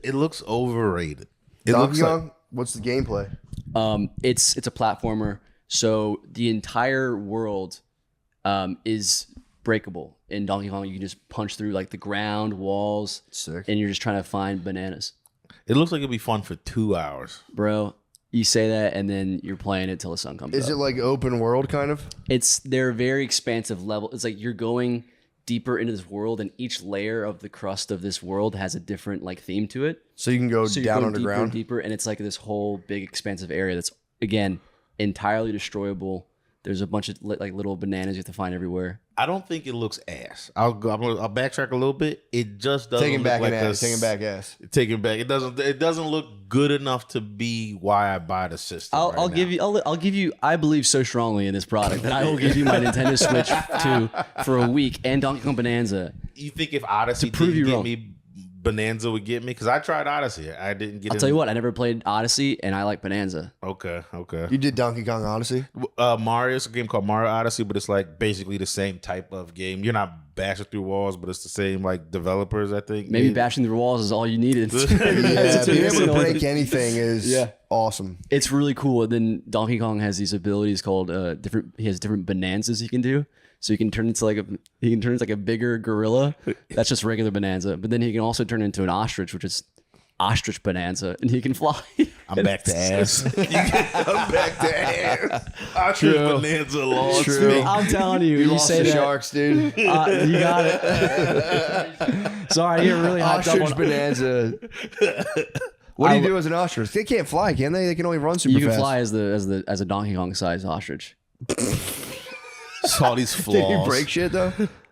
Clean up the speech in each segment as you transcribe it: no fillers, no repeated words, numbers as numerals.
It looks overrated. Donkey Kong. What's the gameplay? It's a platformer, so the entire world is breakable. In Donkey Kong, you can just punch through like the ground, walls, Sick. and you're just trying to find bananas. It looks like it'd be fun for 2 hours. Bro, you say that, and then you're playing it till the sun comes up. Is it like open world kind of? They're very expansive level. It's like you're going deeper into this world, and each layer of the crust of this world has a different like theme to it. So you can go So you're down going underground. deeper, and it's like this whole big expansive area that's again entirely destroyable. There's a bunch of like little bananas you have to find everywhere. I don't think it looks ass. I'll backtrack a little bit. It just doesn't Taking look back like an ass. Taking back ass. Taking back. It doesn't look good enough to be why I buy the system. I'll give you. I believe so strongly in this product that I will give you my Nintendo Switch 2 for a week and Donkey Kong Bonanza. You think if Odyssey didn't get me, Bonanza would get me? Because I tried Odyssey. I didn't get. I'll tell you what. I never played Odyssey, and I like Bonanza. Okay. You did Donkey Kong Odyssey? Mario. It's a game called Mario Odyssey, but it's like basically the same type of game. You're not bashing through walls, but it's the same like developers. I think maybe bashing through walls is all you needed. Yeah, being able to break anything is awesome. It's really cool. And then Donkey Kong has these abilities called different. He has different bonanzas he can do. So he can turn into like a bigger gorilla. That's just regular Bonanza. But then he can also turn into an ostrich, which is ostrich Bonanza, and he can fly. I'm back to ass. I'm back to ass. Ostrich Bonanza lost me. I'm telling you, You you lost say the that. sharks, dude. You got it. Sorry, I get really hyped up Ostrich on Bonanza. What do you do as an ostrich? They can't fly, can they? They can only run super fast. You can fly as a Donkey Kong sized ostrich. Saw these flaws. Did you break shit though?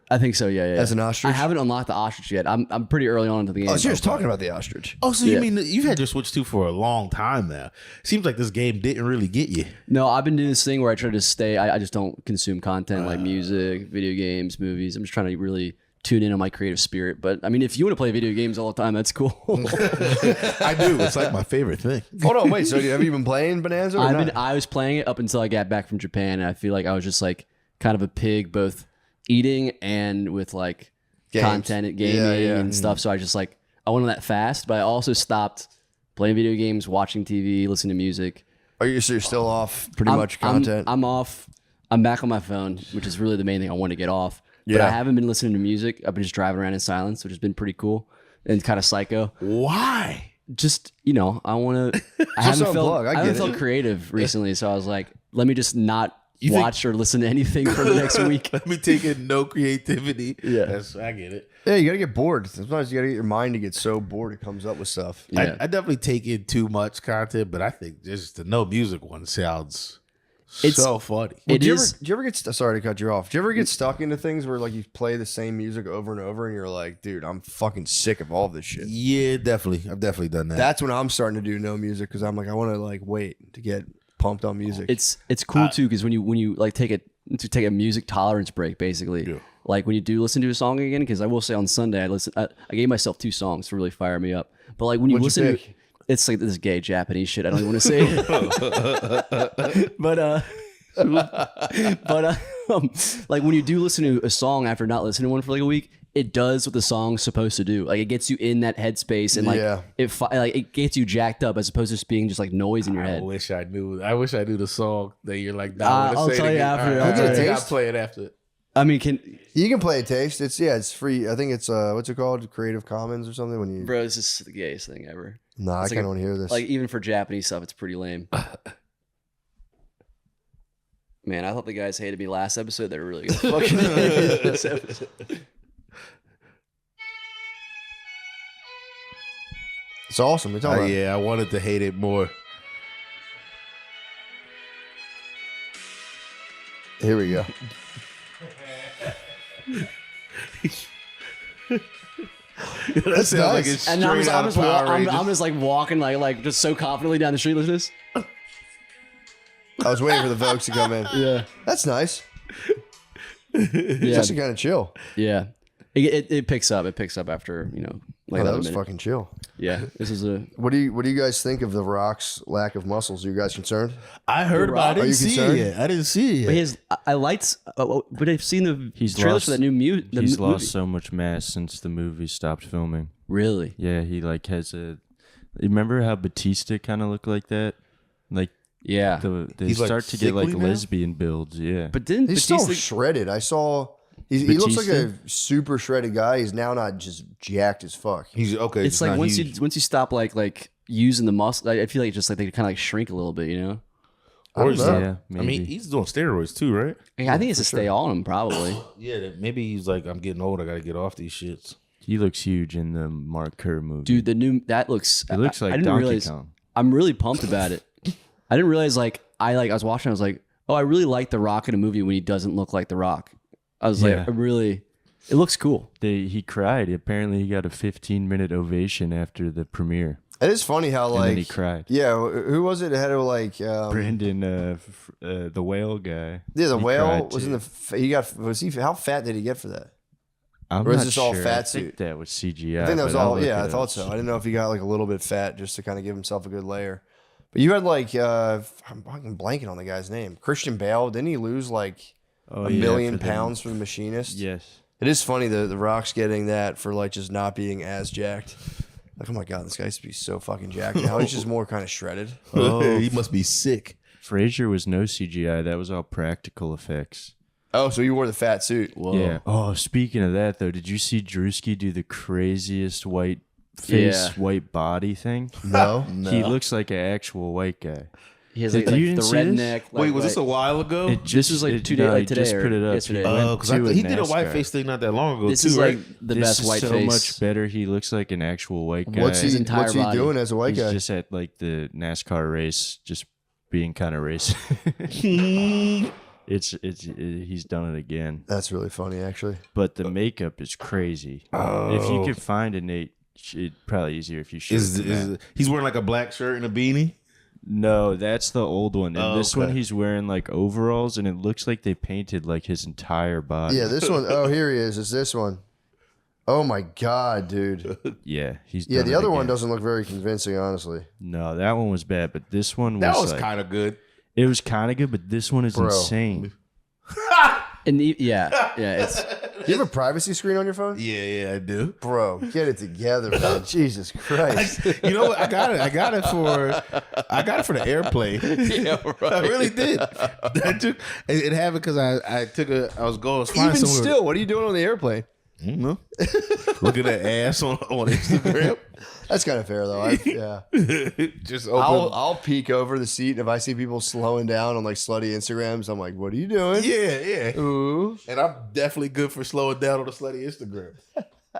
I think so. Yeah. As an ostrich? I haven't unlocked the ostrich yet. I'm pretty early on into the game. Oh, so you're just talking about the ostrich. Oh, so you mean you've had your Switch 2 for a long time now? Seems like this game didn't really get you. No, I've been doing this thing where I try to stay. I just don't consume content like music, video games, movies. I'm just trying to really tune in on my creative spirit. But I mean, if you want to play video games all the time, that's cool. I do. It's like my favorite thing. Hold on, wait. So have you been playing Bonanza? Or not? I was playing it up until I got back from Japan, and I feel like I was just like kind of a pig, both eating and with like content and gaming and stuff. So I just like I went on that fast, but I also stopped playing video games, watching TV, listening to music. So you're still off pretty much content? I'm off. I'm back on my phone, which is really the main thing I want to get off. But Yeah. I haven't been listening to music. I've been just driving around in silence, which has been pretty cool and kind of psycho. Why? Just, I want to. I Just haven't unplug. I haven't get felt it. creative recently, so I was like, let me just not You think- watch or listen to anything for the next week. Let me take in no creativity. Yeah. I get it. Yeah, you gotta get bored. Sometimes you gotta get your mind to get so bored it comes up with stuff. Yeah. I definitely take in too much content, but I think just the no music one sounds It's- so funny. It Do you is. ever get sorry to cut you off? Do you ever get stuck into things where like you play the same music over and over and you're like, dude, I'm fucking sick of all this shit? Yeah, definitely. I've definitely done that. That's when I'm starting to do no music because I'm like, I want to like wait to get pumped on music. It's cool too because when you like take a music tolerance break, basically. Yeah. Like when you do listen to a song again, because I will say on Sunday I gave myself 2 songs to really fire me up. But like when you What'd you listen to pick? it's like this gay Japanese shit. I don't even want to say it. but like when you do listen to a song after not listening to one for like a week, it does what the song's supposed to do. Like it gets you in that headspace and like Yeah. it gets you jacked up as opposed to just being just like noise in your I head. wish I knew the song that you're like. I'll tell you after. I'll get a taste. I'll play it after. I mean, You can play a taste. It's free. I think it's what's it called? Creative Commons or something. When you bro, this is the gayest thing ever. nah, I it's like kind of want to hear this. Like even for Japanese stuff, it's pretty lame. Man, I thought the guys hated me last episode. They're really gonna fucking hate this episode. It's awesome. It's all right. Yeah, I wanted to hate it more. Here we go. That sounds like nice. it's And straight out of Power I'm Rangers. just like walking like just so confidently down the street like this. I was waiting for the folks to come in. Yeah, That's nice. yeah, It's actually kind of chill. yeah. It picks up. It picks up after like Oh, that another was minute. fucking chill. Yeah, this is a. What do you guys think of The Rock's lack of muscles? Are you guys concerned? I heard about it. I Are you didn't see it concerned? yet. I didn't see it But yet. I liked. But I've seen the He's trailers lost- for that new He's movie. lost so much mass since the movie stopped filming. Really? Yeah, he like has a. Remember how Batista kind of looked like that? Like Yeah. they He's, like, start to get like sickly now? lesbian builds. Yeah, But didn't He's Batista... still shredded. I saw. He looks like a super shredded guy. He's now not just jacked as fuck. He's okay. It's like once you stop like using the muscle, I feel like just like they kind of like shrink a little bit, you know? I don't know. yeah. I mean, Maybe. he's doing steroids too, right? I think it's to stay on him, probably. Yeah, maybe he's like, I'm getting old. I got to get off these shits. He looks huge in the Mark Kerr movie. Dude, the new that looks. It looks like I didn't Donkey realize. Kong. I'm really pumped about it. I didn't realize I was watching. I was like, oh, I really like The Rock in a movie when he doesn't look like The Rock. I was like, Yeah. It looks cool. He cried. Apparently, he got a 15-minute ovation after the premiere. It is funny how And like then he cried. Yeah, who was it that had like Brandon, the whale guy. yeah, the he whale cried was too. in the how fat did he get for that? I'm or is not this all sure. fat I think suit? that was CGI. I think that was but I'll all. look Yeah, it I up. thought so. I didn't know if he got like a little bit fat just to kind of give himself a good layer. But you had like I'm fucking blanking on the guy's name. Christian Bale. Didn't he lose like Oh, a yeah, million for the- pounds for the Machinist? Yes. It is funny the Rock's getting that for like just not being as jacked. Like, oh my god, this guy used to be so fucking jacked. Now he's just more kind of shredded. Oh. He must be sick. Frasier was no CGI. That was all practical effects. Oh, so you wore the fat suit? Whoa. Yeah. Oh, speaking of that, though, did you see Drewski do the craziest white face, Yeah. white body thing? No. He looks like an actual white guy. He has Did like you the didn't see this? redneck. Like, Wait, was this a while ago? This was like 2 days, no, like he today just or put it up. yesterday. He went Oh, because to he a did a white NASCAR. face thing not that long ago This too, is right? like the This best is white so face. much better. He looks like an actual white guy. What's His he entire body. doing as a white He's guy? just at like the NASCAR race, just being kind of racist. He's done it again. That's really funny, actually. But the makeup is crazy. If you could find a Nate, it's probably easier if you should. He's wearing like a black shirt and a beanie? No, that's the old one. And this one, okay. he's wearing like overalls, and it looks like they painted like his entire body. Yeah, this one. Oh, here he is. It's this one. Oh my god, dude. Yeah, he's. Yeah, done the it other one again. doesn't look very convincing, honestly. No, that one was bad, but this one was. That was like, kind of good. It was kind of good, but this one is Bro. insane. And it's You have a privacy screen on your phone? Yeah, I do. Bro, get it together, man. Jesus Christ. You know what? I got it for the airplane. yeah, right. I really did. It happened because I was going to find Even somewhere. still, what are you doing on the airplane? I don't know. Look at that ass on Instagram. That's kind of fair, though. Yeah. Just open. I'll peek over the seat. If I see people slowing down on like slutty Instagrams, I'm like, what are you doing? Yeah. Ooh. And I'm definitely good for slowing down on the slutty Instagram.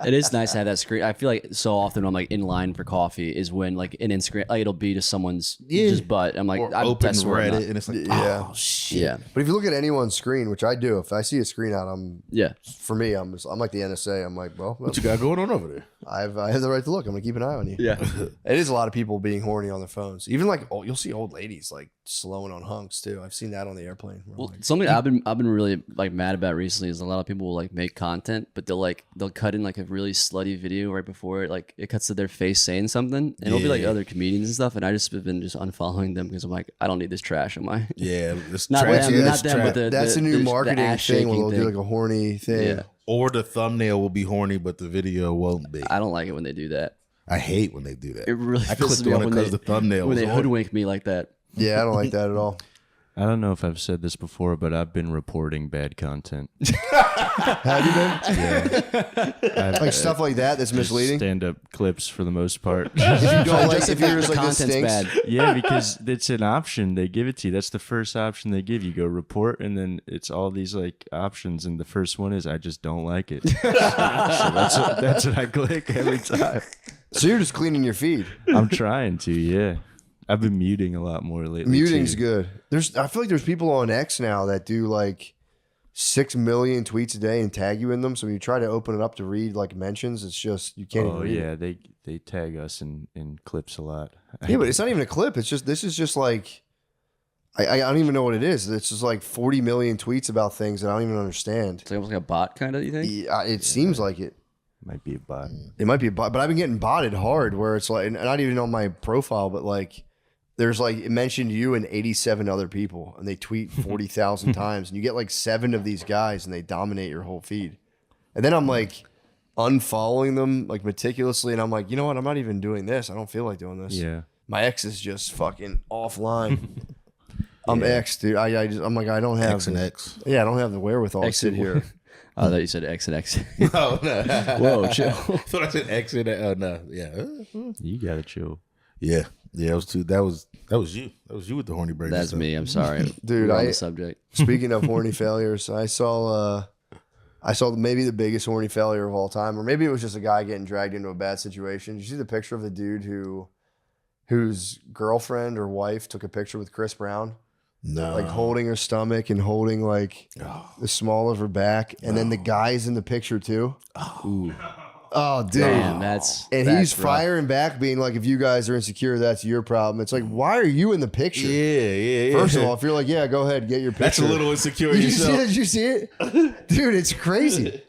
It is nice to have that screen. I feel like so often when I'm like in line for coffee is when like an Instagram, like it'll be to someone's just butt. I'm like, Or I open that's where I'm Reddit not- and it's like, Yeah. oh shit. Yeah, But if you look at anyone's screen, which I do, if I see a screen out, I'm like the NSA. I'm like, well, What you got going on over there? I have the right to look. I'm gonna keep an eye on you. yeah. It is a lot of people being horny on their phones. Even like you'll see old ladies like slowing on hunks too. I've seen that on the airplane. Where I'm Well, like, something I've been really like mad about recently is a lot of people will like make content, but they'll cut in like a really slutty video right before it, like it cuts to their face saying something, and it'll be like Yeah. other comedians and stuff. And I just have been just unfollowing them because I'm like, I don't need this trash on my. Yeah, it's Not trash. them, That's not them, but trash. that's a new the marketing ass thing where shaking they'll do like a horny thing. Yeah. Or the thumbnail will be horny, but the video won't be. I don't like it when they do that. I hate when they do that. It really I pisses clicked me on off it when because they the thumbnail when was they on. hoodwink me like that. Yeah, I don't like that at all. I don't know if I've said this before, but I've been reporting bad content. Have you been? Like stuff like that that's misleading? Stand-up clips for the most part. If you don't like, Just if the you're just like this content's stinks. bad. Yeah, because it's an option they give it to you. That's the first option they give you. Go report, and then it's all these like options, and the first one is I just don't like it. So that's what I click every time. So you're just cleaning your feed. I'm trying to, yeah. I've been muting a lot more lately. Muting's too. good. I feel like there's people on X now that do like 6 million tweets a day and tag you in them. So when you try to open it up to read like mentions, it's just you can't even Oh read yeah, it. they tag us in clips a lot. Yeah, but it's not even a clip. It's just this is just like I don't even know what it is. It's just like 40 million tweets about things that I don't even understand. It's like almost like a bot kind of. You think? Yeah, it seems like it. Might be a bot. It might be a bot, but I've been getting botted hard where it's like, and not even on my profile, but like there's like it mentioned you and 87 other people and they tweet 40,000 times and you get like 7 of these guys and they dominate your whole feed. And then I'm like, unfollowing them like meticulously, and I'm like, you know what? I'm not even doing this. I don't feel like doing this. Yeah. My ex is just fucking offline. I'm ex, dude. I'm like, I don't have X and X. Yeah, I don't have the wherewithal to sit here. I thought you said X and X. No, no. Whoa, chill. I thought I said X and X. Oh no, yeah, You gotta chill. yeah. That was too. That was you. That was you with the horny brain. That's me. I'm sorry, Dude, We're on the subject. Speaking of horny failures, I saw maybe the biggest horny failure of all time, or maybe it was just a guy getting dragged into a bad situation. Did you see the picture of the dude whose girlfriend or wife took a picture with Chris Brown? No, Like holding her stomach and holding like the small of her back, and then the guy's in the picture too. Ooh, Oh, dude. damn, And that's he's rough. firing back, being like, if you guys are insecure, that's your problem. It's like, why are you in the picture? Yeah. First of all, if you're like, yeah, go ahead, get your picture. that's a little insecure Did you see yourself. it? Did you see it? Dude, it's crazy.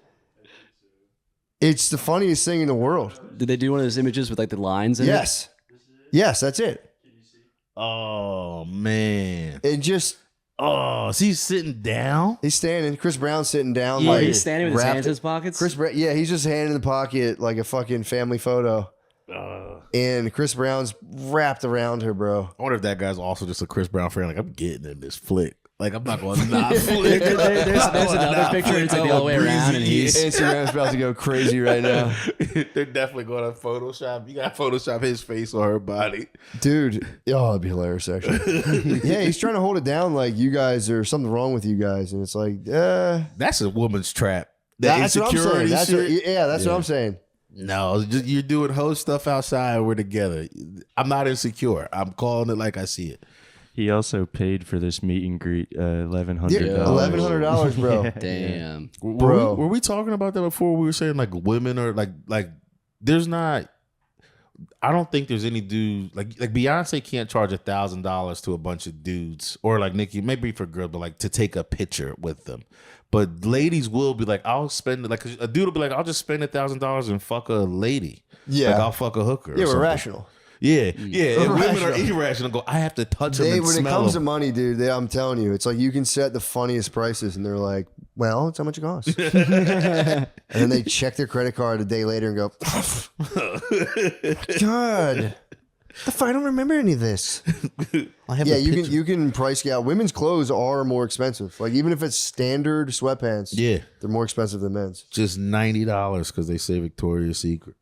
It's the funniest thing in the world. Did they do one of those images with like the lines in Yes. Yes, that's it. Oh man. It just, Oh, so he's sitting down. he's standing, Chris Brown's sitting down. it? Oh, like, he's standing with his wrapped- hands in his pockets? Chris Brown, yeah, he's just hand in the pocket like a fucking family photo. And Chris Brown's wrapped around her, bro. I wonder if that guy's also just a Chris Brown fan. Like, I'm getting in this flick. Like, I'm not going to not flick. There's another picture, and it's like the other way around, and he's... Instagram's about to go crazy right now. They're definitely going to Photoshop. You got to Photoshop his face or her body. Dude, oh, that'd be hilarious, actually. Yeah, he's trying to hold it down like you guys, or something wrong with you guys. And it's like, That's a woman's trap. That that's what I'm saying. insecurity That's shit. that's what I'm saying. No, just, you're doing hoe stuff outside. We're together. I'm not insecure. I'm calling it like I see it. He also paid for this meet and greet $1,100. Yeah, $1,100, bro. Damn. Bro. Were we talking about that before? We were saying like women are like there's not. I don't think there's any dude like Beyonce can't charge $1,000 to a bunch of dudes, or like Nicki, maybe for girls, but like to take a picture with them. But ladies will be like, I'll spend it. Like a dude will be like, I'll just spend $1,000 and fuck a lady. Yeah. Like I'll fuck a hooker. or Yeah, we're something. rational. Yeah, yeah. And women are Irrational. irrational. Go, I have to touch them and When it smell comes to them. money, dude, I'm telling you, it's like you can set the funniest prices, and they're like, well, it's how much it costs. And then they check their credit card a day later and go, God, the fuck, I don't remember any of this. I have Yeah, a you picture. can price gouge. Women's clothes are more expensive. Like even if it's standard sweatpants, Yeah, they're more expensive than men's. just $90 because they say Victoria's Secret.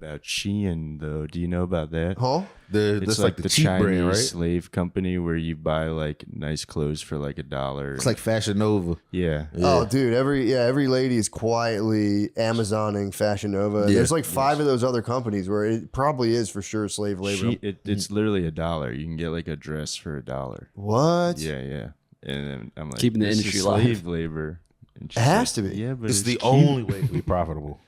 About Shein, though. Do you know about that? Huh? That's It's like like the cheap Chinese brand, right? slave company where you buy like nice clothes for like $1. It's like Fashion Nova. yeah. Oh, dude, every lady is quietly Amazoning Fashion Nova. Yeah. There's like 5 of those other companies where it probably is for sure slave labor. It's literally $1. You can get like a dress for $1. What? Yeah. And then I'm like, Keeping the this industry is alive. slave labor. And she's It has like, to be. Yeah, but It's the cheap. only way to be profitable.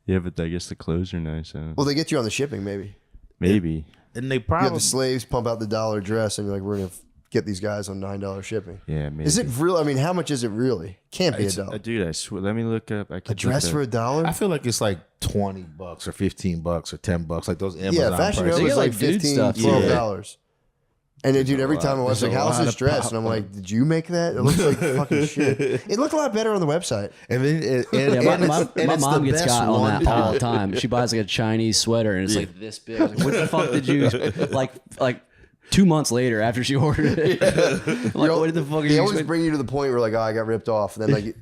Yeah, but I guess the clothes are nice. Well, they get you on the shipping, maybe. Maybe. And they You have probably the slaves pump out the $1 dress, and you're like, we're gonna get these guys on $9 shipping. Yeah, maybe. Is it real? I mean, how much is it really? Can't be $1. Dude, I swear. Let me look up. I A could dress look for up. $1? I feel like it's like $20 or $15 or $10, like those Amazon Yeah, Fashion prices. Nova They is get, like like, dude $15, stuff. $12. And then, dude, every time I watch, There's like, a how's lot this of dress? pop- And I'm like, did you make that? It looks like fucking shit. It looked a lot better on the website. And then and Yeah, and my it's mom the gets best got on one. that all the time. She buys like a Chinese sweater and it's like this big. I was like, what the fuck did you like 2 months later after she ordered it? I'm like, what the fuck are They you always expecting? bring you to the point where, like, oh, I got ripped off. And then, like,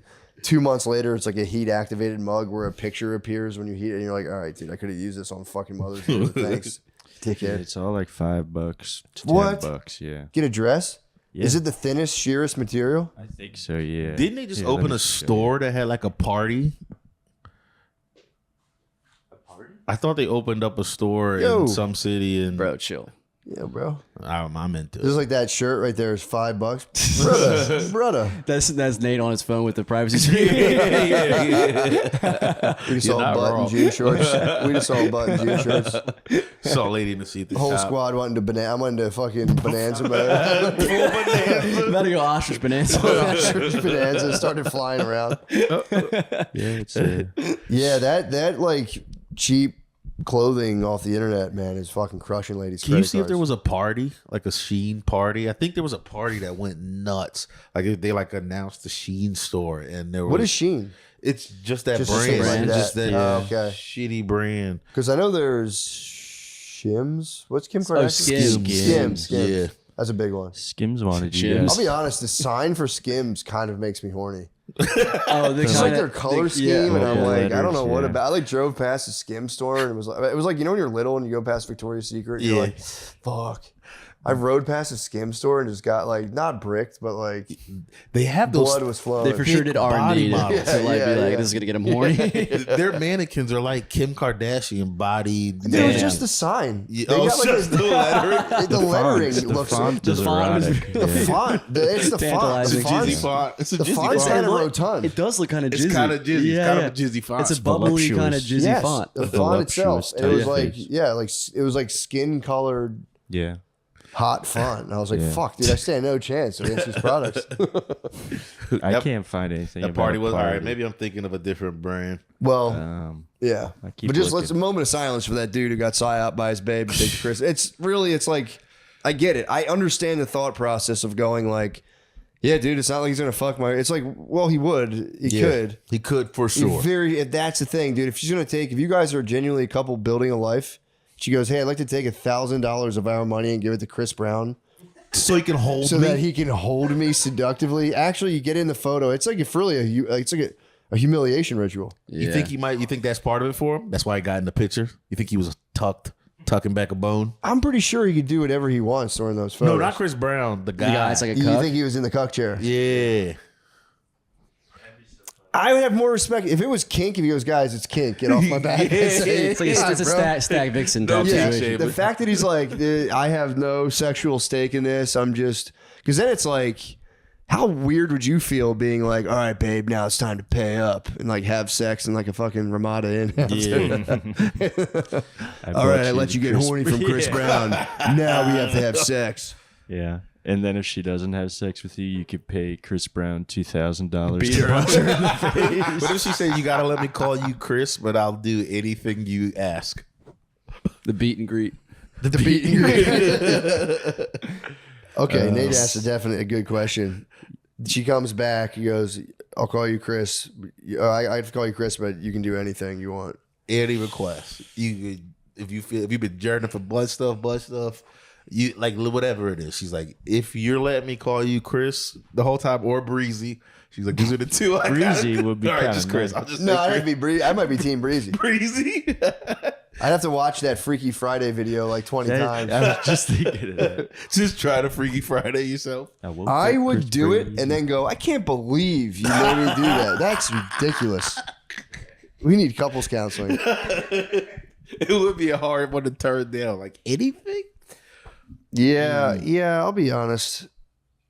2 months later, it's like a heat activated mug where a picture appears when you heat it. And you're like, all right, dude, I could have used this on fucking Mother's Day. But thanks. Yeah, Dickhead. it's all like $5 to What? $10. Yeah. Get a dress? Yeah. Is it the thinnest, sheerest material? I think so. Yeah. Didn't they just Yeah, let open me a show you. store that had like a party? I thought they opened up a store Yo. in some city and Bro, chill. Yeah, bro. I'm into Just it. like that shirt right there is $5. Brother. That's Nate on his phone with the privacy screen. We just saw not button wrong. jean shorts. We just saw button jean shorts. Saw a lady in the seat. At the The whole shop. squad went into banana. I went into fucking Bonanza, bro. About to go ostrich bonanza. Bonanza started flying around. Yeah, it's Yeah, that like cheap clothing off the internet, man, is fucking crushing ladies. Can you see if there was a party, like a Shein party? I think there was a party that went nuts. Like they like announced the Shein store, and there was What is Shein? It's just that Just brand, like that. just that Okay. shitty brand. Because I know there's Shims. What's Kim Kardashian? Skims. Yeah. That's a big one. Skims wanted you Skims. guys. I'll be honest, the sign for Skims kind of makes me horny. Oh, the Just like their color scheme, and I'm Yeah, like, I don't know letters, what yeah. about. I like drove past a Skim store, and it was like you know when you're little and you go past Victoria's Secret, and you're Yeah. like, fuck. I rode past a Skim store and just got like not bricked, but like They have those. blood was flowing. They for sure did body R&D to models. like be like, Yeah. this is gonna get him horny. Their mannequins are like Kim Kardashian body. Dude, it was just the sign. Yeah, They got, like, just the lettering. the lettering The looks font the is font was- erotic. the Yeah. font. It's the font. Tantalizing. The It's a jizzy font's, font. It's a the jizzy font's font. kind of Look, rotund. It does look kind of jizzy. It's kind of jizzy. Yeah, It's kind yeah. of a jizzy font. It's a bubbly kind of voluptuous. jizzy Yes, font. the font itself. Voluptuous And it was like, typeface. yeah, like it was like skin colored Yeah. hot font. And I was like, Yeah. fuck, dude, I stand no chance against these products. I That- can't find anything. That about party a was all right. party. Maybe I'm thinking of a different brand. Well, yeah. I keep But just let's a looking. moment of silence for that dude who got psyoped by his babe and take to Chris. It's like, I get it. I understand the thought process of going like, yeah, dude, it's not like he's gonna fuck my. It's like, well, he would. He could. He could for He sure. If that's the thing, dude. If she's gonna take, if you guys are genuinely a couple building a life, she goes, hey, I'd like to take $1,000 of our money and give it to Chris Brown So he can hold so me. that he can hold me seductively. Actually, you get in the photo. It's like it's really it's like a humiliation ritual. You think he might? You think that's part of it for him? That's why he got in the picture. You think he was tucking back a bone? I'm pretty sure he could do whatever he wants during those photos. No, not Chris Brown. The guy. The guy's like a You cuck. think he was in the cuck chair? yeah. I would have more respect if it was kink. If he goes, guys, it's kink. Get off my back. It's like "God, it's a bro." stag vixen No, type yeah. situation. The fact that he's like, I have no sexual stake in this. I'm just because then it's like, how weird would you feel being like, all right, babe, now it's time to pay up and like have sex in like a fucking Ramada Inn. All right, I let you get horny from Chris Brown. Now we have to have sex. Yeah. And then if she doesn't have sex with you, you could pay Chris Brown $2,000 Beat to her up. What if she said, you got to let me call you Chris, but I'll do anything you ask? The beat and greet. The beat and greet. Okay, Nate asked a good question. She comes back. He goes, "I'll call you Chris. I have to call you Chris, but you can do anything you want." Any request. If you've been journeying for blood stuff, you like whatever it is. She's like, if you're letting me call you Chris the whole time or Breezy, she's like, these are the two. I Breezy got. would be all right, kinda just Chris. nice. I'll just No, say I'd Chris. be Breezy. I might be Team Breezy. Breezy. I'd have to watch that Freaky Friday video like 20 times. I was just thinking of that. Just try to Freaky Friday yourself. woke I up would Chris do it Breezy. and then go, I can't believe you made me do that. That's ridiculous. We need couples counseling. It would be a hard one to turn down. Like anything. Yeah, I'll be honest.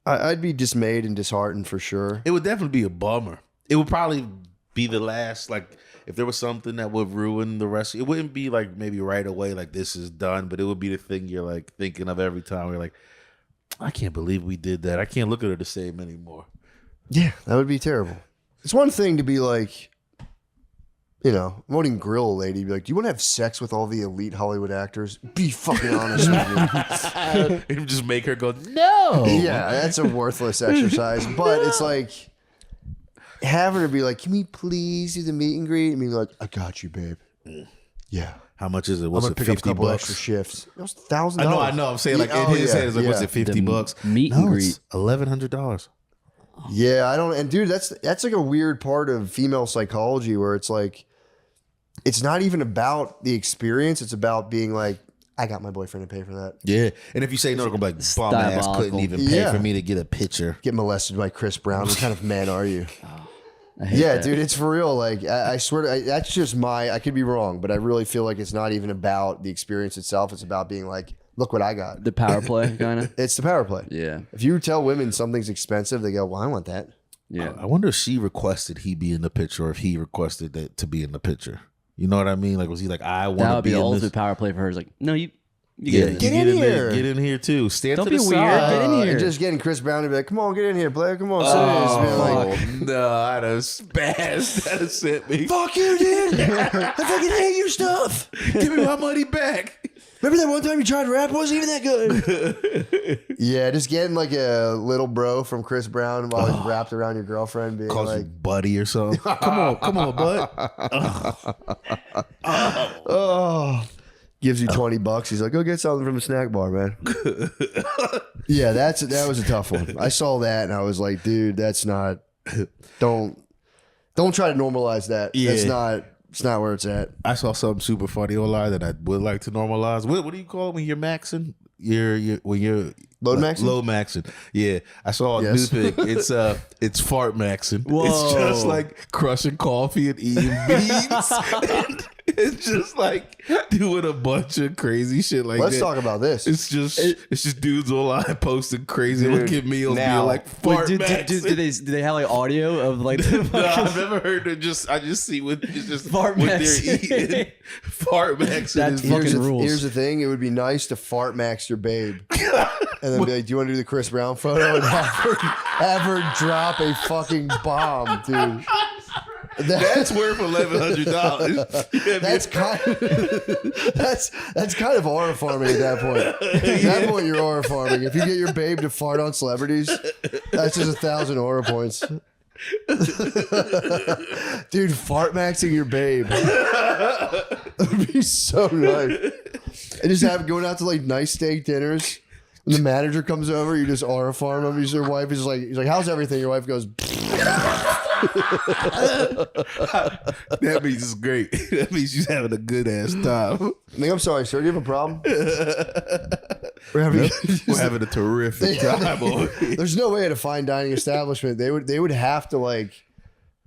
I'd be dismayed and disheartened for sure. It would definitely be a bummer. It would probably be the last, like, if there was something that would ruin the rest, it wouldn't be like maybe right away, like this is done, but it would be the thing you're like thinking of every time. You're like, I can't believe we did that. I can't look at her the same anymore. Yeah, that would be terrible. It's one thing to be like, you know, I'm wanting grill a lady, be like, do you want to have sex with all the elite Hollywood actors? Be fucking honest with me. It would just make her go, no. Yeah, that's a worthless exercise. But it's like, have her be like, can we please do the meet and greet? And be like, I got you, babe. Yeah. How much is it? I'm What's going it, to pick up a 50 couple bucks? extra shifts. It was $1,000. I know. I'm saying like in his head, it's like, what's it, 50 bucks? meet and No, greet. it's $1,100. Yeah, I don't. And dude, that's like a weird part of female psychology where it's like, it's not even about the experience. It's about being like, I got my boyfriend to pay for that. Yeah. And if you say no, they're going to be like, bum ass couldn't diabolical. even pay Yeah. for me to get a picture. Get molested by Chris Brown. What kind of man are you? I hate Yeah, that. dude, it's for real. Like, I swear to, that's just I could be wrong, but I really feel like it's not even about the experience itself. It's about being like, look what I got. The power play, kind of. It's the power play. Yeah, If you tell women something's expensive, they go, well, I want that. yeah. I wonder if she requested he be in the picture or if he requested that to be in the picture. You know what I mean? Like, was he like, I want That to would be be the in ultimate this? power play for her. Is like, no, you Get in there. here. Get in here too. Stand Don't to be the weird. side. Get in here. And just getting Chris Brown to be like, come on, get in here, player. Come on, sit in. Like, No, I'd have spazzed. That'd have sent me. fuck you, dude. I fucking hate your stuff. Give me my money back. Remember that one time you tried to rap? It wasn't even that good. Yeah, just getting like a little bro from Chris Brown while he's wrapped around your girlfriend, being Calls you like, buddy or something. Come on, bud. oh, gives you $20. He's like, go get something from the snack bar, man. Yeah, that was a tough one. I saw that and I was like, dude, that's not. Don't try to normalize that. Yeah. It's not where it's at. I saw something super funny online that I would like to normalize. What do you call it when you're maxing? When you're Load maxing? Load maxing. Yeah, I saw a Yes. new thing. It's fart maxing. Whoa. It's just like crushing coffee and eating beans. And it's just like doing a bunch of crazy shit like Let's that. talk about this. It's just dudes online posting crazy Dude, looking meals, now- being like fart Do maxing. they have like audio of like the No, I've never heard it. I just see what it's just Fart what maxing. they're eating. Fart maxing. That's is fucking Here's the, rules. here's the thing. It would be nice to fart max your babe. And then be like, do you want to do the Chris Brown photo? And have her drop a fucking bomb, dude. That's worth $1,100. That's kind of aura farming at that point. At that point, you're aura farming. If you get your babe to fart on celebrities, that's just 1,000 aura points. Dude, fart maxing your babe. That would be so nice. And just have going out to like nice steak dinners. When the manager comes over, you just aura farm him. He's your wife. He's like, how's everything? Your wife goes, That means it's great. That means she's having a good ass time. Like, I'm sorry, sir. Do you have a problem? We're having a terrific time over here. There's no way at a fine dining establishment they would have to like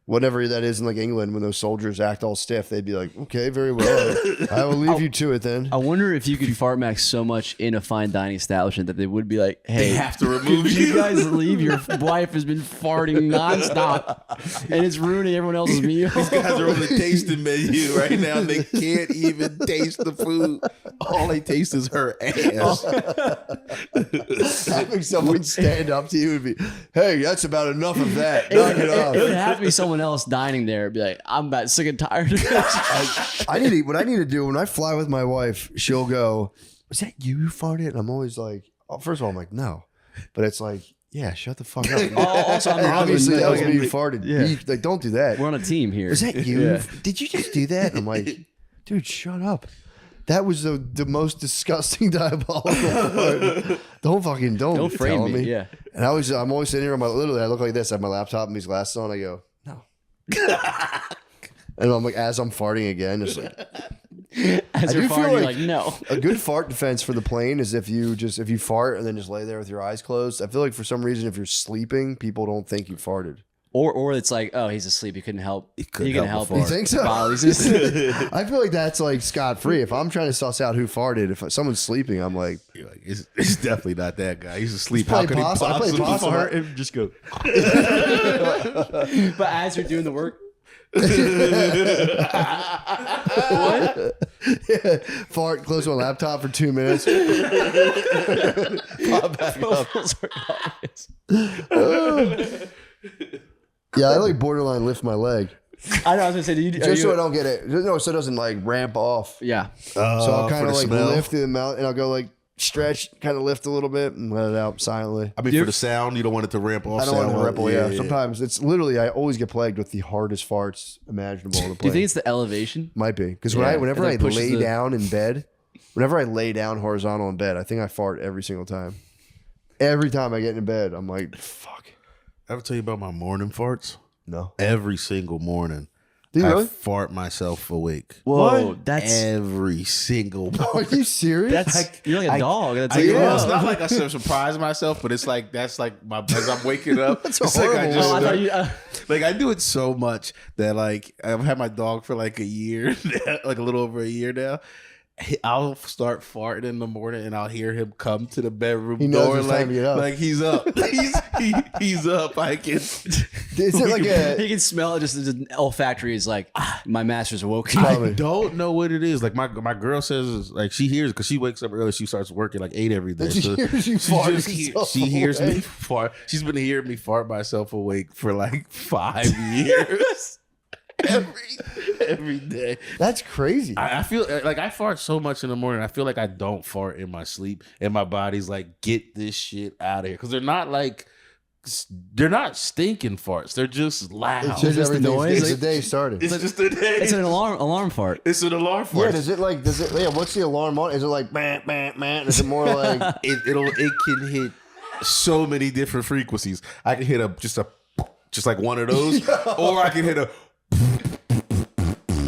whatever that is in like England when those soldiers act all stiff. They'd be like, okay, very well, I will leave you to it then. I wonder if you could fart max so much in a fine dining establishment that they would be like, hey, They have to remove if you you. guys leave, your wife has been farting nonstop and it's ruining everyone else's meal. These guys are on the tasting menu right now. And they can't even taste the food. All they taste is her ass. Having someone stand up to you would be, hey, that's about enough of that. Knock it off. It would have to be someone else dining there. Be like, I'm about sick and tired of this. What I need to do when I fly with my wife, she'll go, was that you who farted? And I'm always like, oh, first of all, I'm like, no. But it's like, yeah, shut the fuck up. Also, I'm your Obviously, that husband. was me who farted. Yeah. Like, don't do that. We're on a team here. Was that you? Yeah. Did you just do that? I'm like, dude, shut up. That was the most disgusting diabolical part. Don't Don't frame tell me. Yeah. And I'm always sitting here on literally I look like this. I have my laptop and these glasses on. I go, no. And I'm like, as I'm farting again, just like As I you're do feel farting, you're like- like, no. a good fart defense for the plane is if you fart and then just lay there with your eyes closed. I feel like for some reason if you're sleeping, people don't think you farted. Or it's like, oh, he's asleep. He couldn't help. He couldn't couldn't help help. but You think so? While he's just- I feel like that's like scot free. If I'm trying to suss out who farted, if someone's sleeping, I'm like, You're like, it's definitely not that guy. He's asleep. It's How probably could he possible. I play possibly possible. fart? And just go. but as you're doing the work, fart, close my laptop for 2 minutes. Pop back up. Yeah, I like borderline lift my leg. I know. I was gonna say, do you? Just so I don't get it. No, so it doesn't like ramp off. Yeah. So I'll kind for of the like smell? lift the amount and I'll go like stretch, kind of lift a little bit and let it out silently. I mean, for the sound, you don't want it to ramp off. I don't want it to sound. ripple. Yeah. Sometimes it's literally, I always get plagued with the hardest farts imaginable on the Do you plane. think it's the elevation? Might be. Because Yeah. whenever It, I like, pushes lay the- down in bed, whenever I lay down horizontal in bed, I think I fart every single time. Every time I get into bed, I'm like, fuck. Ever tell you about my morning farts? No. Every single morning, Do you I really? fart myself awake. Whoa, that's Every single Are morning. you serious? that's you're like a dog. That's I, like, well, it's whoa. not like I surprise myself, but it's like that's like my as I'm waking up. That's it's like I horrible. just Oh, I thought you. like I do it so much that like I've had my dog for like a year, like a little over a year now, I'll start farting in the morning and I'll hear him come to the bedroom He knows door it's time to get up. like he's up. he's up. I can. Is it like He can smell it. Just the olfactory is like, my master's awoken. I don't know what it is. Like my girl says, like she hears because she wakes up early. She starts working like 8 every day. She So hears you fart yourself she hears me awake. fart. She's been hearing me fart myself awake for like 5 years. every day. That's crazy. I feel like I fart so much in the morning. I feel like I don't fart in my sleep, and my body's like, get this shit out of here, because they're not stinking farts. They're just loud. It's just the everything. noise, It's like- the day started. It's just a day. It's an alarm fart. It's an alarm fart. Yeah, what's the alarm on? Is it like bam, bam, bam? Is it more like It can hit so many different frequencies. I can hit just like one of those, or I can hit a.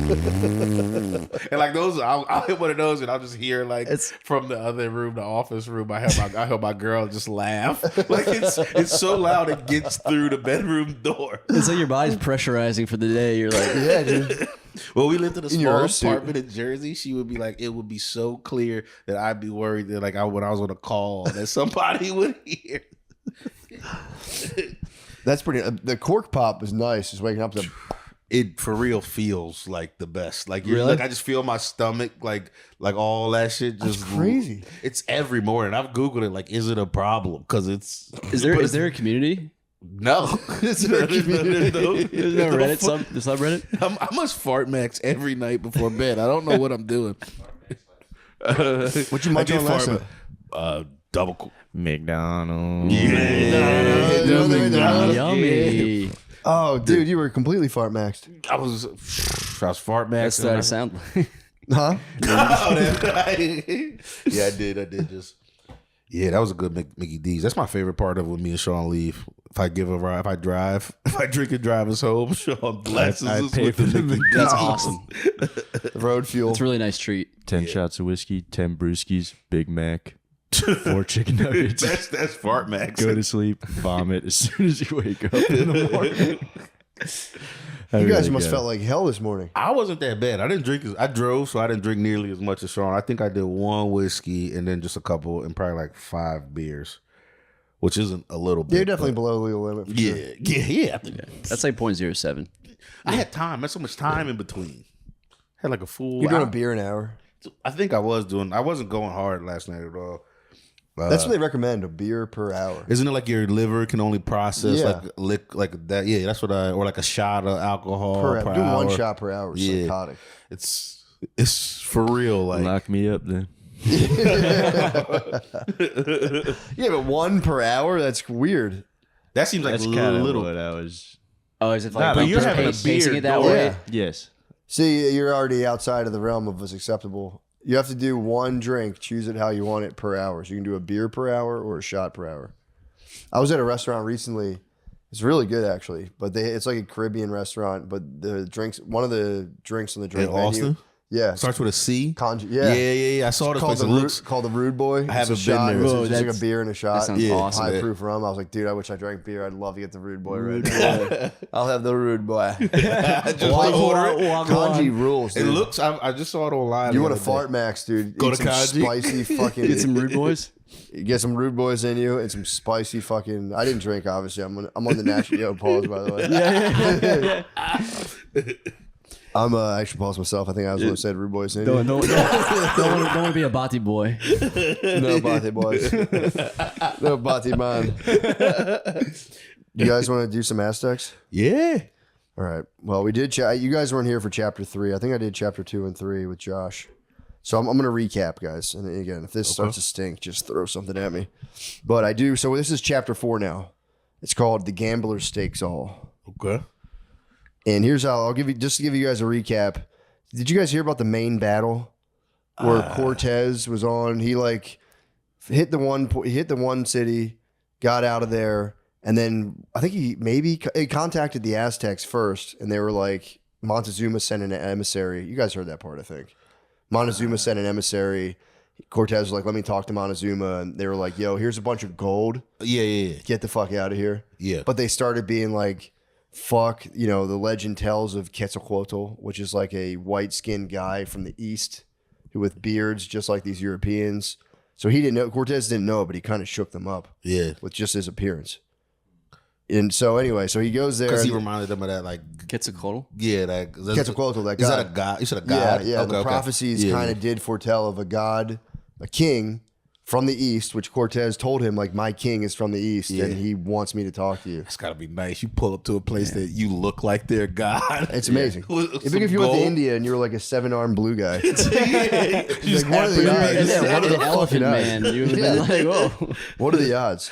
And like those, I'll hit one of those, and I'll just hear like from the other room, the office room. I heard my girl just laugh. Like it's so loud it gets through the bedroom door. It's like your body's pressurizing for the day. You're like, yeah, dude? When we lived in a In your small suit. apartment in Jersey, she would be like, it would be so clear that I'd be worried that like when I was on a call that somebody would hear. That's pretty. The cork pop is nice. Just waking up to. It for real feels like the best. Like Really? like I just feel my stomach like all that shit just That's crazy. It's every morning. I've Googled it. Like, is it a problem? Because it's is there a community? no. Is there a community? There's no Reddit, the subreddit. I must fart max every night before bed. I don't know what I'm doing. What you munch I on did last fart night? double. McDonald's. Yummy. Oh, dude, you were completely fart maxed. I was fart max. That's what I sound like. Huh? Yeah, I did just. Yeah, that was a good Mickey D's. That's my favorite part of when me and Sean leave. If I give a ride, if I drive, if I drink and drive us home, Sean blesses I us pay with for the the Mickey That's D's. awesome. Road fuel. It's a really nice treat. 10 shots of whiskey, 10 brewskis, Big Mac, 4 chicken nuggets. That's fart max. Go to sleep, vomit as soon as you wake up in the morning. You guys must felt like hell this morning. I wasn't that bad. I didn't drink. I drove, so I didn't drink nearly as much as Sean. I think I did 1 whiskey and then just a couple, and probably like 5 beers, which isn't a little bit. You're definitely below the legal limit. For sure. Yeah. That's like 0.07. I had time. I had so much time in between. Had like a full. You're doing a beer an hour. I think I was doing. I wasn't going hard last night at all. That's what they recommend, a beer per hour. Isn't it like your liver can only process Yeah. like that? Yeah, that's what or like a shot of alcohol Per per hour. Doing hour. 1 shot per hour is Yeah. psychotic. It's for real. Like Lock me up then. Yeah, but 1 per hour? That's weird. that seems like That's a kind of little. what I was. Oh, is it Nah, like but you're having a pacing beer it that door. way? Yeah. Yes. See, you're already outside of the realm of what's acceptable. You have to do 1 drink, choose it how you want it per hour. So you can do a beer per hour or a shot per hour. I was at a restaurant recently. It's really good actually, but it's like a Caribbean restaurant. But the drinks, one of the drinks on the drink In menu, Austin? yeah, Starts with a C. yeah. I saw this Called place. It the, looks. called the Rude Boy. I haven't It's a been shot. there. It's Whoa, just like a that's- beer and a shot. that sounds Yeah. awesome. High proof rum. I was like, dude, I wish I drank beer. I'd love to get the Rude Boy right now. I'll have the Rude Boy. Just order it. Kanji rules, It dude. looks. I just saw it online. You the want other to day. fart max, dude. Go Eat to some Kanji. spicy fucking. Get some rude boys. Get some Rude Boys in you and some spicy fucking. I didn't drink, obviously. I'm on the national. Yo, pause, by the way. I'm actually pause myself. I think I was the one who said Rude Boys in you. Don't want to be a bati boy. No Bati boys. No Bati man. You guys want to do some Aztecs? Yeah. All right. Well, we did. You guys weren't here for chapter 3. I think I did chapter 2 and 3 with Josh. So I'm going to recap, guys. And again, if this starts to stink, just throw something at me. But I do. So this is chapter 4 now. It's called The Gambler Stakes All. Okay. And here's how I'll give you, just to give you guys a recap. Did you guys hear about the main battle where Cortez was on? He like hit the one city, got out of there, and then I think he contacted the Aztecs first, and they were like, Montezuma sent an emissary. You guys heard that part, I think. Montezuma sent an emissary. Cortez was like, let me talk to Montezuma, and they were like, yo, here's a bunch of gold. Yeah. Get the fuck out of here. Yeah. But they started being like, fuck, the legend tells of Quetzalcoatl, which is like a white-skinned guy from the east with beards, just like these Europeans. So he didn't know. Cortez didn't know, but he kind of shook them up. Yeah. With just his appearance. And so anyway, so he goes there. Because he reminded them of that, like, Quetzalcoatl. Yeah, that Quetzalcoatl, that Is god. that a god? You said a god? Yeah. Okay, The prophecies kind of did foretell of a god, a king from the east, which Cortez told him, like, my king is from the east, and he wants me to talk to you. It's got to be nice. You pull up to a place that you look like their god. It's amazing. With If some you went to gold. India and you were like a 7-armed blue guy, Just like, what are the odds? Yeah, What are the elephant fucking odds? man. You would have been like, whoa. What are the odds?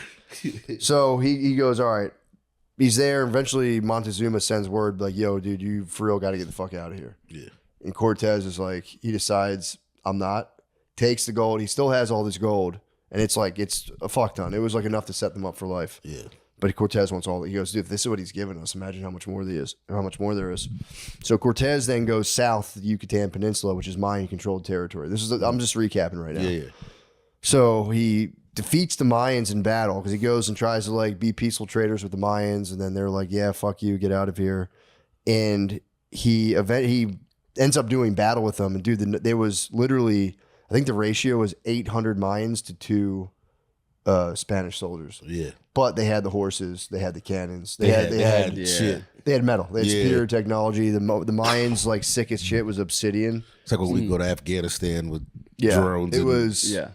So he goes, all right. He's there. Eventually, Montezuma sends word like, yo, dude, you for real got to get the fuck out of here. Yeah. And Cortez is like, he decides, I'm not. Takes the gold. He still has all this gold. And it's like, it's a fuck ton. It was like enough to set them up for life. Yeah. But Cortez wants all. He goes, dude, if this is what he's giving us, imagine how much more there is. Or how much more there is. So Cortez then goes south to the Yucatan Peninsula, which is Mayan-controlled territory. I'm just recapping right now. Yeah. So he defeats the Mayans in battle because he goes and tries to like be peaceful traders with the Mayans, and then they're like, yeah, fuck you, get out of here. And he ends up doing battle with them. And dude, there was literally, I think the ratio was 800 Mayans to 2 Spanish soldiers. Yeah. But they had the horses, they had the cannons, They had shit. they had metal, they had Yeah. superior technology. The Mayans like sick as shit was obsidian. It's like when we go to Afghanistan with Yeah, drones. it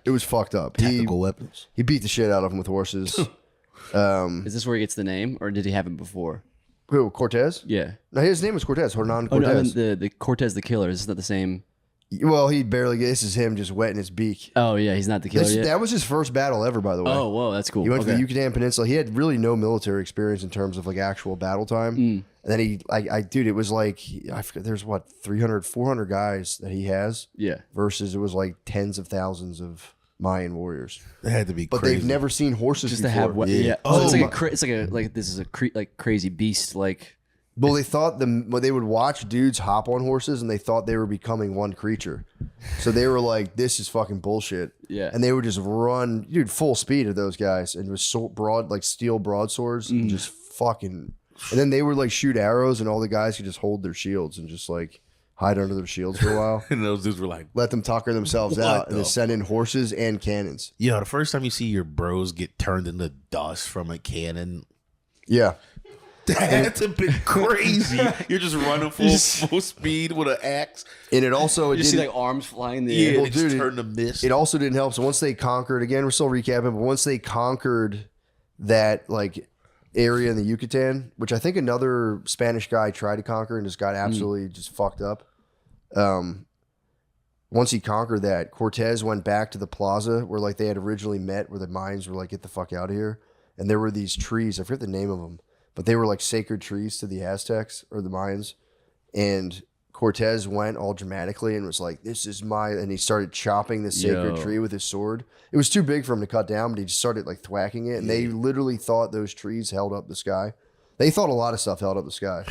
and was fucked up. tactical weapons. He beat the shit out of them with horses. Is this where he gets the name, or did he have it before? Who, Cortez? Yeah. No, his name was Cortez. Hernan Oh, no, I Cortez. mean the Cortez the Killer. Is this not the same? Well, he barely. This is him just wetting his beak. Oh, yeah, he's not the killer yet. That was his first battle ever, by the way. Oh, whoa, that's cool. He went to the Okay. Yucatan Peninsula. He had really no military experience in terms of like actual battle time. And then dude, it was like, I forget, there's what, 300, 400 guys that he has Yeah. versus it was like tens of thousands of Mayan warriors. They had to be But crazy. they've never seen horses Just before. to have what? Yeah. Yeah. Oh, Oh, it's like my- a it's like a like this is a like crazy beast like. Well, they thought they would watch dudes hop on horses and they thought they were becoming one creature. So they were like, this is fucking bullshit. Yeah. And they would just run, dude, full speed at those guys and with so broad, like steel broadswords and just fucking. And then they would like shoot arrows and all the guys could just hold their shields and just like hide under their shields for a while. and those dudes were like, Let them tucker themselves What out and the then send in horses and cannons. yo, the first time you see your bros get turned into dust from a cannon, Yeah. that had to be crazy. You're just running full speed with an axe. And it also, You just see like arms flying in the Yeah, air. they just dude, turn to mist. it also didn't help. So once they conquered, again, we're still recapping, but once they conquered that like area in the Yucatan, which I think another Spanish guy tried to conquer and just got absolutely just fucked up. Once he conquered that, Cortez went back to the plaza where like they had originally met, where the Mayans were like, get the fuck out of here. And there were these trees, I forget the name of them, but they were like sacred trees to the Aztecs or the Mayans. And Cortez went all dramatically and was like, this is my, and he started chopping the sacred Yo. tree with his sword. It was too big for him to cut down, but he just started like thwacking it. And they literally thought those trees held up the sky. They thought a lot of stuff held up the sky.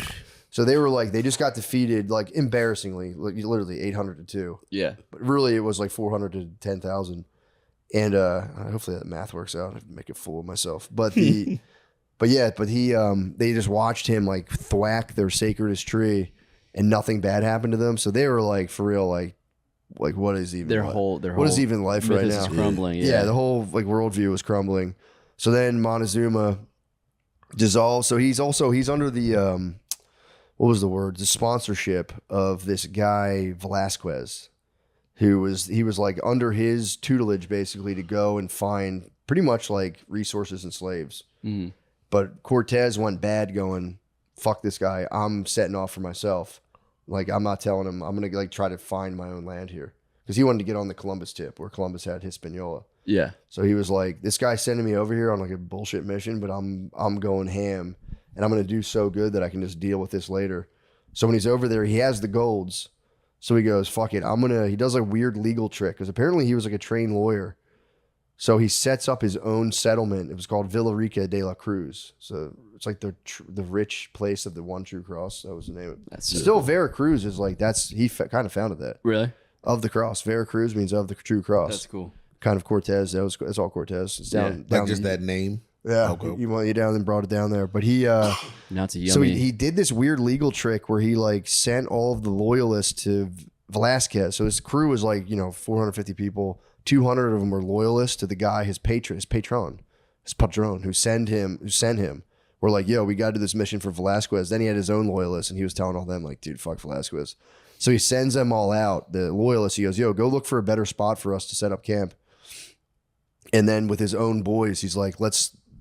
So they were like, they just got defeated, like embarrassingly, like literally 800 to 2. Yeah. But really it was like 400 to 10,000. And hopefully that math works out. I make a fool of myself. But the but he they just watched him like thwack their sacredest tree and nothing bad happened to them. So they were like, for real, like what is even Their life? whole What is even life right mythos now? is crumbling. Yeah, the whole like worldview was crumbling. So then Montezuma dissolved. So he's under the what was the word? The sponsorship of this guy Velasquez, he was like under his tutelage basically to go and find pretty much like resources and slaves. Mhm. But Cortez went bad, going, "Fuck this guy! I'm setting off for myself. Like I'm not telling him. I'm gonna like try to find my own land here." Because he wanted to get on the Columbus tip where Columbus had Hispaniola. Yeah. So he was like, "This guy's sending me over here on like a bullshit mission, but I'm going ham, and I'm gonna do so good that I can just deal with this later." So when he's over there, he has the golds. So he goes, "Fuck it, he does a weird legal trick because apparently he was like a trained lawyer. So he sets up his own settlement. It was called Villarica de la Cruz. So it's like the rich place of the one true cross. That was the name. That's Still, Veracruz is like kind of founded that really. of the cross. Veracruz means of the true cross. That's cool. Kind of Cortez. That's all Cortez. It's down, like down just the- that name. Yeah, Okay. you want you down and brought it down there. But he, Now it's a yummy. so he did this weird legal trick where he like sent all of the loyalists to Velasquez. So his crew was like, 450 people. 200 of them were loyalists to the guy, his patron, who sent him. We're like, yo, we got to do this mission for Velasquez. Then he had his own loyalists, and he was telling all them, like, dude, fuck Velasquez. So he sends them all out, the loyalists. He goes, yo, go look for a better spot for us to set up camp. And then with his own boys, he's like, we're going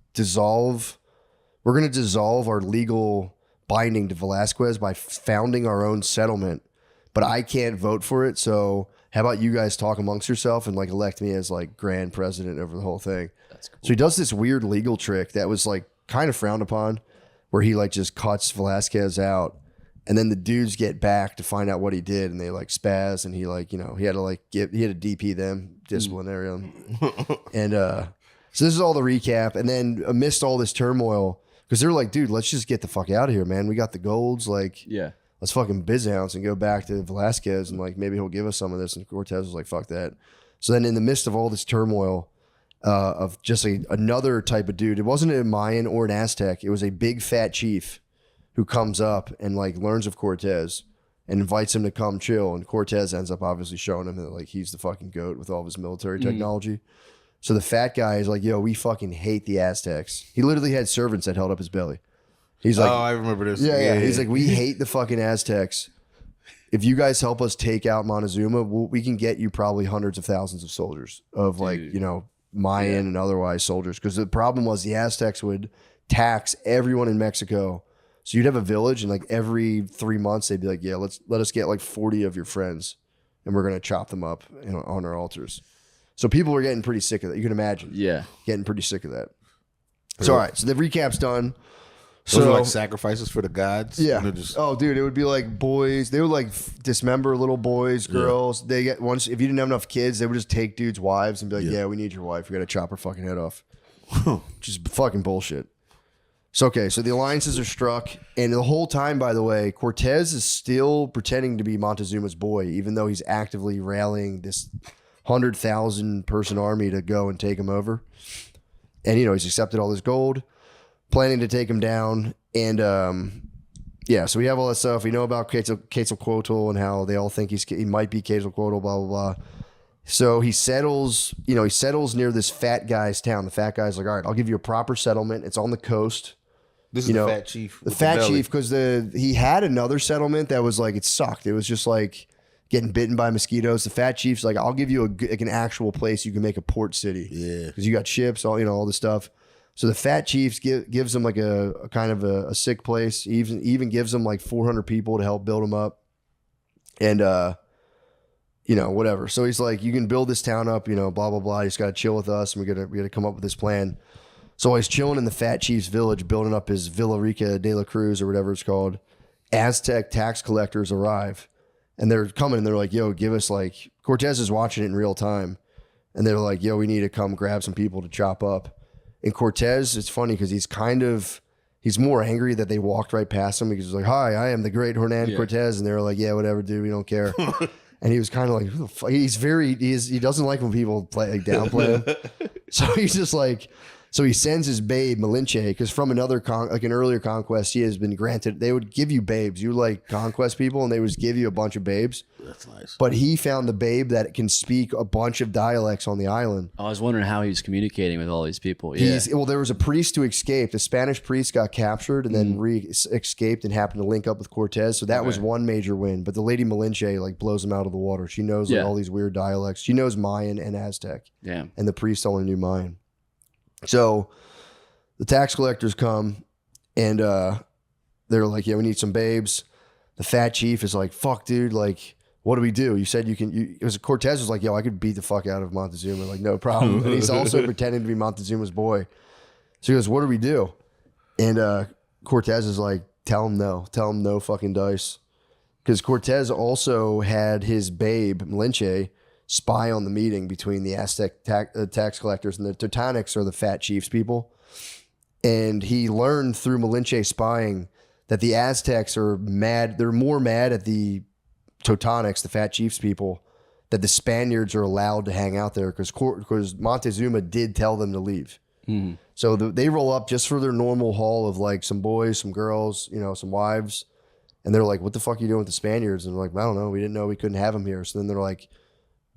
to dissolve our legal binding to Velasquez by founding our own settlement. But I can't vote for it, so how about you guys talk amongst yourself and like elect me as like grand president over the whole thing? That's cool. So he does this weird legal trick that was like kind of frowned upon, where he like just cuts Velasquez out, and then the dudes get back to find out what he did, and they like spaz, and he like, he had to DP them, disciplinary them. And so this is all the recap. And then amidst all this turmoil, because they're like, dude, let's just get the fuck out of here, man. We got the golds, like, Yeah. let's fucking bizhounce and go back to Velasquez, and like maybe he'll give us some of this. And Cortez was like, fuck that. So then in the midst of all this turmoil of just another type of dude, it wasn't a Mayan or an Aztec. It was a big fat chief who comes up and like learns of Cortez and invites him to come chill. And Cortez ends up obviously showing him that like he's the fucking goat with all of his military technology. So the fat guy is like, yo, we fucking hate the Aztecs. He literally had servants that held up his belly. He's like, oh, I remember this. Yeah. He's like, we hate the fucking Aztecs. If you guys help us take out Montezuma, we can get you probably hundreds of thousands of soldiers of like, Mayan and otherwise soldiers. Because the problem was the Aztecs would tax everyone in Mexico. So you'd have a village, and like every 3 months they'd be like, yeah, let us get like 40 of your friends, and we're gonna chop them up on our altars. So people were getting pretty sick of that. You can imagine. Yeah. Getting pretty sick of that. So all right, so the recap's done. Those are like sacrifices for the gods. Yeah. Just, oh, dude, it would be like boys. They would like dismember little boys, girls. Yeah. They get once if you didn't have enough kids, they would just take dudes' wives and be like, "Yeah, we need your wife. We got to chop her fucking head off." Just fucking bullshit. So okay, so the alliances are struck, and the whole time, by the way, Cortez is still pretending to be Montezuma's boy, even though he's actively rallying this 100,000 person army to go and take him over. And he's accepted all this gold, planning to take him down. And so we have all that stuff. We know about Quetzalcoatl and how they all think he might be Quetzalcoatl, blah, blah, blah. So he settles near this fat guy's town. The fat guy's like, all right, I'll give you a proper settlement. It's on the coast. This is the fat chief. The fat chief, because he had another settlement that was like, it sucked. It was just like getting bitten by mosquitoes. The fat chief's like, I'll give you an actual place you can make a port city. Yeah. Because you got ships, all this stuff. So the fat chiefs gives them like a kind of a sick place. He even gives them like 400 people to help build them up. And, whatever. So he's like, you can build this town up, blah, blah, blah. You just got to chill with us, and we got to come up with this plan. So while he's chilling in the fat chief's village, building up his Villa Rica de la Cruz or whatever it's called, Aztec tax collectors arrive. And they're coming, and they're like, yo, give us like, Cortez is watching it in real time. And they're like, yo, we need to come grab some people to chop up. And Cortez, it's funny because he's more angry that they walked right past him, because he's like, hi, I am the great Hernan Cortez. And they were like, yeah, whatever, dude, we don't care. And he was kind of like, who the fuck? He doesn't like when people downplay him. So he's just like, so he sends his babe, Malinche, because from an earlier conquest, he has been granted, they would give you babes. You like conquest people, and they would give you a bunch of babes. That's nice. But he found the babe that can speak a bunch of dialects on the island. I was wondering how he was communicating with all these people. Yeah. There was a priest who escaped. The Spanish priest got captured and then escaped and happened to link up with Cortez. So that was one major win. But the lady Malinche like blows him out of the water. She knows all these weird dialects. She knows Mayan and Aztec. Yeah. And the priest only knew Mayan. So the tax collectors come, and they're like, yeah, we need some babes. The fat chief is like, fuck, dude, like, what do we do? You said you can. Cortez was like, yo, I could beat the fuck out of Montezuma, like, no problem. And he's also pretending to be Montezuma's boy. So he goes, what do we do? And Cortez is like, tell him no fucking dice. Because Cortez also had his babe, Malinche, spy on the meeting between the Aztec tax collectors and the Teutonics, or the fat chiefs people. And he learned through Malinche spying that the Aztecs are mad. They're more mad at the Teutonics, the fat chiefs people, that the Spaniards are allowed to hang out there, because Montezuma did tell them to leave. Mm-hmm. So they roll up just for their normal haul of like some boys, some girls, some wives. And they're like, what the fuck are you doing with the Spaniards? And I'm like, I don't know. We didn't know we couldn't have them here. So then they're like,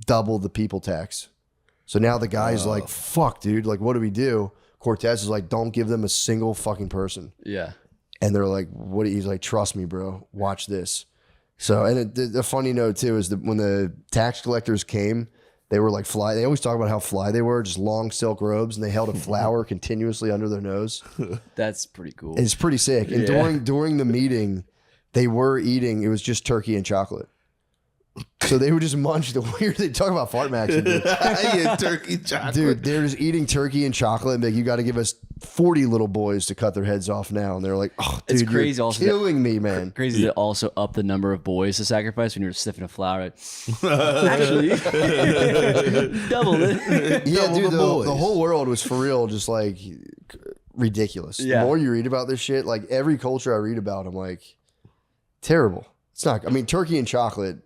double the people tax. So now the guy's like, fuck, dude. Like, what do we do? Cortez is like, don't give them a single fucking person. Yeah. And they're like, what? He's like, trust me, bro. Watch this. So, and the funny note too is that when the tax collectors came, they were like fly. They always talk about how fly they were, just long silk robes, and they held a flower continuously under their nose. That's pretty cool. It's pretty sick. And during the meeting, they were eating. It was just turkey and chocolate. So they would just munch the weird. They talk about fart maxing, dude. Yeah, turkey chocolate. Dude, they're just eating turkey and chocolate. And like, you got to give us 40 little boys to cut their heads off now. And they're like, oh, dude, It's crazy. you're Also, killing me, man. Crazy to also up the number of boys to sacrifice when you're sniffing a flower. Actually, double it. Yeah, Double dude, the the boys. whole world was for real, just like ridiculous. Yeah. The more you read about this shit, like every culture I read about, I'm like, terrible. It's not, I mean, turkey and chocolate,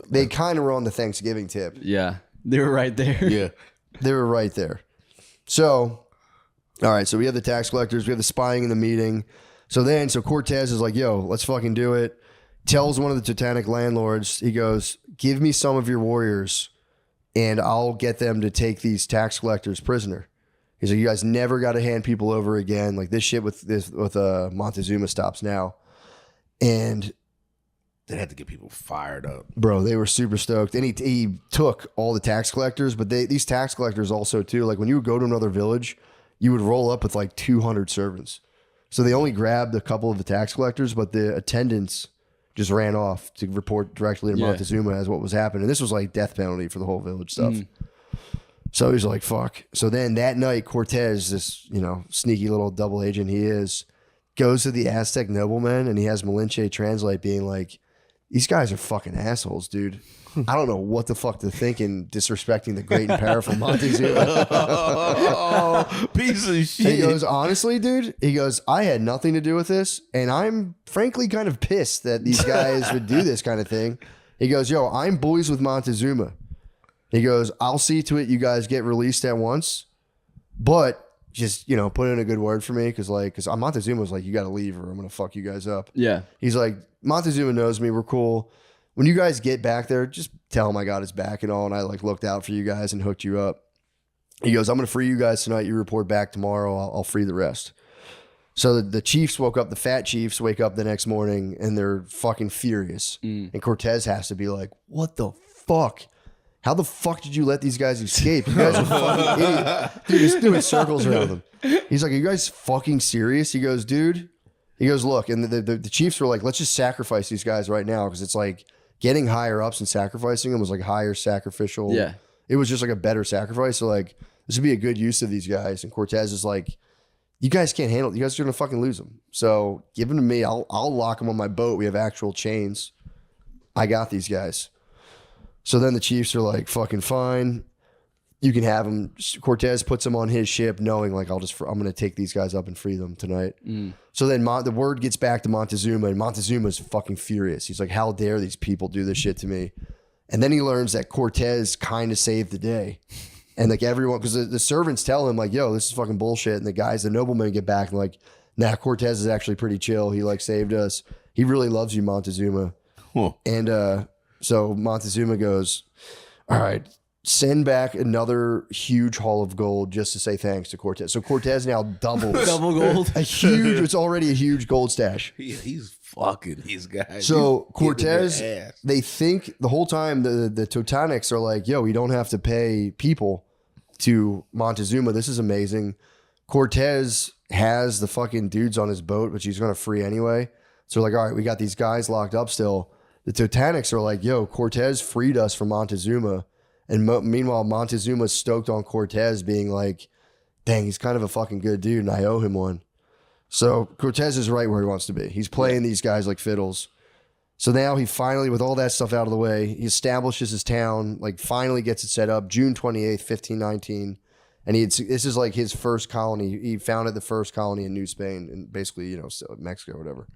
they kind of were on the Thanksgiving tip. Yeah, they were right there. Yeah. They were right there. So, all right, so we have the tax collectors, we have the spying in the meeting. So Cortez is like, yo, let's fucking do it. Tells one of the Teutonic landlords, he goes, give me some of your warriors and I'll get them to take these tax collectors prisoner. He's like, you guys never got to hand people over again. Like this shit with Montezuma stops now. And They had to get people fired up. bro, they were super stoked. And he took all the tax collectors, but these tax collectors also too, like when you would go to another village, you would roll up with like 200 servants. So they only grabbed a couple of the tax collectors, but the attendants just ran off to report directly to Montezuma as what was happening. And this was like death penalty for the whole village stuff. So he's like, fuck. So then that night, Cortez, this, sneaky little double agent he is, goes to the Aztec nobleman and he has Malinche translate being like, these guys are fucking assholes, dude. I don't know what the fuck they're thinking, disrespecting the great and powerful Montezuma. Oh, piece of shit. He goes, honestly, dude, he goes, I had nothing to do with this. And I'm frankly kind of pissed that these guys would do this kind of thing. He goes, yo, I'm boys with Montezuma. He goes, I'll see to it you guys get released at once. But just, put in a good word for me. Cause Montezuma was like, you got to leave or I'm going to fuck you guys up. Yeah. He's like, Montezuma knows me. We're cool. When you guys get back there, just tell him I got his back and all. And I looked out for you guys and hooked you up. He goes, I'm going to free you guys tonight. You report back tomorrow. I'll free the rest. So the chiefs woke up, the fat chiefs wake up the next morning and they're fucking furious. And Cortez has to be like, what the fuck? How the fuck did you let these guys escape? You guys are fucking idiots. Dude, he's doing circles around them. He's like, are you guys fucking serious? He goes, dude. He goes, look. And the chiefs were like, let's just sacrifice these guys right now. Because it's like getting higher ups and sacrificing them was like higher sacrificial. Yeah. It was just like a better sacrifice. So like, this would be a good use of these guys. And Cortez is like, you guys can't handle it. You guys are going to fucking lose them. So give them to me. I'll lock them on my boat. We have actual chains. I got these guys. So then the chiefs are like, fucking fine. You can have them. Cortez puts them on his ship knowing like, I'm going to take these guys up and free them tonight. So then the word gets back to Montezuma and Montezuma's fucking furious. He's like, how dare these people do this shit to me? And then he learns that Cortez kind of saved the day. And like everyone, because the servants tell him like, yo, this is fucking bullshit. And the noblemen get back and like, nah, Cortez is actually pretty chill. He like saved us. He really loves you, Montezuma. Huh. And so Montezuma goes, all right, send back another huge haul of gold just to say thanks to Cortez. So Cortez now doubles. Double gold. It's already a huge gold stash. He's fucking these guys. So He's Cortez, getting their ass. they think the whole time the Teutonics are like, yo, we don't have to pay people to Montezuma. This is amazing. Cortez has the fucking dudes on his boat, which he's going to free anyway. So like, all right, we got these guys locked up still. The Teutonics are like, yo, Cortez freed us from Montezuma. And meanwhile, Montezuma's stoked on Cortez being like, dang, he's kind of a fucking good dude and I owe him one. So Cortez is right where he wants to be. He's playing these guys like fiddles. So now he finally, with all that stuff out of the way, he establishes his town, like finally gets it set up, June 28th, 1519. And this is like his first colony. He founded the first colony in New Spain and basically, Mexico or whatever.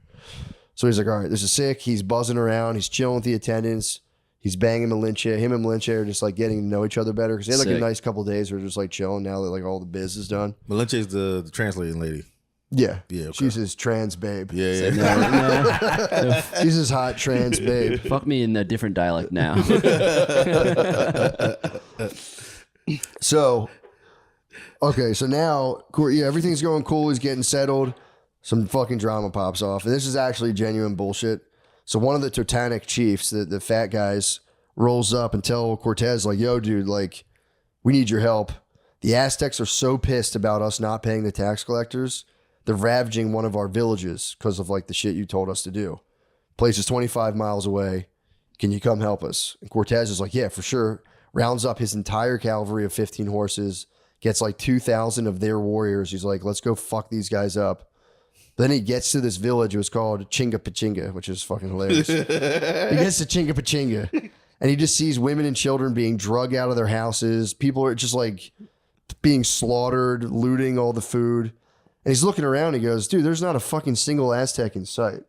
So he's like, all right, this is sick. He's buzzing around. He's chilling with the attendants. He's banging Malinche. Him and Malinche are just like getting to know each other better because they had like a nice couple of days where they're just like chilling now that like all the biz is done. Malinche's the translating lady. Yeah. Yeah, okay. She's his trans babe. Yeah, No. She's his hot trans babe. Fuck me in a different dialect now. So, okay, so now, yeah, everything's going cool. He's getting settled. Some fucking drama pops off. And this is actually genuine bullshit. So one of the Totanic chiefs, the fat guys, rolls up and tell Cortez, like, yo, dude, like, we need your help. The Aztecs are so pissed about us not paying the tax collectors. They're ravaging one of our villages because of like the shit you told us to do. Place is 25 miles away. Can you come help us? And Cortez is like, yeah, for sure. Rounds up his entire cavalry of 15 horses, gets like 2,000 of their warriors. He's like, let's go fuck these guys up. Then he gets to this village. It was called Chinga Pachinga, which is fucking hilarious. He gets to Chinga Pachinga and he just sees women and children being drugged out of their houses. People are just like being slaughtered, looting all the food. And he's looking around. He goes, dude, there's not a fucking single Aztec in sight.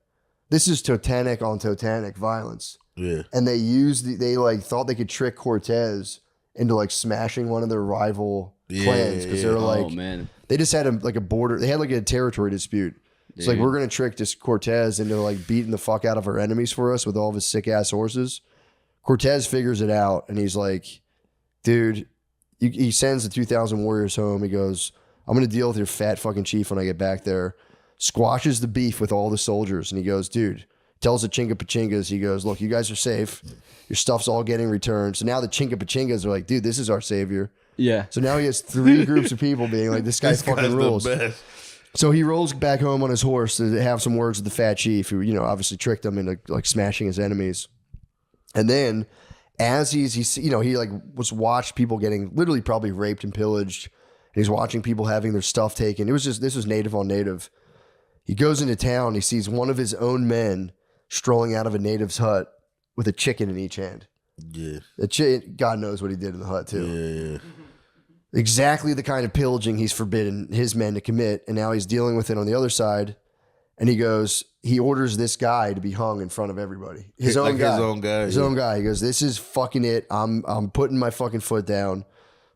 This is Totanic on Totanic violence. yeah. And they like thought they could trick Cortez into like smashing one of their rival clans because they were like, Oh man. they just had a border. They had like a territory dispute. It's like, we're going to trick this Cortez into like beating the fuck out of our enemies for us with all of his sick ass horses. Cortez figures it out and he's like, dude, he sends the 2,000 warriors home. He goes, I'm going to deal with your fat fucking chief when I get back there. Squashes the beef with all the soldiers. And he goes, dude, tells the Chinga Pachingas, he goes, look, you guys are safe. Your stuff's all getting returned. So now the Chinga Pachingas are like, dude, this is our savior. Yeah. So now he has 3 groups of people being like, this guy fucking rules. So he rolls back home on his horse to have some words with the fat chief who, you know, obviously tricked him into like smashing his enemies. And then as he's you know, he like was watched people getting literally probably raped and pillaged. And he's watching people having their stuff taken. This was native on native. He goes into town. He sees one of his own men strolling out of a native's hut with a chicken in each hand. Yeah. God knows what he did in the hut too. Yeah. Exactly the kind of pillaging he's forbidden his men to commit. And now he's dealing with it on the other side. And he orders this guy to be hung in front of everybody. His own guy. He goes, this is fucking it. I'm putting my fucking foot down.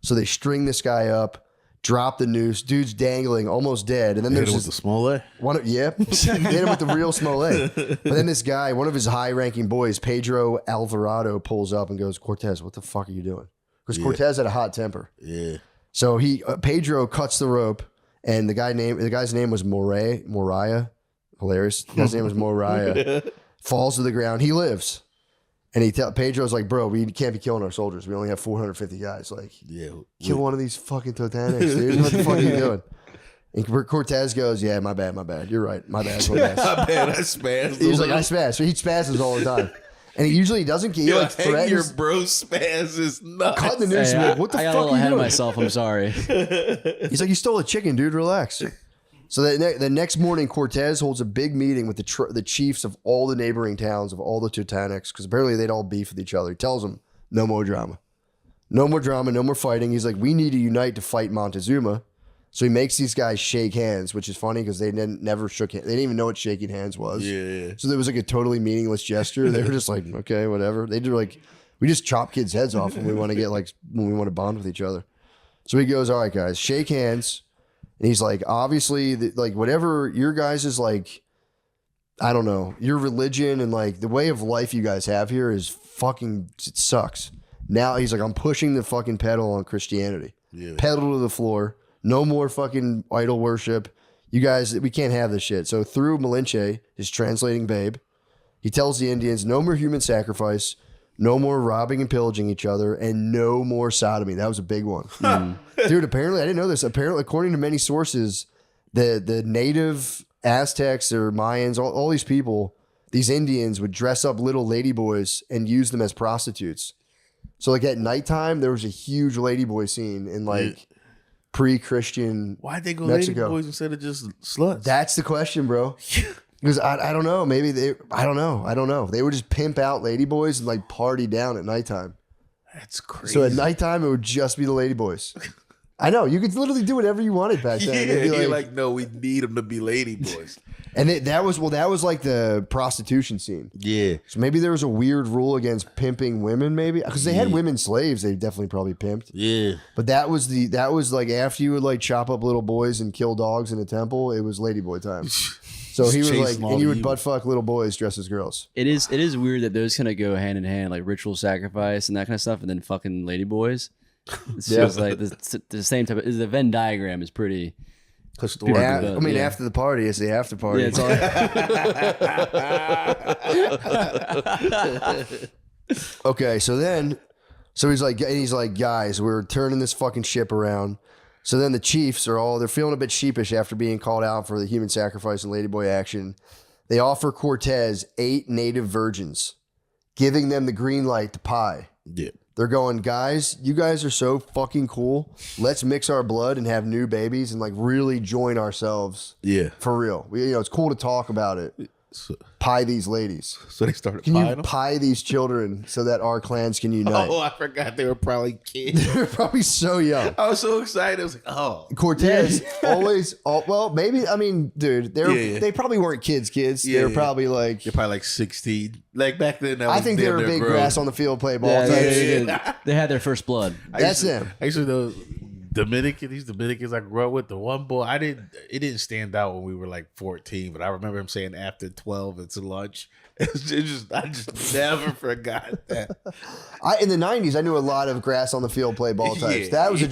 So they string this guy up. Drop the noose. Dude's dangling, almost dead. And then there's with the Smollett. Yep. Hit him with the real Smollett. But then this guy, one of his high-ranking boys, Pedro Alvarado, pulls up and goes, Cortez, what the fuck are you doing? Because Cortez had a hot temper. Yeah. So Pedro cuts the rope, and the guy's name was Moriah. Hilarious. The guy's name was Moriah. Falls to the ground. He lives. And Pedro's like, bro, we can't be killing our soldiers. We only have 450 guys. Like, kill one of these fucking Totanics, dude. What the fuck are you doing? And Cortez goes, yeah, my bad. You're right. My bad. My bad, I spazzed. He's like, I spaz. So he spazzes all the time. And he usually doesn't get Yo, like threatens. your bro spaz is nuts. Cut the news. Hey, What the I got fuck a little are you ahead doing? of myself. I'm sorry. He's like, you stole a chicken, dude. Relax. So the next morning, Cortez holds a big meeting with the chiefs of all the neighboring towns of all the Totanics because apparently they'd all beef with each other. He tells them, no more drama. No more drama, no more fighting. He's like, we need to unite to fight Montezuma. So he makes these guys shake hands, which is funny because they never shook hands. They didn't even know what shaking hands was. Yeah. So there was like a totally meaningless gesture. They were just like, okay, whatever. They do like, we just chop kids' heads off when we want to bond with each other. So he goes, all right, guys, shake hands. And he's like, obviously, like whatever your guys is like, I don't know, your religion and like the way of life you guys have here is fucking, it sucks. Now he's like, I'm pushing the fucking pedal on Christianity. Yeah. Pedal to the floor. No more fucking idol worship. You guys, we can't have this shit. So through Malinche, his translating babe, he tells the Indians, no more human sacrifice, no more robbing and pillaging each other, and no more sodomy. That was a big one. Dude, apparently, I didn't know this. Apparently, according to many sources, the native Aztecs or Mayans, all these people, these Indians would dress up little ladyboys and use them as prostitutes. So like at nighttime, there was a huge ladyboy scene in like pre-Christian Why'd they go Mexico. ladyboys instead of just sluts? That's the question, bro. Because I don't know. Maybe I don't know. They would just pimp out ladyboys and like party down at nighttime. That's crazy. So at nighttime, it would just be the ladyboys. I know. You could literally do whatever you wanted back then. Yeah, It'd be you're like, no, we need them to be ladyboys. And that was like the prostitution scene. Yeah. So maybe there was a weird rule against pimping women, maybe because they had women slaves. They definitely probably pimped. Yeah. But that was like after you would like chop up little boys and kill dogs in a temple, it was ladyboy time. So he was like, and you would butt fuck little boys dressed as girls. It is weird that those kind of go hand in hand, like ritual sacrifice and that kind of stuff, and then fucking ladyboys. It's just like the same type of. The Venn diagram is pretty. Historic. I mean, after the party, it's the after party. Yeah, it's all. Okay, so he's like, guys, we're turning this fucking ship around. So then the chiefs they're feeling a bit sheepish after being called out for the human sacrifice and ladyboy action. They offer Cortez 8 native virgins, giving them the green light to pie. Yeah. They're going, guys, you guys are so fucking cool. Let's mix our blood and have new babies and like really join ourselves. Yeah. For real. It's cool to talk about it. Pie these ladies. So they started Can pieing you them? pie these children so that our clans can unite? Oh, I forgot they were probably kids. They're probably so young. I was so excited. I was like, oh. Cortez well, maybe, I mean, dude, they probably weren't kids. Yeah, they were probably like, They're probably like 16. Like back then, I think they were big grass on the field play ball Yeah, types. they had their first blood. That's them. Actually, those these Dominicans I grew up with, the one boy, it didn't stand out when we were like 14, but I remember him saying after 12 it's lunch. I just never forgot that. In the 90s, I knew a lot of grass on the field play ball types. Yeah. That was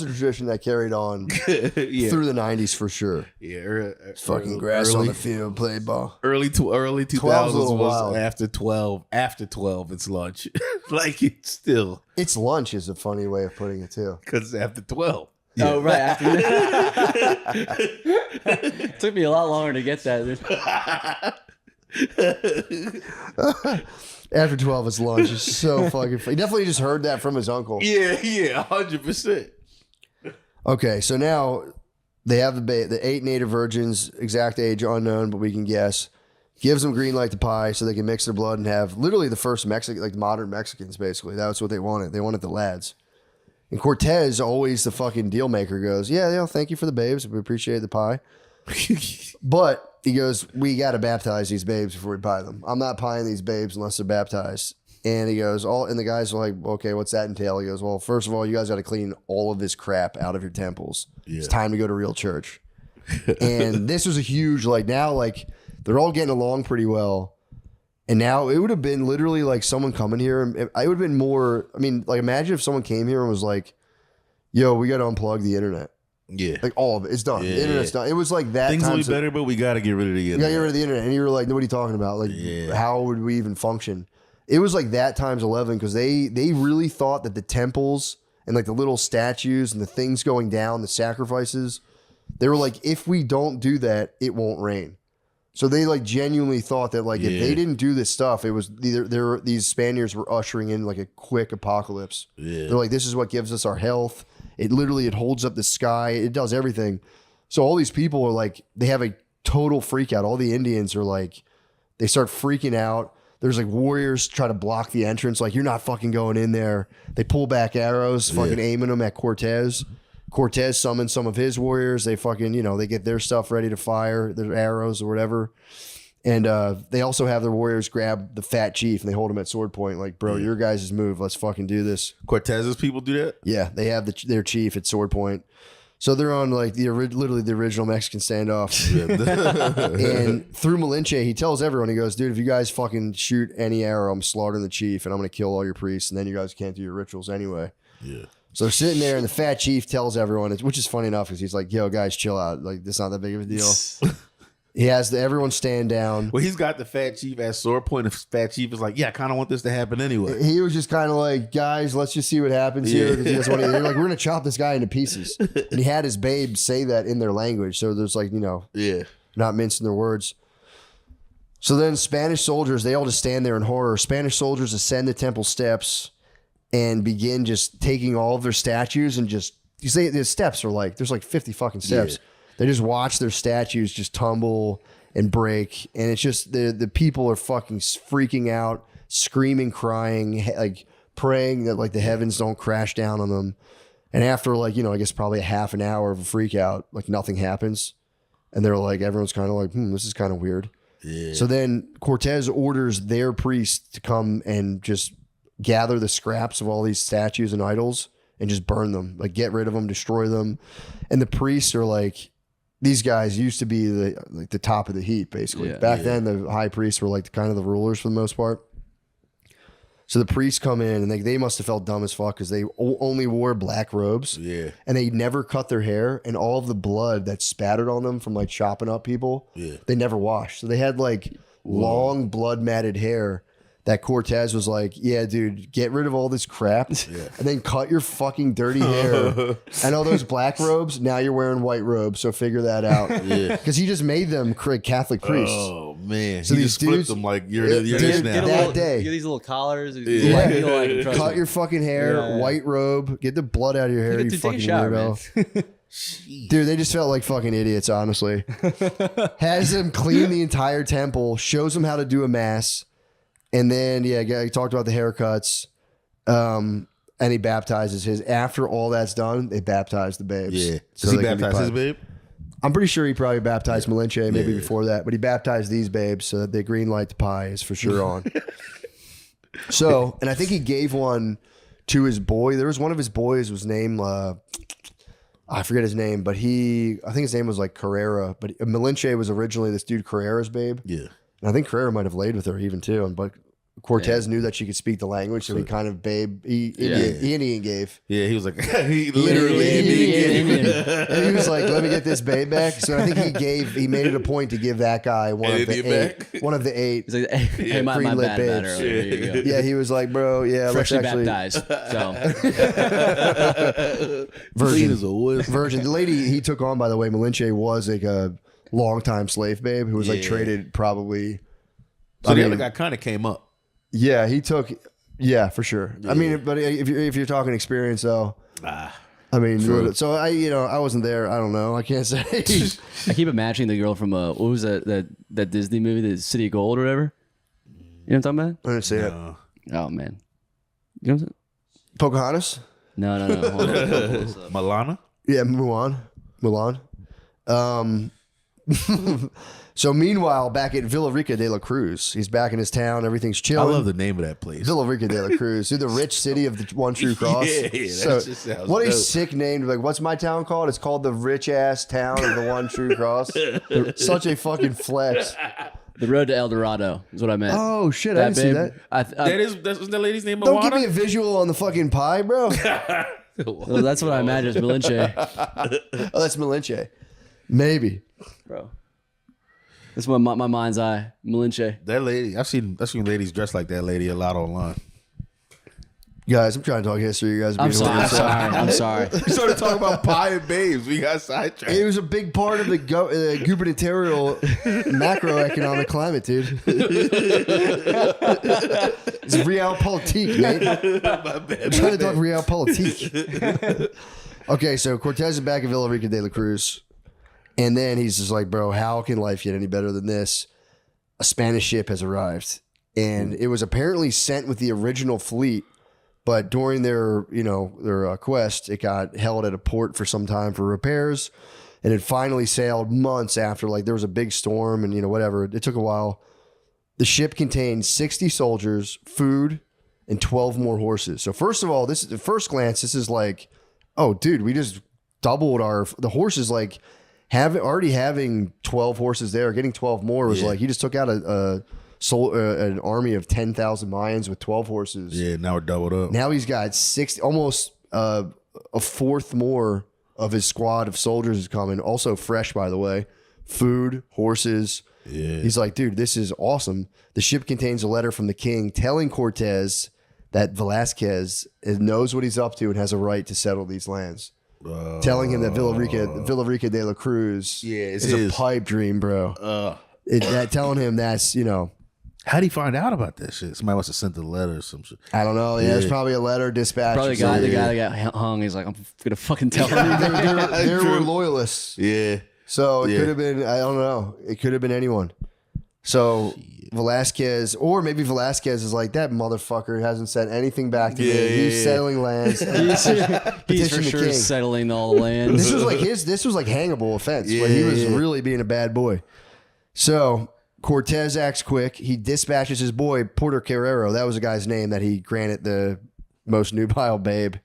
a tradition that carried on Yeah. through the 90s for sure. Yeah, Fucking grass on the field play ball. Early 12's a 2000s little was wild. after 12. After 12, it's lunch. Like it's still It's lunch is a funny way of putting it too. because it's after 12. Oh, right. After it took me a lot longer to get that. After 12 is lunch. It's so fucking funny. He definitely just heard that from his uncle. Yeah, 100%. Okay, so now they have the 8 native virgins, exact age unknown, but we can guess. Gives them green light to pie so they can mix their blood and have literally the first Mexican, like modern Mexicans, basically. That's what they wanted. They wanted the lads. And Cortez, always the fucking deal maker, goes, yeah, thank you for the babes. We appreciate the pie. But he goes, we got to baptize these babes before we pie them. I'm not pieing these babes unless they're baptized. And he goes, and the guys are like, okay, what's that entail? He goes, well, first of all, you guys got to clean all of this crap out of your temples. Yeah. It's time to go to real church. And this was a huge, they're all getting along pretty well. And now it would have been literally like someone coming here. And I would have been more, imagine if someone came here and was like, yo, we got to unplug the internet. Yeah. Like all of it. It's done. Yeah, the internet's done. It was like that. Things will be better, but we got to get rid of the internet. You got to get rid of the internet. And you were like, what are you talking about? Like, how would we even function? It was like that times 11 because they really thought that the temples and like the little statues and the things going down, the sacrifices, they were like, if we don't do that, it won't rain. So they like genuinely thought that like if they didn't do this stuff, it was these Spaniards were ushering in like a quick apocalypse. Yeah. They're like, this is what gives us our health. It holds up the sky. It does everything. So all these people are like, they have a total freak out. All the Indians are like, they start freaking out. There's like warriors try to block the entrance. Like, you're not fucking going in there. They pull back arrows, fucking aiming them at Cortez. Cortez summons some of his warriors. They fucking, they get their stuff ready to fire, their arrows or whatever. And they also have their warriors grab the fat chief and they hold him at sword point. Like, bro, your guys' move. Let's fucking do this. Cortez's people do that? Yeah, they have their chief at sword point. So they're on like literally the original Mexican standoff. And through Malinche, he tells everyone, he goes, dude, if you guys fucking shoot any arrow, I'm slaughtering the chief and I'm going to kill all your priests. And then you guys can't do your rituals anyway. Yeah. So they're sitting there and the fat chief tells everyone, which is funny enough because he's like, yo, guys, chill out. Like, this is not that big of a deal. He has everyone stand down. Well, he's got the fat chief at sword point. The fat chief is like, yeah, I kind of want this to happen anyway. He was just kind of like, guys, let's just see what happens here. They're like, we're going to chop this guy into pieces. And he had his babe say that in their language. So there's like, not mincing their words. So then Spanish soldiers, they all just stand there in horror. Spanish soldiers ascend the temple steps and begin just taking all of their statues and just, you say the steps are like, there's like 50 fucking steps. Yeah. They just watch their statues just tumble and break. And it's just the people are fucking freaking out, screaming, crying, like praying that like the heavens don't crash down on them. And after like, I guess probably a half an hour of a freak out, like nothing happens. And they're like, everyone's kind of like, this is kind of weird. Yeah. So then Cortez orders their priests to come and just gather the scraps of all these statues and idols and just burn them, like get rid of them, destroy them. And the priests are like, these guys used to be the top of the heap, basically. Back then, the high priests were like kind of the rulers for the most part. So the priests come in and they must have felt dumb as fuck because they only wore black robes. Yeah. And they never cut their hair, and all of the blood that spattered on them from like chopping up people, they never washed. So they had like long blood matted hair that Cortez was like, yeah, dude, get rid of all this crap and then cut your fucking dirty hair. And all those black robes, now you're wearing white robes, so figure that out. Because he just made them Catholic priests. Oh, man. So he these just flipped dudes, them like, you're this now. that day. Get these little collars. Cut your fucking hair, white robe, get the blood out of your hair, you fucking weirdo. Dude, they just felt like fucking idiots, honestly. Has them clean the entire temple, shows them how to do a mass. And then, he talked about the haircuts, and he baptizes his. After all that's done, they baptize the babes. Yeah. So Does he baptize his babe? I'm pretty sure he probably baptized Malinche maybe before that, but he baptized these babes so that the green light to pie is for sure on. So, and I think he gave one to his boy. There was one of his boys was named, I forget his name, but I think his name was like Carrera, but Malinche was originally this dude Carrera's babe. Yeah. And I think Carrera might have laid with her even too. But Cortez knew that she could speak the language, so he kind of Indian gave. Yeah, he was like, he literally Indian. And he was like, let me get this babe back. So I think he made it a point to give that guy one of the eight. He's like, hey, my bad earlier. Here you go. Yeah, he was like, bro, freshly let's actually baptized. So virgin. The lady he took on, by the way, Malinche, was like a longtime slave babe who was like traded probably. So the other guy kind of came up. Yeah, he took. Yeah, for sure. I mean, but if you're talking experience, though, I mean, so I wasn't there. I don't know. I can't say. I keep imagining the girl from what was that Disney movie, the City of Gold or whatever. You know what I'm talking about? I didn't see it. Oh man, you know what I'm saying? Pocahontas. No. Hold on. Milana. Yeah, Mulan. So meanwhile, back at Villarica de la Cruz, he's back in his town. Everything's I chilling. love the name of that place. Villarica de la Cruz, dude, the rich city of the One True Cross. That just sounds what a dope. sick name! Like, what's my town called? It's called the rich ass town of the One True Cross. Such a fucking flex. The Road to El Dorado is what I meant. Oh shit! I didn't see that. That's the lady's name. Don't Moana? give me a visual on the fucking pie, bro. Well, that's what I imagine is Malinche. Oh, that's Malinche. Maybe. Bro. That's my mind's eye. Malinche. That lady, I've seen ladies dressed like that lady a lot online. Guys, I'm trying to talk history. You guys are I'm being sorry. I'm sorry. We started talking about pie and babes. We got sidetracked. It was a big part of the gubernatorial macroeconomic climate, dude. It's realpolitik, mate. My bad. I'm trying to talk realpolitik. Okay, so Cortez is back in Villarica de la Cruz. And then he's just like, bro, how can life get any better than this? A Spanish ship has arrived. And it was apparently sent with the original fleet. But during their quest, it got held at a port for some time for repairs. And it finally sailed months after, like, there was a big storm and, whatever. It took a while. The ship contained 60 soldiers, food, and 12 more horses. So first of all, at first glance, this is like, oh, dude, we just doubled the horses, like, already having 12 horses there, getting 12 more was like, he just took out an army of 10,000 Mayans with 12 horses. Yeah, now we're doubled up. Now he's got 60, almost a fourth more of his squad of soldiers is coming. Also fresh, by the way. Food, horses. Yeah. He's like, dude, this is awesome. The ship contains a letter from the king telling Cortez that Velazquez knows what he's up to and has a right to settle these lands. Telling him that Villarica de la Cruz is a pipe dream, bro. Telling him that's, How'd he find out about that shit? Somebody must have sent the letter or some shit. I don't know. Yeah, there's probably a letter dispatched. Probably the guy that got hung. He's like, I'm gonna fucking tell him. There were loyalists. Yeah. So it could have been, I don't know. It could have been anyone. So Velasquez, or maybe Velasquez is like, that motherfucker hasn't sent anything back to me. He's settling lands. He's for sure settling all the lands. This was like hangable offense, but he was really being a bad boy. So Cortez acts quick. He dispatches his boy Porter Carrero. That was the guy's name that he granted the most nubile babe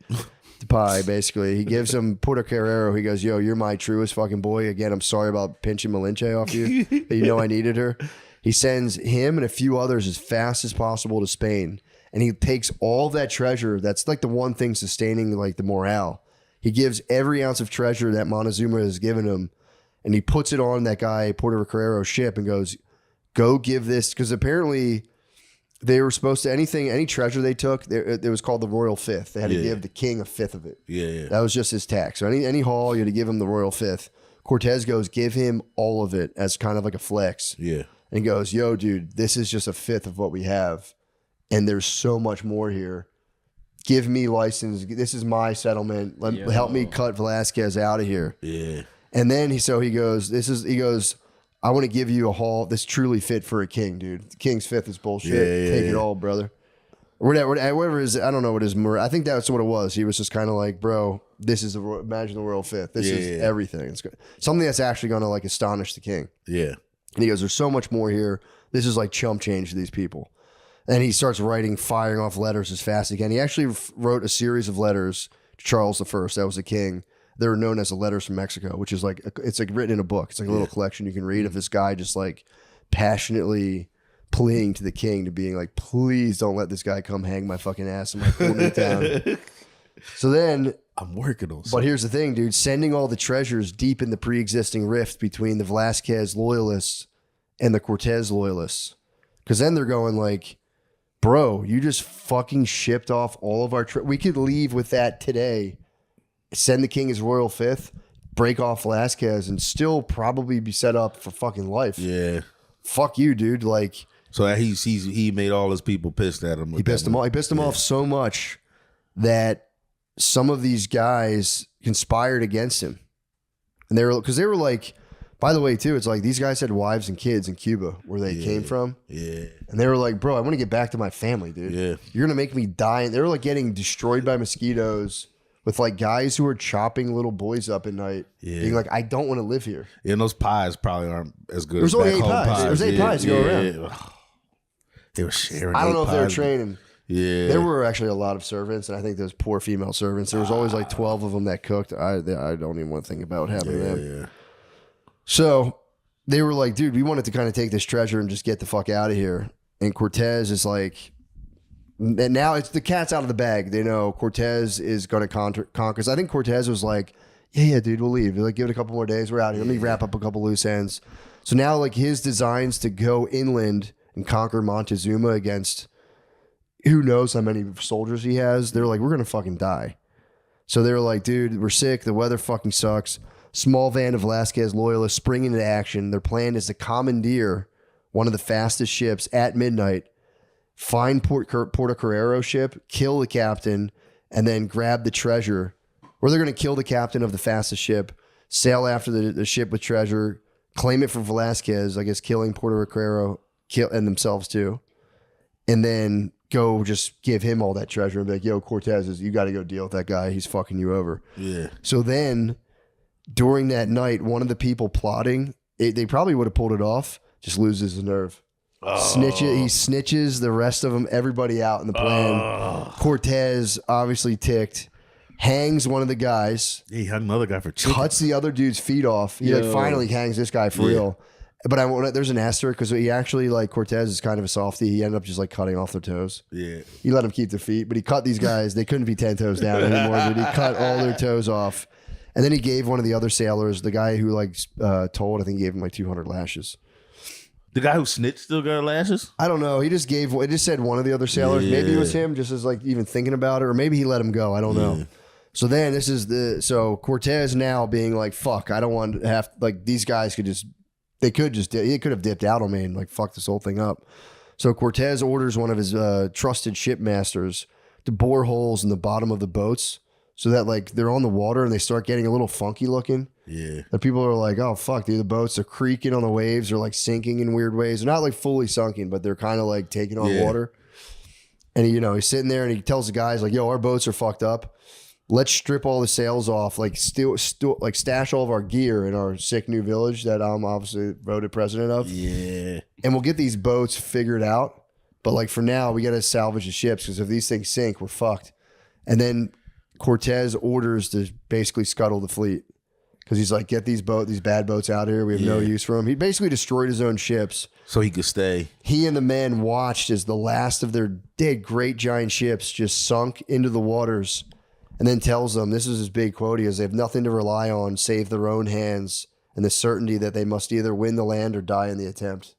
to pie. Basically, he gives him Porter Carrero. He goes, "Yo, you're my truest fucking boy. Again, I'm sorry about pinching Malinche off you. But you know I needed her." He sends him and a few others as fast as possible to Spain, and he takes all that treasure. That's like the one thing sustaining like the morale. He gives every ounce of treasure that Montezuma has given him, and he puts it on that guy Porter Carrero's ship and goes, "Go give this," because apparently they were supposed to any treasure they took. It was called the royal fifth. They had to give the king a fifth of it. Yeah, that was just his tax. So any haul, you had to give him the royal fifth. Cortez goes, "Give him all of it," as kind of like a flex. Yeah. And goes, "Yo, dude, this is just a fifth of what we have. And there's so much more here. Give me license. This is my settlement. Help me cut Velasquez out of here." Yeah. And then he goes, "I want to give you a haul that's truly fit for a king, dude. The king's fifth is bullshit. Take it all, brother." Or whatever is, I don't know what his, I think that's what it was. He was just kind of like, "Bro, this is imagine the royal fifth. This is everything. It's good. Something that's actually going to like astonish the king." Yeah. And he goes, "There's so much more here. This is like chump change to these people." And he starts firing off letters as fast as he can. He actually wrote a series of letters to Charles I. That was the king. They were known as the Letters from Mexico, which is like, it's like written in a book. It's like a little collection you can read of this guy just like passionately pleading to the king to being like, "Please don't let this guy come hang my fucking ass in my cool new town." So then I'm working on something. But here's the thing, dude. Sending all the treasures deep in the pre-existing rift between the Velasquez loyalists and the Cortez loyalists. Because then they're going like, "Bro, you just fucking shipped off all of our... we could leave with that today, send the king his royal fifth, break off Velasquez, and still probably be set up for fucking life." Yeah. Fuck you, dude. Like... So he made all his people pissed at him. He pissed them off. He pissed them off so much that some of these guys conspired against him. And they were like, by the way, too, it's like these guys had wives and kids in Cuba where they came from. Yeah. And they were like, "Bro, I want to get back to my family, dude. Yeah. You're going to make me die." And they were like getting destroyed by mosquitoes with like guys who were chopping little boys up at night. Yeah. Being like, "I don't want to live here." Yeah, and those pies probably aren't as good. There's only 8 pies. There's 8 pies to go around. They were sharing. I don't know if they were training. Yeah, there were actually a lot of servants, and I think those poor female servants. There was always like 12 of them that cooked. I don't even want to think about what happened to them. Yeah. So they were like, "Dude, we wanted to kind of take this treasure and just get the fuck out of here." And Cortez is like, and now it's the cat's out of the bag. They know Cortez is going to conquer. So I think Cortez was like, yeah, dude, we'll leave. Like, give it a couple more days. We're out here. Let me wrap up a couple loose ends. So now like his designs to go inland and conquer Montezuma against who knows how many soldiers he has. They're like, "We're going to fucking die." So they were like, "Dude, we're sick. The weather fucking sucks." Small band of Velasquez loyalists spring into action. Their plan is to commandeer one of the fastest ships at midnight, find Porter Carrero's ship, kill the captain, and then grab the treasure. Or they're going to kill the captain of the fastest ship, sail after the ship with treasure, claim it for Velasquez, I guess killing Porter Carrero, and themselves too, and then go just give him all that treasure and be like, "Yo, Cortez, you got to go deal with that guy. He's fucking you over." Yeah. So then during that night, one of the people plotting, they probably would have pulled it off, just loses the nerve. Oh. He snitches the rest of them, everybody out in the plan. Oh. Cortez, obviously ticked, hangs one of the guys. He hung another guy for chicken. Cuts the other dude's feet off. He like finally hangs this guy for real. But there's an asterisk because he actually, like, Cortez is kind of a softie. He ended up just like cutting off their toes. Yeah. He let them keep their feet, but he cut these guys. They couldn't be 10 toes down anymore, but he cut all their toes off. And then he gave one of the other sailors, the guy who like told, I think he gave him like 200 lashes. The guy who snitched still got lashes? I don't know. It just said one of the other sailors. Yeah. Maybe it was him, just as like even thinking about it, or maybe he let him go. I don't know. So then so Cortez now being like, "Fuck, I don't want to have, like, these guys could have dipped out on me and like fuck this whole thing up." So Cortez orders one of his trusted shipmasters to bore holes in the bottom of the boats so that like they're on the water and they start getting a little funky looking. Yeah. And people are like, oh, fuck, dude, the boats are creaking on the waves. They're like sinking in weird ways. They're not like fully sunken, but they're kind of like taking on water. And, he's sitting there and he tells the guys, like, yo, our boats are fucked up. Let's strip all the sails off, like like stash all of our gear in our sick new village that I'm obviously voted president of. Yeah. And we'll get these boats figured out. But like for now, we got to salvage the ships because if these things sink, we're fucked. And then Cortez orders to basically scuttle the fleet because he's like, get these bad boats out of here. We have no use for them. He basically destroyed his own ships. So he could stay. He and the men watched as the last of their dead great giant ships just sunk into the waters. And then tells them, this is his big quote, he goes, they have nothing to rely on save their own hands and the certainty that they must either win the land or die in the attempt.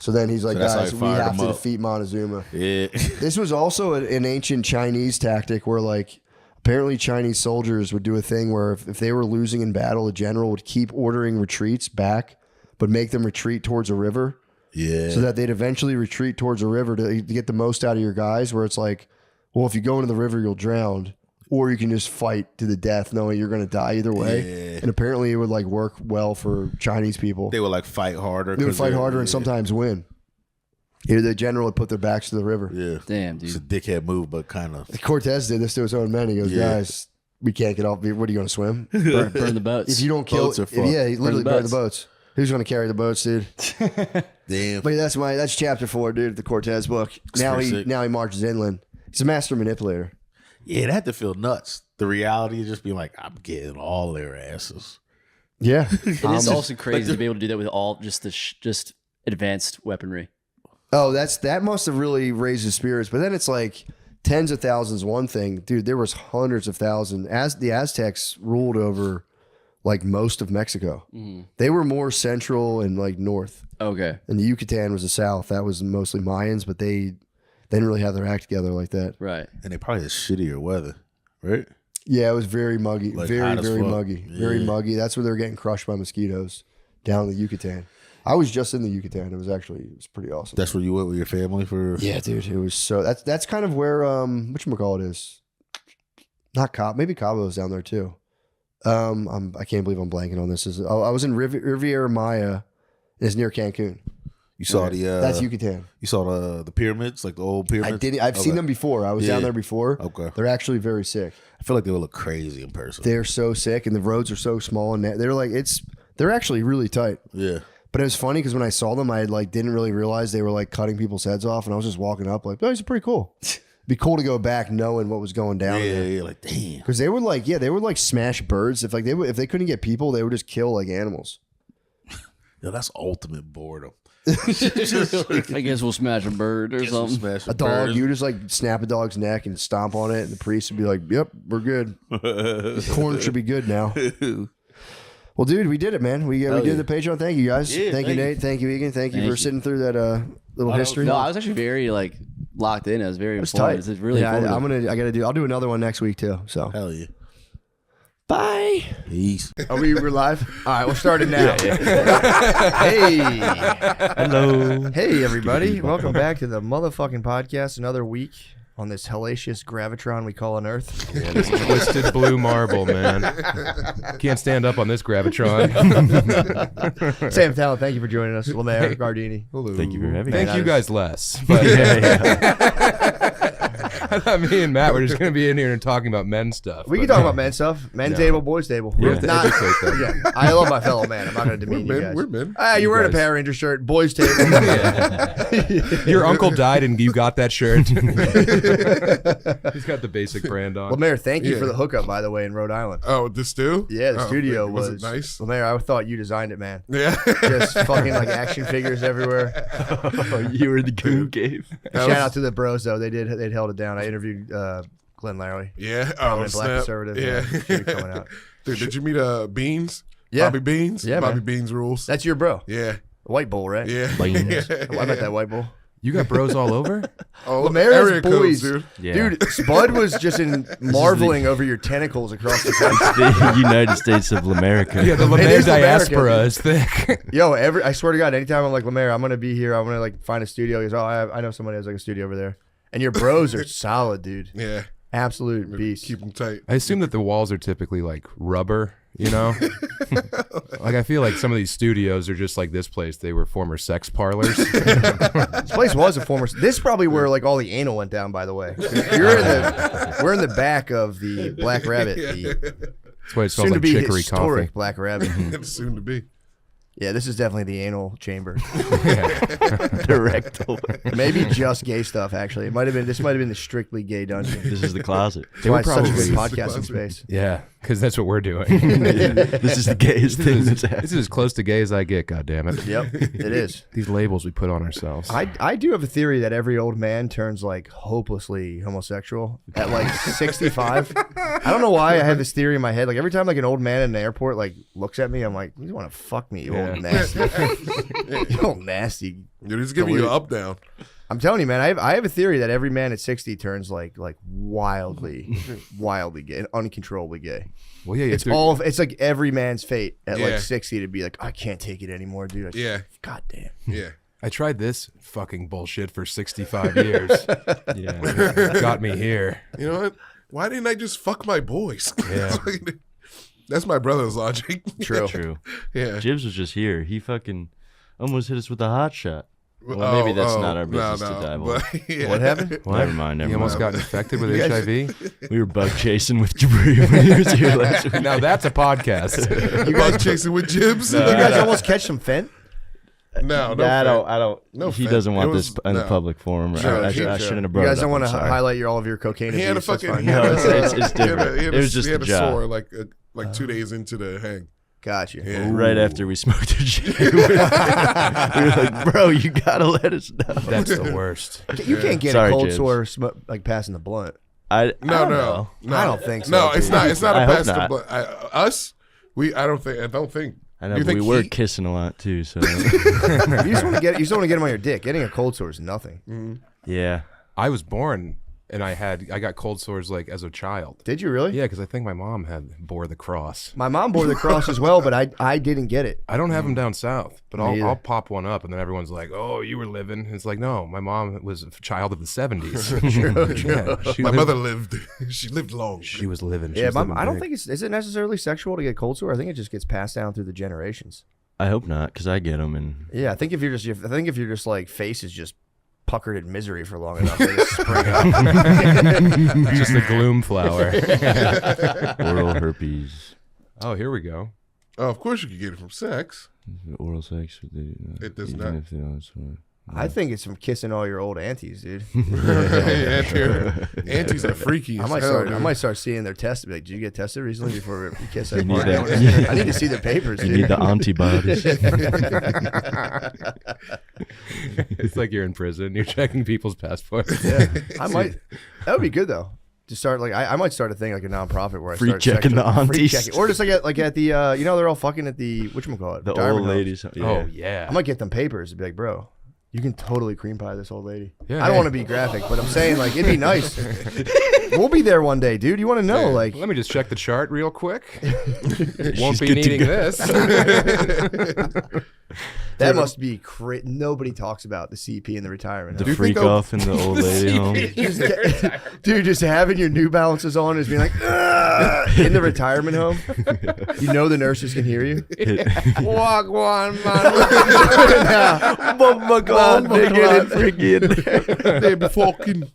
So then he's like, guys, we have to defeat Montezuma. Yeah. This was also an ancient Chinese tactic where like apparently Chinese soldiers would do a thing where if they were losing in battle, the general would keep ordering retreats back, but make them retreat towards a river. Yeah. So that they'd eventually retreat towards a river to get the most out of your guys, where it's like, well, if you go into the river, you'll drown. Or you can just fight to the death knowing you're going to die either way. Yeah. And apparently it would like work well for Chinese people. They would like fight harder. They would fight harder and sometimes win. The general would put their backs to the river. Yeah. Damn, dude. It's a dickhead move, but kind of. Cortez did this to his own men. He goes, guys, we can't get off. What are you going to swim? Burn the boats. If you don't kill, he literally burned the boats. Who's going to carry the boats, dude? Damn. But that's chapter 4, dude, the Cortez book. Now he marches inland. He's a master manipulator. Yeah, it had to feel nuts. The reality of just being like, I'm getting all their asses. Yeah. It is also crazy to be able to do that with all just advanced weaponry. Oh, that must have really raised his spirits. But then it's like tens of thousands, one thing. Dude, there was hundreds of thousands. As the Aztecs ruled over like most of Mexico. Mm-hmm. They were more central and like north. Okay. And the Yucatan was the south. That was mostly Mayans, but they didn't really have their act together like that. Right. And they probably had shittier weather, right? Yeah, it was very muggy. Like very muggy. Yeah. Very muggy. That's where they were getting crushed by mosquitoes down in the Yucatan. I was just in the Yucatan. It was pretty awesome. That's where you went with your family for? Yeah, dude. It was so that's kind of where whatchamacallit is. Not Cabo. Maybe Cabo is down there too. I can't believe I'm blanking on this. I was in Riviera Maya. It's near Cancun. You saw that's Yucatan. You saw the pyramids, like the old pyramids? I did. I've seen them before. I was down there before. Okay. They're actually very sick. I feel like they would look crazy in person. They're so sick, and the roads are so small, and they're actually really tight. Yeah. But it was funny because when I saw them, I didn't really realize they were like cutting people's heads off, and I was just walking up like, oh, these are pretty cool. It'd be cool to go back knowing what was going down. Yeah, like damn. Because they would smash birds. If they couldn't get people, they would just kill like animals. Yeah, that's ultimate boredom. I guess we'll smash a bird or something. A dog, you just like snap a dog's neck and stomp on it, and the priest would be like, "Yep, we're good. The corn should be good now." Well, dude, we did it, man. We did the Patreon. Thank you, guys. Yeah, thank you, Nate. Thank you, Egan. Thank you for sitting through that little history. No, I was actually very locked in. I was very tight. It's really informative. I'll do another one next week too. So hell yeah. Bye. Peace. We're live? All right, we'll start it now. Hey. Hello. Hey, everybody. Welcome back to the motherfucking podcast. Another week on this hellacious gravitron we call an Earth. Yeah, this twisted blue marble, man. Can't stand up on this gravitron. Sam Talent, thank you for joining us. Lemaire, Gardini. Hello. Thank you for having me. Thank you guys less. But I thought me and Matt were just going to be in here and talking about men stuff. We can talk about men stuff. Men's table, boys' table. We have to educate them. Yeah, I love my fellow man. I'm not going to demean you guys. We're men. You're wearing a Power Ranger shirt. Boys' table. Your uncle died and you got that shirt. He's got the basic brand on. Lemaire, thank you for the hookup, by the way, in Rhode Island. Oh, the stew? Yeah, the studio was it nice? Lemaire, I thought you designed it, man. Yeah. Just fucking action figures everywhere. You were the goo cave. Shout out to the bros though. They'd held it down. I interviewed Glenn Larry. Yeah. Black conservative. Yeah. Coming out. Dude, did you meet Beans? Yeah. Bobby Beans? Yeah, Bobby man. Beans rules. That's your bro. Yeah. White bull, right? Yeah. I met that white bull. You got bros all over? Oh, Lemaire's area boys, codes, dude. Yeah. Dude, Spud was just marveling over your tentacles across the country. The United States of America. Yeah, the It Lemaire is diaspora America. is thick. Yo, I swear to God, anytime I'm like, Lemaire, I'm gonna be here. I'm gonna find a studio. He goes, I know somebody has a studio over there. And your bros are solid, dude. Yeah. Absolute beast. Keep them tight. I assume that the walls are typically rubber. You know, like I feel like some of these studios are just like this place. They were former sex parlors. This place was a former. This is probably where like all the anal went down. By the way, we're in the back of the Black Rabbit. That's why it smells Soon to like be chicory historic coffee. Black Rabbit. Soon to be. Yeah, this is definitely the anal chamber. The rectal. Maybe just gay stuff. Actually, it might have been. This might have been the strictly gay dungeon. This is the closet. That's why it's such a good podcasting space. Yeah, because that's what we're doing. This is the gayest thing that's happened. This is as close to gay as I get. God damn it. Yep, it is. These labels we put on ourselves. I do have a theory that every old man turns like hopelessly homosexual at like 65. I don't know why I have this theory in my head. Like every time like an old man in an airport like looks at me, I'm like, you want to fuck me, you old nasty, you old nasty. Dude, he's giving you an up down. I'm telling you, man. I have a theory that every man at 60 turns like wildly gay, uncontrollably gay. Well, yeah, It's like every man's fate at like Yeah. 60 to be like, I can't take it anymore, dude. Yeah. God damn. Yeah. I tried this fucking bullshit for 65 years. Yeah. Got me here. You know what? Why didn't I just fuck my boys? Yeah. That's my brother's logic. True. Yeah. Jibs was just here. He fucking almost hit us with a hot shot. Well, maybe that's not our business to dive on. but, yeah. What happened? Never mind. You almost got infected with HIV? We were bug chasing with Jabri when he was here last week. Now that's a podcast. You guys chasing with Jibs? You guys almost catch some fent? No, I don't. No he offense. doesn't want It was- this in the no. public forum. Sure, I sure. shouldn't have You brought guys it don't up. want I'm to sorry. highlight all of your cocaine He had a abuse. That's fucking. fine. No, it's different. It was just he had a a job. sore like 2 days into the hang. Got you. Yeah. Right after we smoked a J. We were like, bro, you gotta let us know. That's the worst. You can't get Sorry, a cold Jibs. sore like passing the blunt. I don't know. No. I don't think so, No, it's dude. not. It's not I a hope pass to not. us. I don't think. I know, You but we think were he- kissing a lot too. So You just want to get them on your dick. Getting a cold sore is nothing. yeah, I was born and I got cold sores like as a child. Did you really? Yeah, because I think my mom bore the cross. My mom bore the cross as well, but I didn't get it. I don't have them down south, but Me either. I'll pop one up, and then everyone's like, "Oh, you were living." It's like, no, my mom was a child of the '70s. Yeah, she My lived- mother lived. She lived long. She was living. She Yeah, was but living I don't big. think is it necessarily sexual to get cold sore? I think it just gets passed down through the generations. I hope not, because I get them and Yeah, I think if you're just like face is just puckered in misery for long enough, they just spring up. just the gloom flower. oral herpes, Oh, here we go. Oh, of course you could get it from sex. oral sex. It does even not. if they don't, so- I think it's from kissing all your old aunties, dude. Yeah, true. Aunties are freaky. I as might hell, start. dude. I might start seeing their tests. Be like, did you get tested recently before we kiss that You need party? that. I need to see their papers, You dude. need the antibodies. It's like you're in prison. You're checking people's passports. Yeah, I might. That would be good though. To start like I might start a thing like a nonprofit where I Free start checking the free aunties. checking. Or just like at the you know they're all fucking at the whatchamacallit, The retirement old homes. ladies. Yeah. Oh yeah. I might get them papers to be like, bro, you can totally cream pie this old lady. Yeah, I don't hey. want to be graphic, but I'm saying like it'd be nice. We'll be there one day, dude. You want to know like Let me just check the chart real quick. She's Won't be good to needing go. this. that must be nobody talks about the CP in the retirement. The home. freak off in the old lady home. Dude, just having your New Balances on is being like "Ugh," in the retirement home. You know the nurses can hear you. Walk one, man. They be fucking.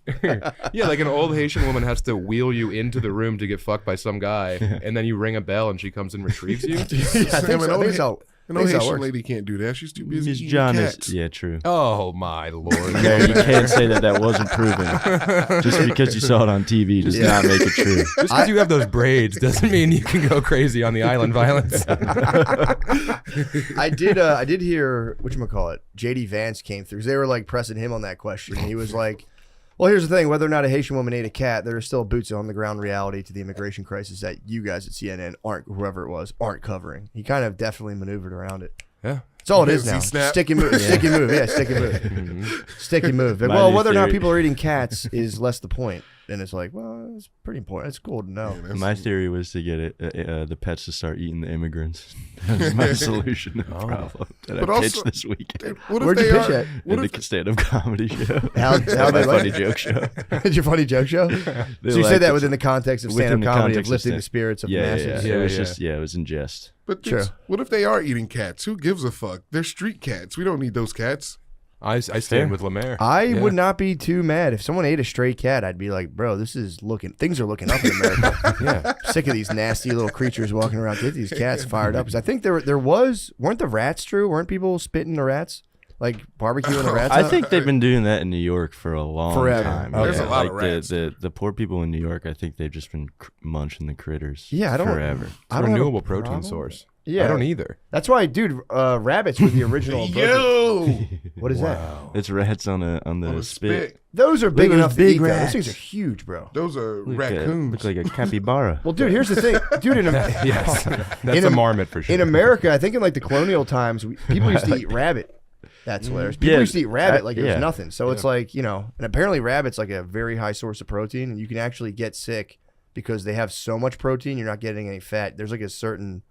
Yeah, like an old Haitian woman has to wheel you into the room to get fucked by some guy, and then you ring a bell and she comes and retrieves you. Yeah, I think so. I think so. An I old think so it Haitian works. lady can't do that. She's too busy Miss eating John cats. is. Yeah, true. Oh my lord! No, you can't say that wasn't proven. Just because you saw it on TV does not make it true. Just because you have those braids doesn't mean you can go crazy on the island violence. I did hear whatchamacallit, JD Vance came through. 'Cause they were like pressing him on that question. And he was like, well, here's the thing. Whether or not a Haitian woman ate a cat, there is still boots on the ground reality to the immigration crisis that you guys at CNN whoever it was, aren't covering. He kind of definitely maneuvered around it. Yeah. That's all it is He now. snapped. Sticky move. Sticky move. Like, My well, new whether or not theory- people are eating cats is less the point. and it's like, well, it's pretty important. It's cool to know. Yeah, My theory was to get the pets to start eating the immigrants. That's my solution to the problem that But I also- pitched this weekend. What if Where'd you they pitch are? at? What At if the stand-up comedy show. How my they funny like- joke show. It's your funny joke show. So you said liked that it. within the context of Within stand-up the comedy of context of lifting the stand- spirits of the Yeah, masses. it was Yeah. just it was in jest. But Sure. what if they are eating cats? Who gives a fuck? They're street cats. We don't need those cats. I stand with Lemaire. I Yeah. would not be too mad if someone ate a stray cat. I'd be like, bro, things are looking up in America. Yeah. Sick of these nasty little creatures walking around. Get these cats fired up. Because I think weren't the rats true? Weren't people spitting the rats? Like barbecuing the rats? I up? think they've been doing that in New York for a long Forever. time. Okay. There's a lot of like rats. the poor people in New York. I think they've just been munching the critters. Yeah, I don't- forever. It's I a don't have a renewable protein problem. source. Yeah. I don't either. That's why, dude, rabbits were the original. Yo, What is that? It's rats on the on the spit. spit. Those are big at those enough big to eat, though. Those rats. things are huge, bro. Those are Look raccoons. like a capybara. Well, dude, here's the thing. Dude, Yes. That's In a Am- marmot for sure. in America, I think in like the colonial times, people used to eat rabbit. That's hilarious. People Yeah, used to eat rabbit like it was yeah. nothing. So it's like, and apparently rabbit's like a very high source of protein, and you can actually get sick because they have so much protein, you're not getting any fat. There's like a certain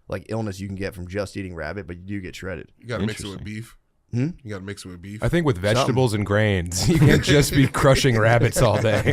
like illness you can get from just eating rabbit, but you do get shredded. You gotta mix it with Interesting. beef. Hmm? You gotta mix it with beef. I think with vegetables and grains, you can't just be crushing rabbits all day.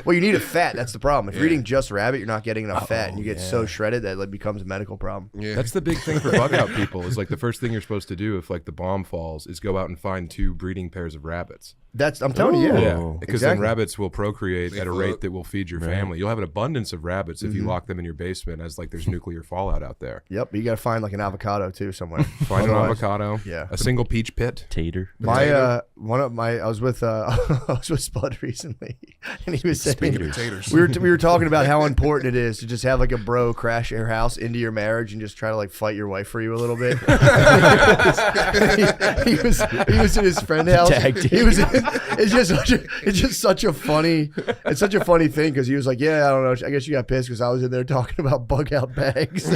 Well, you need a fat. That's the problem. If you're eating just rabbit, you're not getting enough fat, and you get so shredded that it becomes a medical problem. Yeah, That's the big thing for bug out people is like the first thing you're supposed to do if like the bomb falls is go out and find 2 breeding pairs of rabbits. I'm telling you, yeah. Oh. Because then Exactly. rabbits will procreate They at a float. rate that will feed your family. You'll have an abundance of rabbits if you lock them in your basement as like there's nuclear fallout out there. Yep, but you got to find like an avocado too somewhere. Find an Otherwise- avocado, Yeah. a single peach pit. Tater. I was with Spud recently, and he was saying potatoes. we were talking about how important it is to just have like a bro crash your house into your marriage and just try to like fight your wife for you a little bit. he was in his friend's house. It's just such a funny thing because he was like, yeah, I don't know, I guess you got pissed because I was in there talking about bug out bags.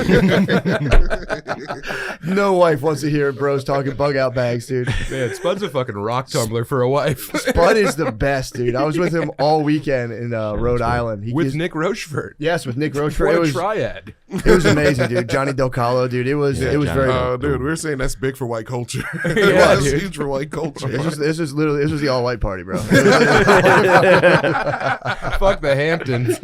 No wife wants to hear bros talking bug out bags, dude. Man, Spud's a fucking rock tumbler for a wife. Spud is the best, dude. I was with him all weekend in Rhode Island. He With gives- Nick Rochefort. Yes, with Nick Rochefort. What It a was, triad. it was amazing, dude. Johnny Del Calo, dude. It was Johnny. very. Oh, dude, we were saying that's big for white culture. Yeah, That's dude. huge for white culture. This was the all white party, bro. Fuck the Hamptons.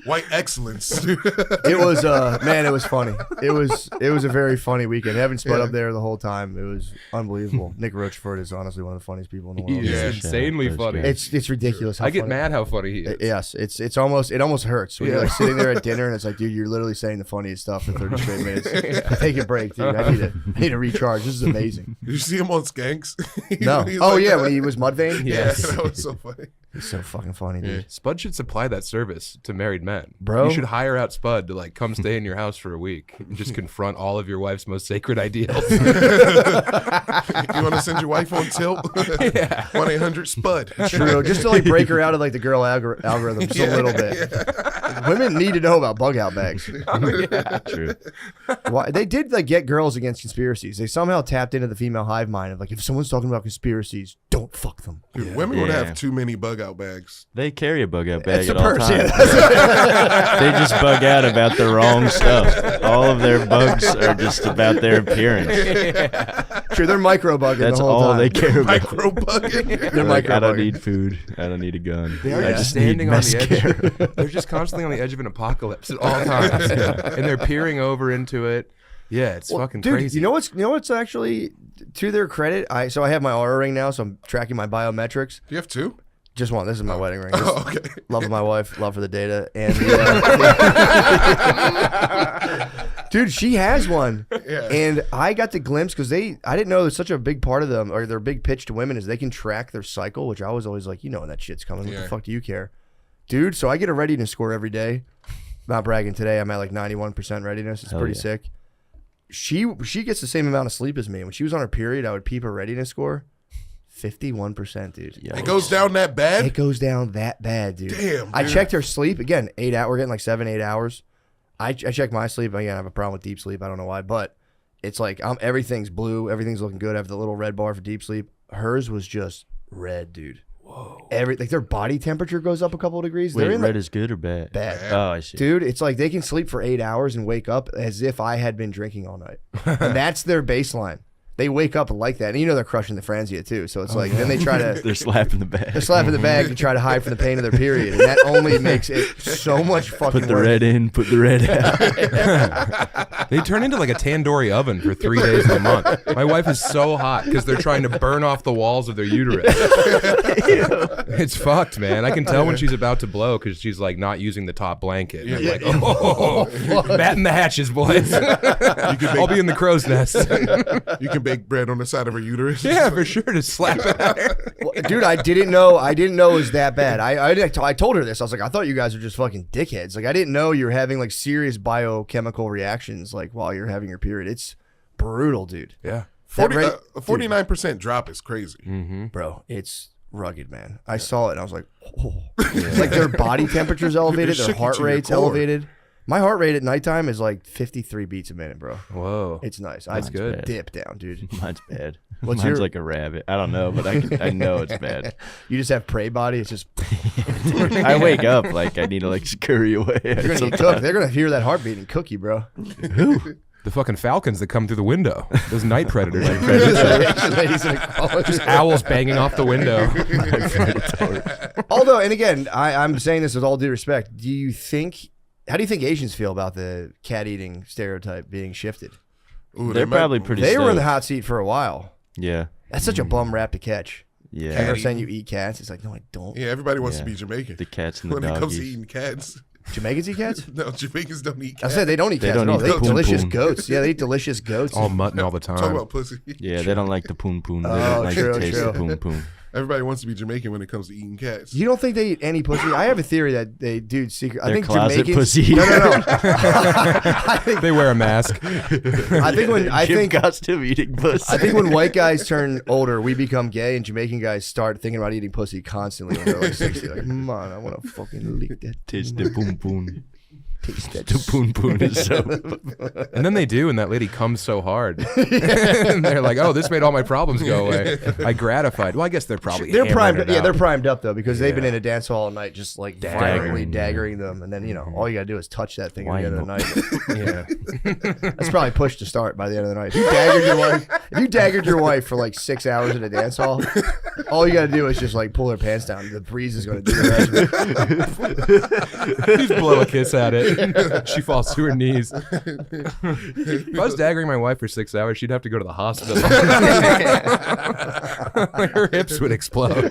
White excellence. It was man, it was funny. It was a very funny weekend. Having Spud Yeah. up there the whole time, it was unbelievable. Nick Rochefort is honestly one of the funniest people in the world. He's Yeah. insanely That's funny. great. It's ridiculous. How I get funny. mad how funny he is. Yes, it almost hurts when you're Yeah. like sitting there at dinner and it's like, dude, you're literally saying the funniest stuff for 30 straight minutes. Take a break, dude. I need to recharge. This is amazing. Did you see him on Skanks? No. He's Oh like, yeah, when he was Mudvayne. yeah, Yes. that was so funny. He's so fucking funny, dude. Spud should supply that service to married men. Bro. You should hire out Spud to like come stay in your house for a week and just confront all of your wife's most sacred ideals. You want to send your wife on tilt? 1-800-SPUD. True. Just to like break her out of like the girl algorithm just a little bit. Women need to know about bug out bags. True. Why they did like get girls against conspiracies. They somehow tapped into the female hive mind of like, if someone's talking about conspiracies, don't fuck them. Dude, women would Yeah. have too many bug out bags. They carry a bug out bag It's at a all purse, times. yeah. They just bug out about the wrong stuff. All of their bugs are just about their appearance. Sure, they're micro bugging That's the whole all time. they care about. Micro bugging. They're Like, micro I don't bugging. need food. I don't need a gun. They are I just just standing need on the mascara. edge. They're just constantly on the edge of an apocalypse at all times, and they're peering over into it. Yeah, it's fucking Dude, crazy. you know what's actually to their credit? I have my Aura ring now, so I'm tracking my biometrics. Do you have two? Just one. This is my wedding ring. Just Oh, okay. love of my wife, love for the data, and dude, she has one. Yeah. And I got the glimpse because I didn't know there's such a big part of them, or their big pitch to women is they can track their cycle, which I was always like, when that shit's coming. What Yeah. the fuck do you care, dude? So I get a readiness score every day. Not bragging today. I'm at like 91% readiness. It's Hell pretty yeah. sick. She gets the same amount of sleep as me. When she was on her period, I would peep her readiness score. 51%, dude. It goes down that bad? It goes down that bad, dude. Damn, I dude. checked her sleep again. 8 hours. We're getting like 7-8 hours. I checked my sleep. Again, I have a problem with deep sleep. I don't know why, but it's like everything's blue. Everything's looking good. I have the little red bar for deep sleep. Hers was just red, dude. Like their body temperature goes up a couple of degrees. Wait, They're in red is good or bad? Bad. Oh, I see. Dude, it's like they can sleep for 8 hours and wake up as if I had been drinking all night. And that's their baseline. They wake up like that. And you know they're crushing the Franzia too. So it's then they try to... They're slapping the bag. They're slapping the bag to try to hide from the pain of their period. And that only makes it so much fucking Put the worse. red in, put the red out. They turn into like a tandoori oven for 3 days a month. My wife is so hot because they're trying to burn off the walls of their uterus. It's fucked, man. I can tell when she's about to blow because she's like not using the top blanket. And I'm like, batten the hatches, boys. I'll be in the crow's nest. You can bake bread on the side of her uterus. Yeah, for sure. To slap it at her. Dude, I didn't know it was that bad. I told her this. I was like, I thought you guys were just fucking dickheads. Like, I didn't know you were having like serious biochemical reactions like while you're having your period. It's brutal, dude. Yeah. 49% drop is crazy. Bro, it's rugged, man. I saw it and I was like, oh. Like their body temperature's elevated, their shook you heart to your rate's core. elevated. My heart rate at nighttime is like 53 beats a minute, bro. Whoa. It's nice. That's good. I dip down, dude. Mine's bad. What's Mine's your- like a rabbit. I don't know, but I know it's bad. You just have prey body. It's just I wake up like I need to like scurry away. you're gonna get cooked. They're gonna hear that heartbeat and cook you, bro. The fucking falcons that come through the window. Those night predators. Just owls banging off the window. Although, and again, I'm saying this with all due respect. How do you think Asians feel about the cat eating stereotype being shifted? Ooh, They're they might- probably pretty. They were in the stoked. hot seat for a while. Yeah. That's such a bum rap to catch. Yeah. Ever saying you eat cats? It's like, no, I don't. Yeah, everybody wants Yeah. to be Jamaican. The cats and the when it comes to doggies. eating cats. Jamaicans eat cats? No, Jamaicans don't eat I cats. said they don't eat They cats don't at all. eat They the eat poon delicious poon. goats. Yeah, they eat delicious goats. All mutton all the time. Talk about pussy. Yeah, they don't like the poon poon. They Oh, don't like true, the taste true. of poon poon. Everybody wants to be Jamaican when it comes to eating cats. You don't think they eat any pussy? I have a theory that they do secret. I They're think closet Jamaicans. pussy. No. They wear a mask. I think costume eating pussy. I think when white guys turn older, we become gay, and Jamaican guys start thinking about eating pussy constantly when they're like 60. Like, man, I want to fucking lick that. taste the poon poon. Taste that. The poon poon is so. And then they do, and that lady comes so hard. And they're like, "Oh, this made all my problems go away." I gratified. Well, I guess they're probably They're hammering primed. it Yeah, out. they're primed up though because they've been Yeah. in a dance hall all night, just like violently daggering them, and then all you gotta do is touch that thing at the end of the night. Yeah. That's probably push to start by the end of the night. If you daggered your wife for like 6 hours in a dance hall, all you gotta do is just like pull her pants down. The breeze is gonna do the rest. Just blow a kiss at it. She falls to her knees. If I was daggering my wife for 6 hours, she'd have to go to the hospital. Her hips would explode.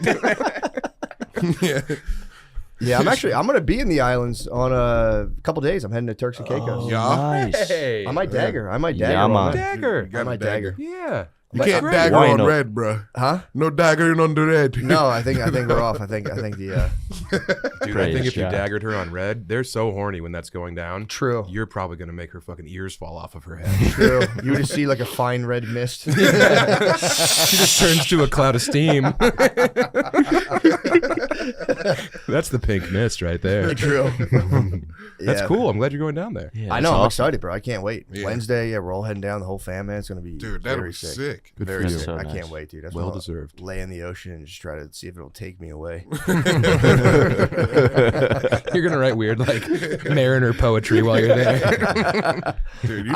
Yeah, I'm gonna be in the islands on a couple days. I'm heading to Turks and Caicos. Nice. Hey. I might dagger. Yeah, on man. that. Dagger. I might dagger. Yeah. You can't Great. dagger Why on not? red, bro. Huh? No daggering on the red. No, I think we're off. I think the Dude, I Praise think if you God. daggered her on red, they're so horny when that's going down. True. You're probably going to make her fucking ears fall off of her head. True. You just see like a fine red mist. She just turns to a cloud of steam. That's the pink mist right there. True. That's Yeah. cool. I'm glad you're going down there. Yeah, I that's know. I'm awesome. excited, bro. I can't wait. Yeah. Wednesday, yeah, we're all heading down. The whole fam, man. It's gonna be Dude, that'll very be sick. sick. Good Very for sick. you. So I nice. can't wait, dude. That's Well why I'll deserved. Lay in the ocean and just try to see if it'll take me away. You're gonna write weird like mariner poetry while you're there. Dude,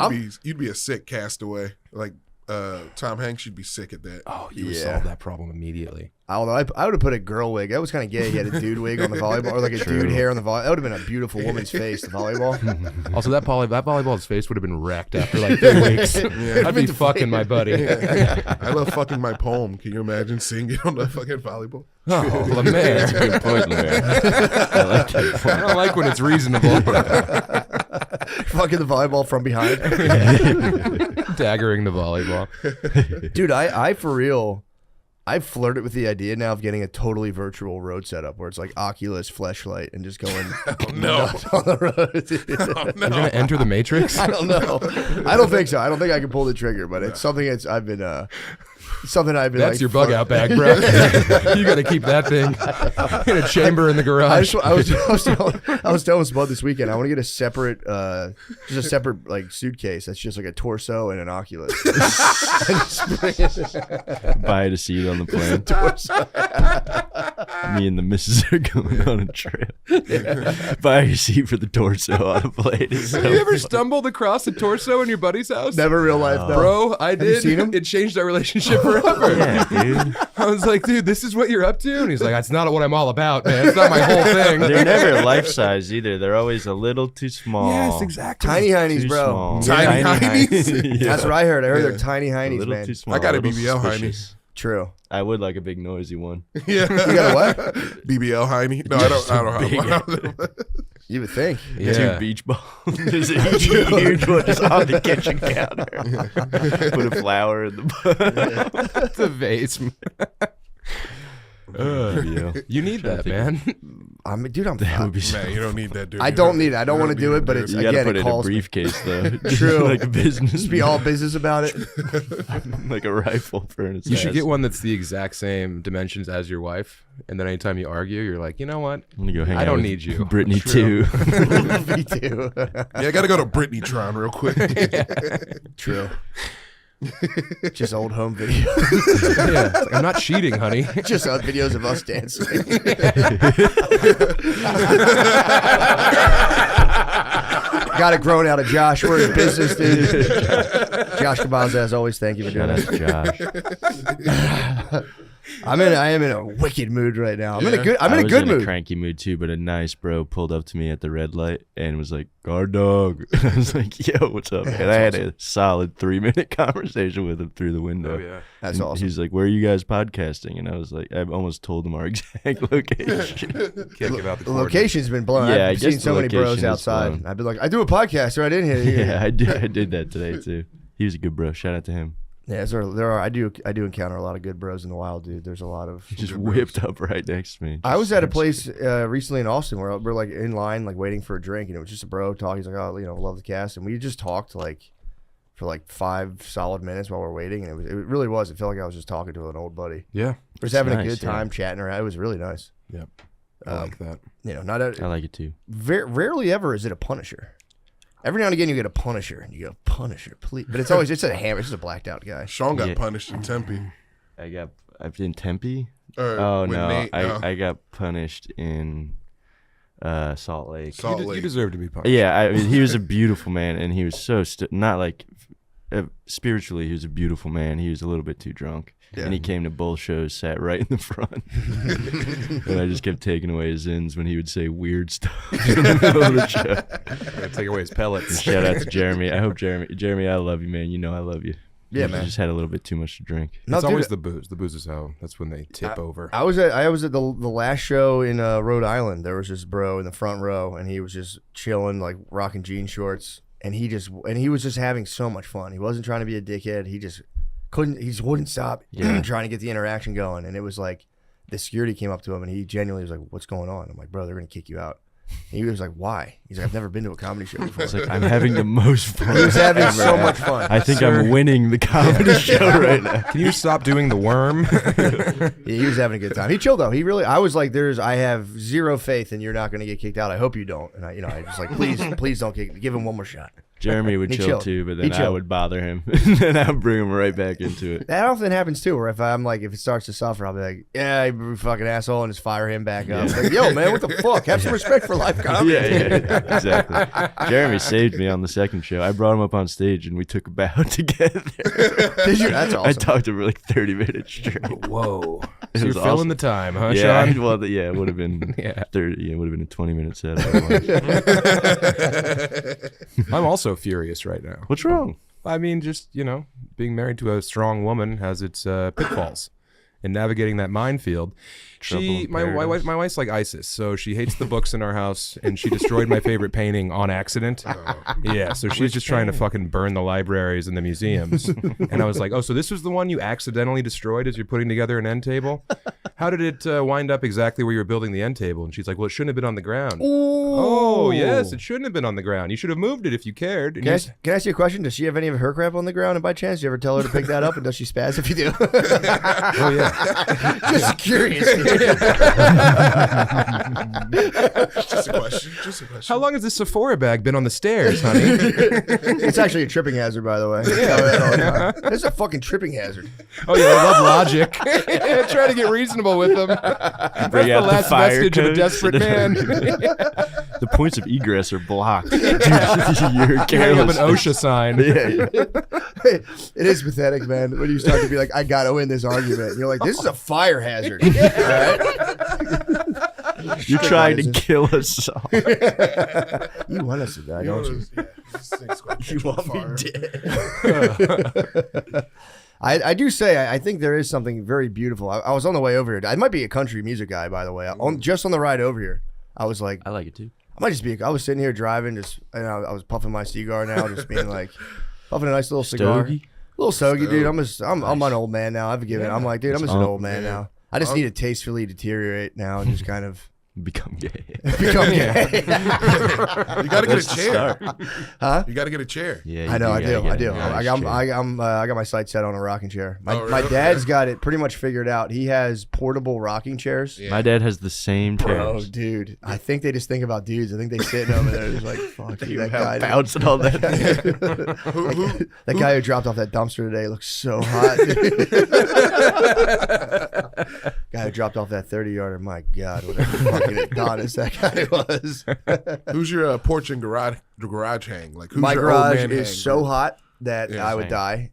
you'd be a sick castaway. Like Tom Hanks, you'd be sick at that. Oh, you would Yeah. solve that problem immediately. Although I would have put a girl wig. That was kind of gay. He had a dude wig on the volleyball, or like a dude hair on the volleyball. That would have been a beautiful woman's face. The volleyball. Also, that volleyball's face would have been wrecked after like 3 weeks. I'd be fucking my buddy. I love fucking my poem. Can you imagine seeing it on the fucking volleyball? Oh, Lemaire. Good point, Lemaire. I like that point. I don't like when it's reasonable. Fucking the volleyball from behind. Daggering the volleyball. Dude, I for real, I've flirted with the idea now of getting a totally virtual road setup where it's like Oculus fleshlight and just going nuts on the road. You're gonna enter the Matrix? I don't know. I don't think so. I don't think I can pull the trigger, but it's something I've been That's like, your bug out bag, bro. You got to keep that thing in a chamber in the garage. I was telling Spud this weekend. I want to get a separate, just a separate like suitcase that's just like a torso and an Oculus. And just bring it- Buy a seat on the plane. Me and the missus are going on a trip. Buy a seat for the torso on a plate. It's so Have you ever fun. stumbled across a torso in your buddy's house? Never real life, no. Bro, I you did. seen him? It changed our relationship forever. Yeah, dude. I was like, dude, this is what you're up to? And he's like, that's not what I'm all about, man. It's not my whole thing. They're never life size either. They're always a little too small. Yes, exactly. Tiny heinies, Too bro. small. Tiny heinies? Yeah. That's what I heard. I heard Yeah. they're tiny A heinies, little man. too small. I got a little BBL heiny. suspicious. True. I would like a big noisy one. Yeah. You got a what? BBL heiny? No, I don't have one. You would think. Yeah. Two beach balls. Just a huge one just on the kitchen counter. Put a flower in the The vase. BBL. You need Trying to that, think man. I mean, dude, I'm. That would be so. Man, you don't need that, dude. I don't need it. I don't want to do it, but it's You gotta again, put it it in a calls me. briefcase though. True. Like a business. Just be all business about it. like a rifle for an You should get one that's the exact same dimensions as your wife. And then anytime you argue, you're like, you know what? I'm gonna go hang I out don't with need you. Brittany True. too. Me too. Yeah, I got to go to Britney Tron real quick. True. Just old home videos. Yeah. It's like, I'm not cheating, honey. Just videos of us dancing. Got it grown out of Josh. We're in business, dude. Josh Cabanza, as always, thank you for doing Shout out that. to Josh. I am in a wicked mood right now. I'm in a good I was good in mood. a cranky mood too, but a nice bro pulled up to me at the red light and was like, "Guard dog." I was like, "Yo, what's up?" And I had a solid 3-minute conversation with him through the window. Oh, yeah. That's And awesome. He's like, "Where are you guys podcasting?" And I was like, I almost told him our exact location. Can't give out the The coordinates. location's been blown. Yeah, I I've guess seen so the many bros location is outside. blown. I've been like, I do a podcast right in here. Yeah, I did that today too. He was a good bro. Shout out to him. Yeah, there are. I do encounter a lot of good bros in the wild, dude. There's a lot of. He just whipped up right next to me. I was at a place recently in Austin where we're like in line, like waiting for a drink, and it was just a bro talking. He's like, "Oh, love the cast," and we just talked like for like 5 solid minutes while we're waiting, and it really was. It felt like I was just talking to an old buddy. Yeah. We're just having a nice, good time chatting around. It was really nice. Yep. I like that. Not a, I like it too. rarely ever is it a Punisher. Every now and again you get a Punisher, and you go, Punisher, please. But it's always a hammer. It's just a blacked out guy. Sean got Yeah. punished in Tempe. I've in Tempe. Or Oh when no, Nate- I got punished in Salt Lake. Salt You Lake. deserve to be punished. Yeah, I mean, he was a beautiful man, and he was so not like spiritually. He was a beautiful man. He was a little bit too drunk, and he came to both shows, sat right in the front, and I just kept taking away his ends when he would say weird stuff in the middle of the show. Gotta take away his pellets. Shout out to Jeremy. I hope Jeremy, I love you, man. You know I love you. Yeah, You man. just had a little bit too much to drink. No, It's dude, always the booze. The booze is how. That's when they tip over. I was at the last show in Rhode Island. There was this bro in the front row, and he was just chilling, like rocking jean shorts, and he was just having so much fun. He wasn't trying to be a dickhead. He just wouldn't stop trying to get the interaction going. And it was like the security came up to him, and he genuinely was like, "What's going on?" I'm like, "Bro, they're gonna kick you out." And he was like, "Why?" He's like, "I've never been to a comedy show before." It's like I'm having the most fun. He was having ever. so much fun. I think I'm winning the comedy show right now. Can you stop doing the worm? Yeah, he was having a good time. He chilled though. I was like, I have zero faith in you're not going to get kicked out. I hope you don't. And I just like, please don't give him one more shot. Jeremy would He chill chilled. too, but He then I chilled. would bother him, and then I would bring him right back into it. That often happens too, where if it starts to suffer, I'll be like, yeah, you fucking asshole, and just fire him back up. Like, yo, man, what the fuck? Have some respect for life comedy. Yeah, exactly. Jeremy saved me on the second show. I brought him up on stage, and we took a bow together. Did you? That's I awesome. talked to him for like 30 minutes straight. Whoa. It So you're was filling awesome. the time, huh, Yeah, Sean? well, yeah, it would have been Yeah. 30. Yeah, it would have been a 20-minute set. otherwise. I'm also furious right now. What's wrong? I mean, just, being married to a strong woman has its pitfalls. And navigating that minefield. Trouble in paradise. My wife's like ISIS, so she hates the books in our house, and she destroyed my favorite painting on accident. Yeah, so she's just trying to fucking burn the libraries and the museums. And I was like, oh, so this was the one you accidentally destroyed as you're putting together an end table? How did it wind up exactly where you were building the end table? And she's like, well, it shouldn't have been on the ground. Oh, yes, it shouldn't have been on the ground. You should have moved it if you cared. And Can I, you're- can I ask you a question? Does she have any of her crap on the ground? And by chance, do you ever tell her to pick that up? And does she spaz if you do? oh, yeah. Just curious. Just a question. Just a question. How long has this Sephora bag been on the stairs, honey? It's actually a tripping hazard, by the way. Yeah. It's a fucking tripping hazard. Oh yeah, I love logic. Try to get reasonable with them. That's Bring the out the last fire vestige of a codes. desperate man. The points of egress are blocked. You're Hang up careless. an OSHA sign. It is pathetic, man, when you start to be like, I gotta win this argument. And you're like, this is a fire hazard. All right? You're trying to kill us all. You want us to die, You know, don't you? this thing's gonna catch You on want me fire. dead. I do say I think there is something very beautiful. I was on the way over here. I might be a country music guy, by the way. Just on the ride over here, I was like, I like it too. I might just be. I was sitting here driving, just I was puffing my cigar now, just being like, puffing a nice little cigar, Stogie? little stogie, dude. I'm an old man now. I've given. I'm like, dude, I'm just an old man now. I just need to tastefully deteriorate now and just kind of Become gay. become gay. You gotta get a chair. Huh? You gotta get a chair. Yeah, I know, I you do, gotta I get do. a nice I chair. got my sights set on a rocking chair. My Oh, really? dad's got it pretty much figured out. He has portable rocking chairs. Yeah. My dad has the same Bro, chairs. dude, I think they just think about dudes. I think they sitting over there just like, fuck, dude, that guy. Bouncing all that. That guy who dropped off that dumpster today looks so hot. Guy who dropped off that 30-yarder, my God, what a fucking Adonis that guy was. Who's your porch and garage hang? Like who's My your old garage man is hang, so bro? hot that Yeah, I would die.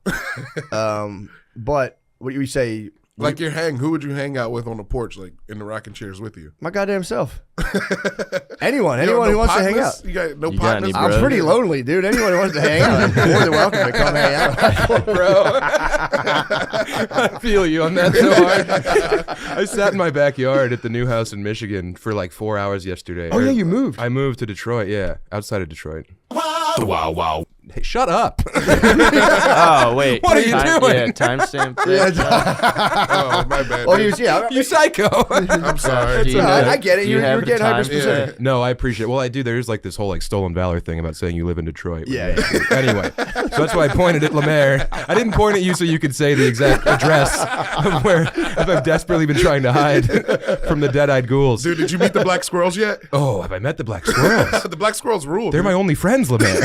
But what do you say? Like your hang, who would you hang out with on the porch, like in the rocking chairs with you? My goddamn self. Anyone You got who no wants to hang partners? out. You got no You got partners? any, I'm bro? pretty lonely, dude. Anyone who wants to hang out, I'm more than welcome to come hang out. Bro, I feel you on that so hard. I sat in my backyard at the new house in Michigan for like 4 hours yesterday. Oh, yeah, you moved. I moved to Detroit, yeah, outside of Detroit. Wow. Hey, shut up. Oh wait, What are you doing? Yeah, timestamp. Oh, my bad. Oh, dude. You psycho. I'm sorry. Do you I get it. do you You have were the getting hyper time specific. stamp? No, I appreciate it. Well, I do. There's like this whole like stolen valor thing about saying you live in Detroit. Yeah. Anyway, so that's why I pointed at Lemaire. I didn't point at you so you could say the exact address of where I've desperately been trying to hide from the dead-eyed ghouls. Dude, did you meet the black squirrels yet? Oh, have I met the black squirrels? The black squirrels rule. They're dude. my only friends, Lemaire.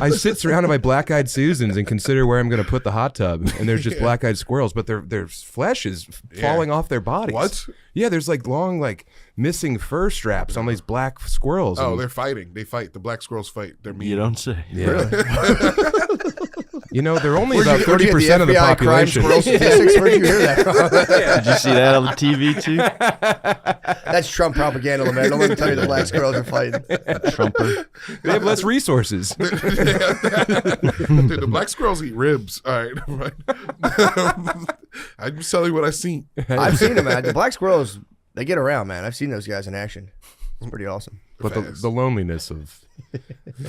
I sit surrounded by black-eyed Susans and consider where I'm going to put the hot tub, and there's just black-eyed squirrels, but their flesh is falling off their bodies. What? Yeah, there's like long, like missing fur straps on these black squirrels. Oh, and- they're fighting. They fight. The black squirrels fight. They're mean. You don't say. yeah. You know, they're only Where'd about you get 30% of the FBI crime population. squirrel statistics? Where'd you hear that from? Did you see that on the TV too? That's Trump propaganda, man. Don't let me tell you the black squirrels are fighting. Trumper. They have less resources. Dude, the black squirrels eat ribs. All right. I'm just telling you what I seen. I've seen them, man. The black squirrels, they get around, man. I've seen those guys in action. It's pretty awesome. But Fast. the loneliness of,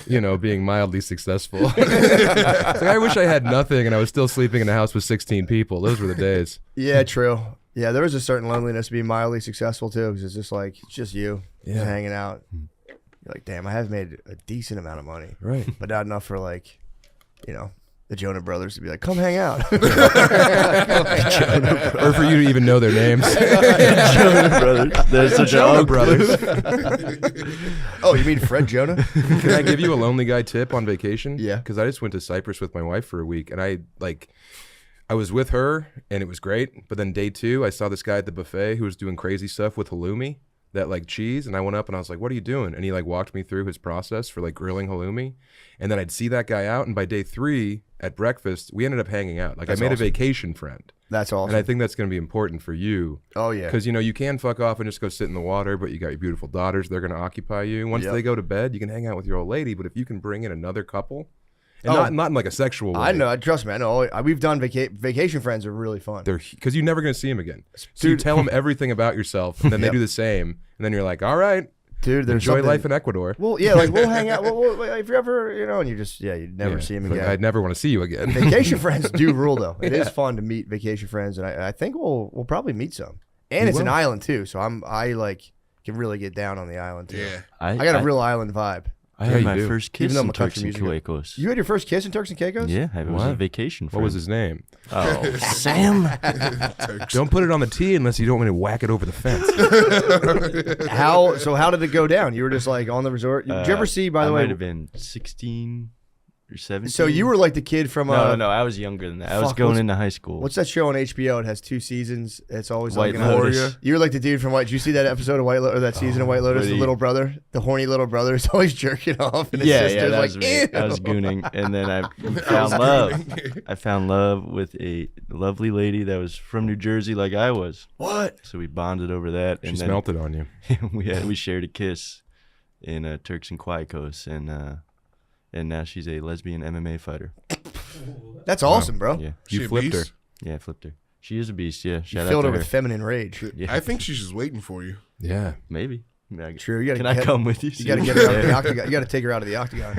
being mildly successful. It's like, I wish I had nothing and I was still sleeping in a house with 16 people. Those were the days. Yeah, true. Yeah, there was a certain loneliness being mildly successful too, because it's just like it's just you, just hanging out. You're like, damn, I have made a decent amount of money, Right. but not enough for like, the Jonah brothers to be like, come hang out. Or for you to even know their names. Jonah Brothers. There's such Jonah a Brothers. Oh, you mean Fred Jonah? Can I give you a lonely guy tip on vacation? Yeah. Because I just went to Cyprus with my wife for a week, and I was with her, and it was great. But then day 2, I saw this guy at the buffet who was doing crazy stuff with halloumi, that like cheese, and I went up and I was like, "What are you doing?" And he like walked me through his process for like grilling halloumi, and then I'd see that guy out, and by day 3 at breakfast, we ended up hanging out. Like That's I made awesome. a vacation friend. That's awesome. And I think that's going to be important for you. Oh yeah. Because, you can fuck off and just go sit in the water, but you got your beautiful daughters. They're going to occupy you. Once Yep. they go to bed, you can hang out with your old lady. But if you can bring in another couple, and Oh. not in like a sexual way. I know. Trust me. I know. We've done vacation friends are really fun. Because you're never going to see them again. So you tell them everything about yourself, and then they Yep. do the same. And then you're like, all right, Dude, there's enjoy something- life in Ecuador. Well, yeah, like we'll hang out. Well, if you ever, and you just, you'd never Yeah. see him It's like, again. I'd never want to see you again. Vacation friends do rule, though. It is fun to meet vacation friends, and I think we'll probably meet some. And We it's an will. island too, so I can really get down on the island too. Yeah. I got a real island vibe. I Yeah, had you my do. first kiss Even though I'm in a country Turks and music Caicos. You had your first kiss in Turks and Caicos? Yeah, it was a What? vacation. What was his name? Oh, Sam. Don't put it on the tee unless you don't want me to whack it over the fence. How did it go down? You were just like on the resort. Did you ever see? By the I way, might have been 16 or 17. so you were like the kid from No, I was younger than that. I was fuck, going what's- into high school. What's that show on HBO? It has 2 seasons. It's always White like Lotus? You were like the dude from White. Did you see that episode of White Lotus, or that season of White Lotus? but The he- little brother, the horny little brother, is always jerking off, and his Yeah, sister's that like, was me. ew. I was gooning, and then I found love. I found love with a lovely lady that was from New Jersey, like I was. What? So we bonded over that, She and then smelt it on you. we shared a kiss in Turks and Caicos, and now she's a lesbian MMA fighter. That's awesome, bro. Yeah, She You a flipped her. beast? yeah, I flipped her. She is a beast. Yeah, You shout filled out her to with her. feminine rage. Yeah. I think she's just waiting for you. Yeah. Maybe. I- True. You gotta Can I get- come with you? You got to get her out of the octagon. You got to take her out of the octagon.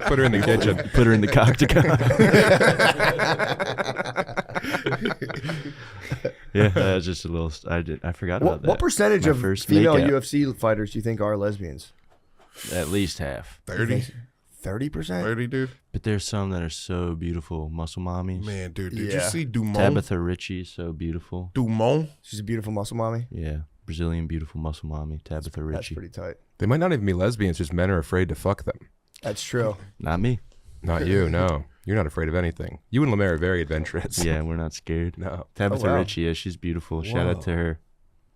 Put her in the kitchen. Put her in the octagon. Yeah, that was just a little. I forgot about that. What percentage My of first female makeout. UFC fighters do you think are lesbians? At least half. 30? 30%. 30, dude? But there's some that are so beautiful. Muscle mommies. Man, dude, did you Yeah. see Dumont? Tabitha Ritchie is so beautiful. Dumont? She's a beautiful muscle mommy. Yeah, Brazilian beautiful muscle mommy. Tabitha That's Ritchie. pretty tight. They might not even be lesbians, just men are afraid to fuck them. That's true. Not me. Not you, no. You're not afraid of anything. You and Lemaire are very adventurous. Yeah, we're not scared. No. Tabitha wow. Ritchie, yeah, she's beautiful. Shout out to her.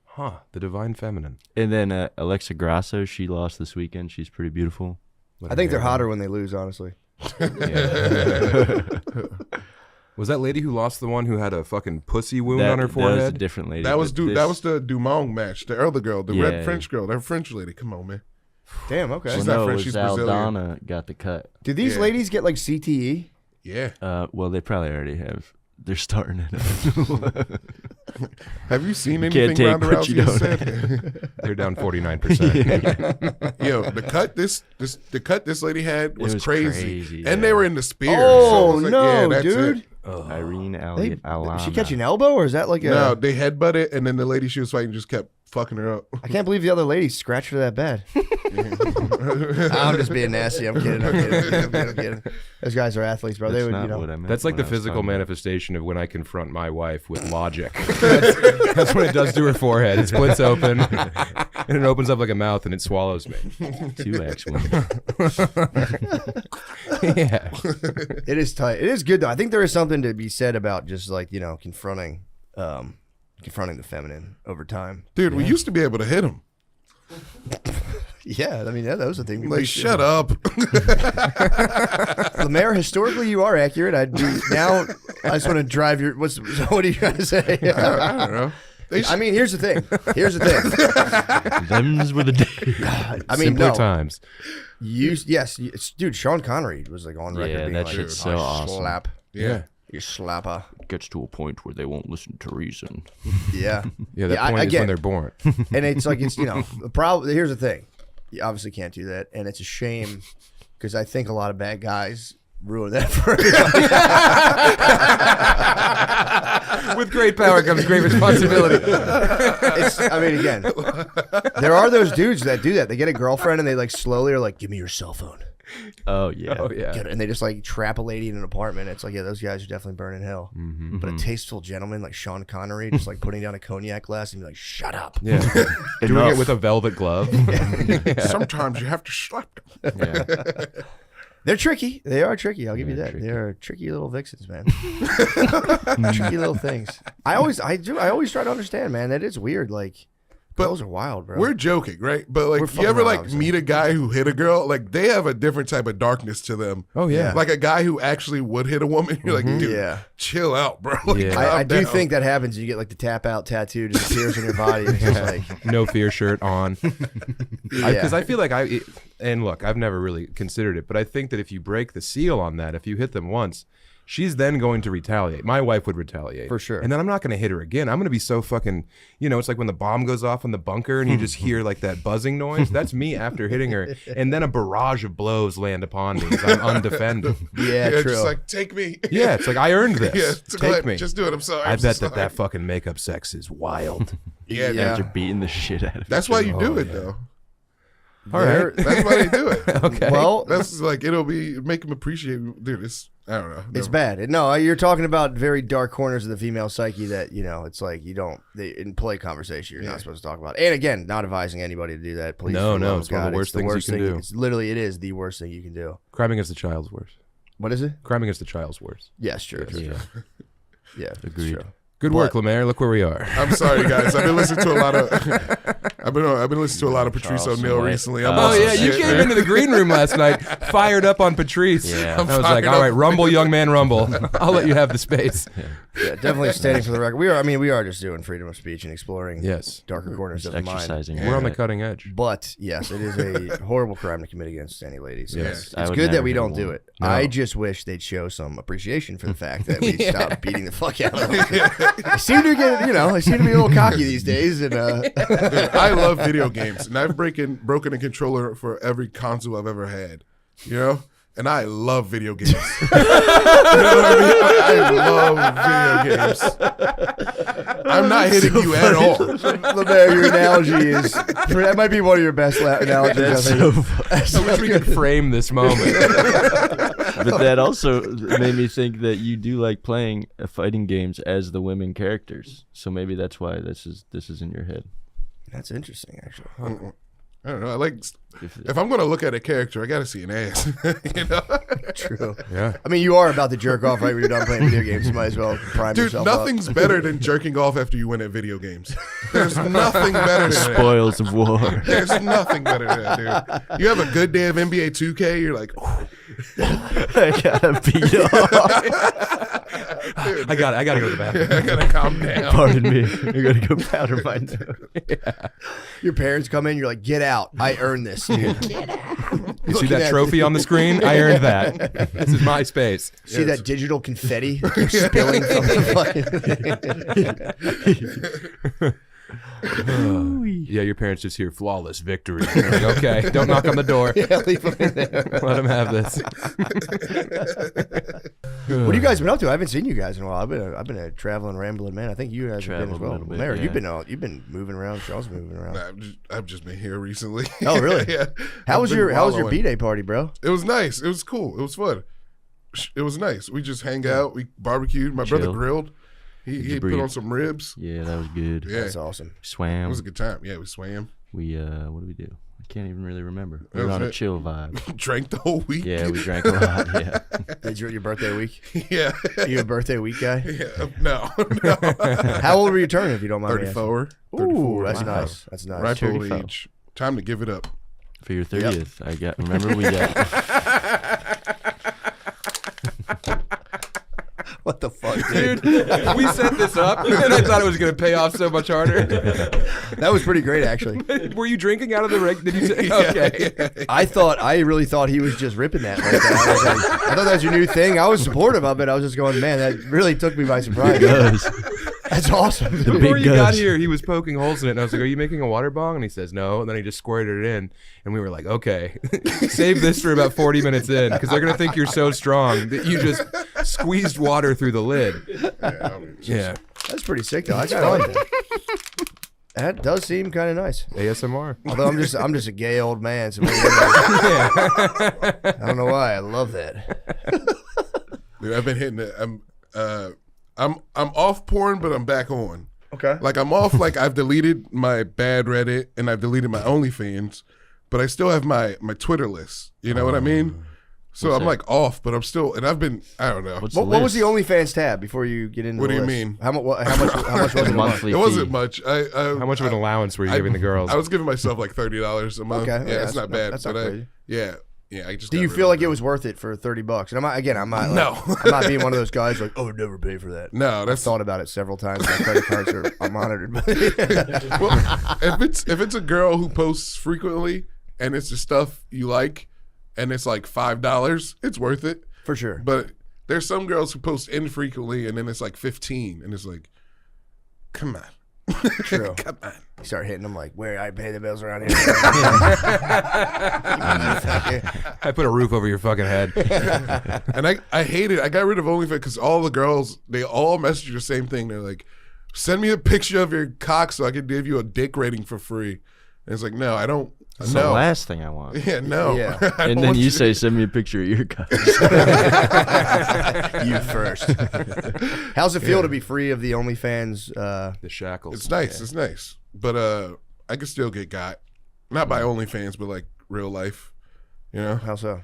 Huh. The divine feminine. And then Alexa Grasso, she lost this weekend. She's pretty beautiful. Let I think her they're know. hotter when they lose, honestly. Was that lady who lost the one who had a fucking pussy wound on her That was a forehead? different lady. That was but that this- was the Dumont match. The other girl, the Yeah. red French girl, that French lady. Come on, man. Damn, okay. Well, She's not no, it French, was she's Brazilian. Aldana got the cut. Do these Yeah. ladies get like CTE? Yeah. Well, they probably already have. They're starting it. Have you seen can't anything take Ronda what you Rousey has don't said? They're down 49%. Yo, the cut this lady had was, was crazy. crazy, And yeah. they were in the spear. Oh, so I was like, no, yeah, that's dude. it. Irene They, Alana. did she catch an elbow, or is that like a? No, they headbutted, and then the lady she was fighting just kept fucking her up. I can't believe the other lady scratched her that bad. I'm just being nasty. I'm kidding. I'm kidding. Those guys are athletes, bro. That's they would, not you know. what I meant. That's like when the I was physical talking about- manifestation of when I confront my wife with logic. That's what it does to her forehead. It splits open, and it opens up like a mouth, and it swallows me. Two actually. Yeah. It is tight. It is good though. I think there is something to be said about just like confronting the feminine over time. Dude, we used to be able to hit him. Yeah, I mean that was the thing. Like, shut up. Lemaire, historically, you are accurate. I just want to drive your. What are you trying to say? I don't know. They I mean, here's the thing. Them's were the days. I mean, Simpler no. times. Dude, Sean Connery was like on record Yeah, being that like, shit's "Oh, so awesome." Slap, yeah. you slapper. Gets to a point where they won't listen to reason. Yeah, Yeah, that Yeah, point is again- when they're born. and it's like the problem. Here's the thing. You obviously can't do that, and it's a shame because I think a lot of bad guys ruin that for everybody. With great power comes great responsibility. I mean, again, there are those dudes that do that. They get a girlfriend and they like slowly are like, "Give me your cell phone," Oh yeah. Oh yeah. and they just like trap a lady in an apartment. It's like, yeah, those guys are definitely burning hell. Mm-hmm. But a tasteful gentleman like Sean Connery, just like putting down a cognac glass and be like, "Shut up." Yeah. Doing it with a velvet glove. Sometimes you have to slap them. Yeah. They're tricky. They are tricky. I'll give you They're that. tricky. They're tricky little vixens, man. Tricky little things. I always try to understand, man. That is weird. Like, But girls are wild, bro. We're joking, right? But We're like, fucking you ever around, like obviously. meet a guy who hit a girl? Like, they have a different type of darkness to them. Oh yeah. Like a guy who actually would hit a woman. You're like, dude, Yeah. chill out, bro. Like, Yeah. I calm do down. think that happens. You get like the tap out tattoo just appears on your body. And it's just like, No fear shirt on. yeah. Because I feel like and look, I've never really considered it, but I think that if you break the seal on that, if you hit them once, she's then going to retaliate. My wife would retaliate. For sure. And then I'm not going to hit her again. I'm going to be so fucking, it's like when the bomb goes off in the bunker and you just hear like that buzzing noise. That's me after hitting her. And then a barrage of blows land upon me because I'm undefended. yeah, Yeah, true. just like, take me. Yeah, it's like I earned this. Yeah, so go Take ahead, me. Just do it. I'm sorry. I I'm bet so that sorry. fucking makeup sex is wild. Yeah, Yeah. They're beating the shit out of that's each why other. you do it, though. All right. That's why they do it. Okay. Well, That's like it'll make them appreciate. Dude, it's I don't know. it's Never- bad. No, you're talking about very dark corners of the female psyche that it's like in play conversation you're not supposed to talk about. And again, not advising anybody to do that. Please, No, for the no, love it's of one of the God, worst things you can do. It's literally, it is the worst thing you can do. Crime against the child's worse. What is it? Crime against the child's worse. Yes, true. Yeah. Yeah, Agreed. True. Good work, Lemaire. Look where we are. I'm sorry, guys. I've been listening to a lot of. I've been listening to a lot of Patrice Charles O'Neal White. recently. Oh yeah, you shit, came man. into the green room last night, fired up on Patrice. Yeah. I was I'm like, fired all right, up. rumble, young man, rumble. I'll let you have the space. Yeah, definitely standing for the record. We are just doing freedom of speech and exploring Yes, darker corners of the mind. Exercising. we're on the cutting edge. But yes, it is a horrible crime to commit against any ladies. Yes. I It's would good that never we hit a don't do woman. it. No. I just wish they'd show some appreciation for the fact that we stopped beating the fuck out of them. I seem to get, I seem to be a little cocky these days, and Dude, I love video games, and I've broken a controller for every console I've ever had. You know, and I love video games. You know what I mean? I love video games. I'm not hitting you at all. Lemaire, your analogy is that might be one of your best analogies. That's I so think. funny. I wish we could frame this moment. But that also made me think that you do like playing fighting games as the women characters. So maybe that's why this is in your head. That's interesting, actually. I don't know. I like if I'm gonna look at a character, I gotta see an ass. You know, True. Yeah. I mean, you are about to jerk off right when you're done playing video games. You might as well prime dude. yourself Nothing's up. better than jerking off after you win at video games. There's nothing better than that. Spoils of war. There's nothing better than that, dude. You have a good day of NBA 2K, you're like, oh, I gotta beat off. I gotta go to the bathroom. I gotta calm down. Pardon me. I gotta go powder my nose. Your parents come in, you're like, get out. I earned this. You see Looking that at- trophy on the screen? I earned that. This is my space. See that digital confetti that keeps spilling from the fucking Yeah, your parents just hear flawless victory. You're like, okay, don't knock on the door. Yeah, leave them in there. Let him have this. What have you guys been up to? I haven't seen you guys in a while. I've been a traveling, rambling man. I think you guys have been as Traveled a well. little bit, Mary, yeah. you've been moving around. Charles been moving around. I've just been here recently. Oh, really? Yeah. How was your wallowing. B-Day party, bro? It was nice. It was cool. It was fun. It was nice. We just hang out. We barbecued. My brother Chill. grilled. He you put breathe? on some ribs. Yeah, that was good. Yeah, That's awesome. it Swam. was a good time. Yeah, we swam. We what did we do? I can't even really remember. We That were was on a it. chill vibe. Drank the whole week. Yeah, we drank a lot. Yeah. Did you your birthday week? Yeah. You a birthday week guy? Yeah. No. How old were you turning, if you don't mind me asking? 34. Ooh, 34. that's Wow. nice. That's nice. Ripe old 34. age. Time to give it up. For your 30th, I got. Remember we got. What the fuck, dude? Dude, we set this up, and I thought it was going to pay off so much harder. That was pretty great, actually. Were you drinking out of the rig? Did you say? Okay. I really thought he was just ripping that. Like that. I thought that was your new thing. I was supportive of it. I was just going, man, that really took me by surprise. That's awesome. dude. Before big you got guns. here, he was poking holes in it, and I was like, "Are you making a water bong?" And he says, "No." And then he just squirted it in, and we were like, "Okay, save this for about 40 minutes in, because they're gonna think you're so strong that you just squeezed water through the lid." Yeah, That's pretty sick, though. I kind of like that. That does seem kind of nice. ASMR. Although I'm just a gay old man, so maybe I don't know why. I love that. Dude, I've been hitting it. I'm off porn, but I'm back on. Okay. Like I'm off. Like I've deleted my bad Reddit and I've deleted my OnlyFans, but I still have my Twitter list. You know what I mean? So I'm that? like off, but I'm still. And I've been. I don't know. What's What was the list? OnlyFans tab before you get into What the do you list? mean? How much was it a month? monthly? It wasn't fee. much. How much of an allowance were you giving the girls? I was giving myself like $30 a month. Okay, Yeah, yeah, it's not bad. that's not but crazy. yeah. I just. Do got you rid feel of like it was worth it for $30? And I'm not. No. I'm not being one of those guys like, oh, I'd never pay for that. No, I've that's thought about it several times. My credit cards are monitored. well, if it's a girl who posts frequently and it's the stuff you like, and it's like $5, it's worth it. For sure. But there's some girls who post infrequently and then it's like 15, and it's like, come on, True. come on. You start hitting them like, where I pay the bills around here. I put a roof over your fucking head. And I hate it. I got rid of OnlyFans because all the girls, they all message the same thing. They're like, send me a picture of your cock so I can give you a dick rating for free. And it's like, no, I don't That's the last thing I want. Yeah, no. Yeah. I And don't then want you say, send me a picture of your guys. You first. How's it feel to be free of the OnlyFans? The shackles. It's nice. It's nice. But I can still get got. Not by OnlyFans, but like real life. You know? How so?